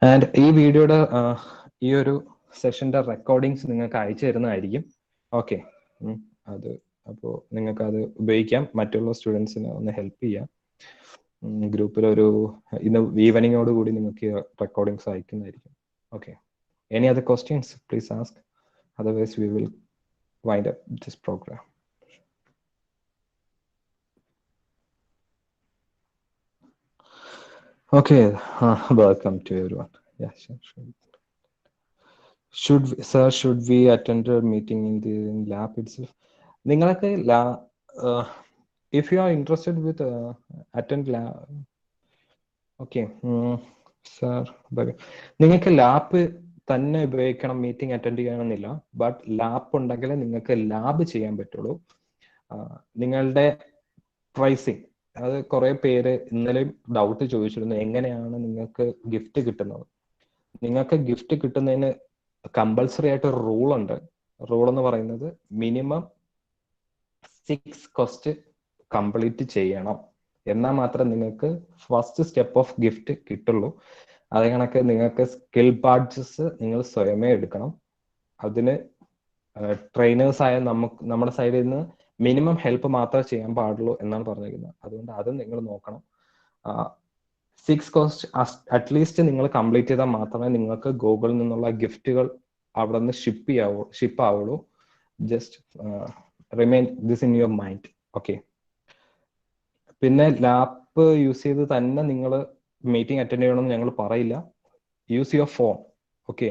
And ഈ വീഡിയോയുടെ ഈ ഒരു സെഷന്റെ റെക്കോർഡിങ്സ് നിങ്ങൾക്ക് അയച്ചു തരുന്നതായിരിക്കും. ഓക്കെ. അത് അപ്പോൾ നിങ്ങൾക്ക് അത് ഉപയോഗിക്കാം, മറ്റുള്ള സ്റ്റുഡൻസിന് ഒന്ന് ഹെൽപ്പ് ചെയ്യാം. ഗ്രൂപ്പിൽ ഒരു ഇന്ന് ഈവനിങ്ങോട് കൂടി നിങ്ങൾക്ക് റെക്കോർഡിങ്സ് അയക്കുന്നതായിരിക്കും. Okay. Any other questions, please ask. Otherwise we will wind up this program. Okay, welcome to everyone. Yeah, sure. Should we attend a meeting in the lab itself? നിങ്ങൾക്ക് if you are interested with attend lab, okay, sir, നിങ്ങൾക്ക് lab തന്നെ ഉപയോഗിക്കണം, meeting attend ചെയ്യണമെന്നില്ല. But lab ഉണ്ടെങ്കിൽ നിങ്ങൾക്ക് lab ചെയ്യാൻ പറ്റുള്ളൂ. നിങ്ങളുടെ പ്രൈസിങ് അത് കുറെ പേര് ഇന്നലെ ഡൗട്ട് ചോദിച്ചിരുന്നു, എങ്ങനെയാണ് നിങ്ങൾക്ക് ഗിഫ്റ്റ് കിട്ടുന്നത്. നിങ്ങൾക്ക് ഗിഫ്റ്റ് കിട്ടുന്നതിന് കമ്പൽസറി ആയിട്ട് ഒരു റൂൾ ഉണ്ട്. റൂൾ എന്ന് പറയുന്നത് മിനിമം 6 ക്വസ്റ്റ് കംപ്ലീറ്റ് ചെയ്യണം, എന്നാൽ മാത്രമേ നിങ്ങൾക്ക് ഫസ്റ്റ് സ്റ്റെപ്പ് ഓഫ് ഗിഫ്റ്റ് കിട്ടുള്ളൂ. അതേ കണക്ക് നിങ്ങൾക്ക് സ്കിൽ ബാഡ്ജസ് നിങ്ങൾ സ്വയമേ എടുക്കണം. അതിന് ട്രെയിനേഴ്സായ നമ്മുടെ സൈഡിൽ നിന്ന് മിനിമം ഹെൽപ്പ് മാത്രമേ ചെയ്യാൻ പാടുള്ളൂ എന്നാണ് പറഞ്ഞിരിക്കുന്നത്. അതുകൊണ്ട് അത് നിങ്ങൾ നോക്കണം. 6 കോസ്റ്റ് അറ്റ്ലീസ്റ്റ് നിങ്ങൾ കംപ്ലീറ്റ് ചെയ്താൽ മാത്രമേ നിങ്ങൾക്ക് ഗൂഗിളിൽ നിന്നുള്ള ഗിഫ്റ്റുകൾ അവിടെ നിന്ന് ഷിപ്പ് ആവുള്ളൂ. Just remain this in your mind. Okay. പിന്നെ ലാപ്പ് യൂസ് ചെയ്ത് തന്നെ നിങ്ങൾ മീറ്റിംഗ് അറ്റൻഡ് ചെയ്യണമെന്ന് ഞങ്ങൾ പറയില്ല. Use your phone. ഓക്കെ.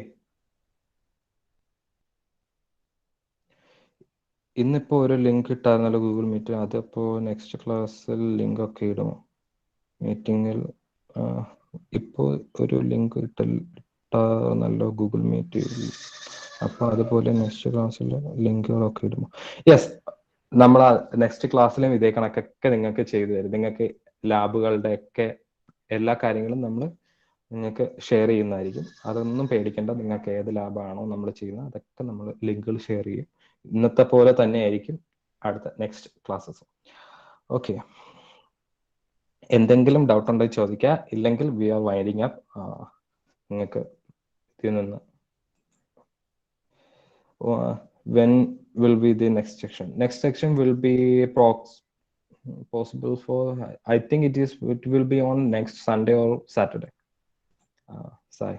ഇന്നിപ്പോ ഒരു ലിങ്ക് ഇട്ടായിരുന്നല്ലോ ഗൂഗിൾ മീറ്റ്. അതിപ്പോ നെക്സ്റ്റ് ക്ലാസ്സിൽ ലിങ്ക് ഒക്കെ ഇടുമോ മീറ്റിംഗിൽ? ഇപ്പോ ഒരു ലിങ്ക് ഇട്ടായിരുന്നല്ലോ ഗൂഗിൾ മീറ്റ്. അപ്പൊ അതുപോലെ നെക്സ്റ്റ് ക്ലാസ്സിൽ ലിങ്കുകളൊക്കെ ഇടുമോ? യെസ്, നമ്മൾ നെക്സ്റ്റ് ക്ലാസ്സിലും ഇതേ കണക്കൊക്കെ നിങ്ങൾക്ക് ചെയ്തു തരും. നിങ്ങൾക്ക് ലാബുകളുടെ ഒക്കെ എല്ലാ കാര്യങ്ങളും നമ്മൾ നിങ്ങൾക്ക് ഷെയർ ചെയ്യുന്നതായിരിക്കും. അതൊന്നും പേടിക്കേണ്ട. നിങ്ങൾക്ക് ഏത് ലാബാണോ നമ്മൾ ചെയ്യുന്നത് അതൊക്കെ നമ്മൾ ലിങ്കുകൾ ഷെയർ ചെയ്യും. ഇന്നത്തെ പോലെ തന്നെ ആയിരിക്കും അടുത്ത നെക്സ്റ്റ് ക്ലാസ്സസ്. ഓക്കെ. എന്തെങ്കിലും ഡൗട്ട് ഉണ്ടെങ്കിൽ ചോദിക്കുക. ഇല്ലെങ്കിൽ വി ആർ വൈൻഡിങ് അപ്പ്. നിങ്ങൾക്ക് ഇതിൽ നിന്ന് when will be the next section? Next section will be possible for, I think it will be on next Sunday or Saturday. Sai.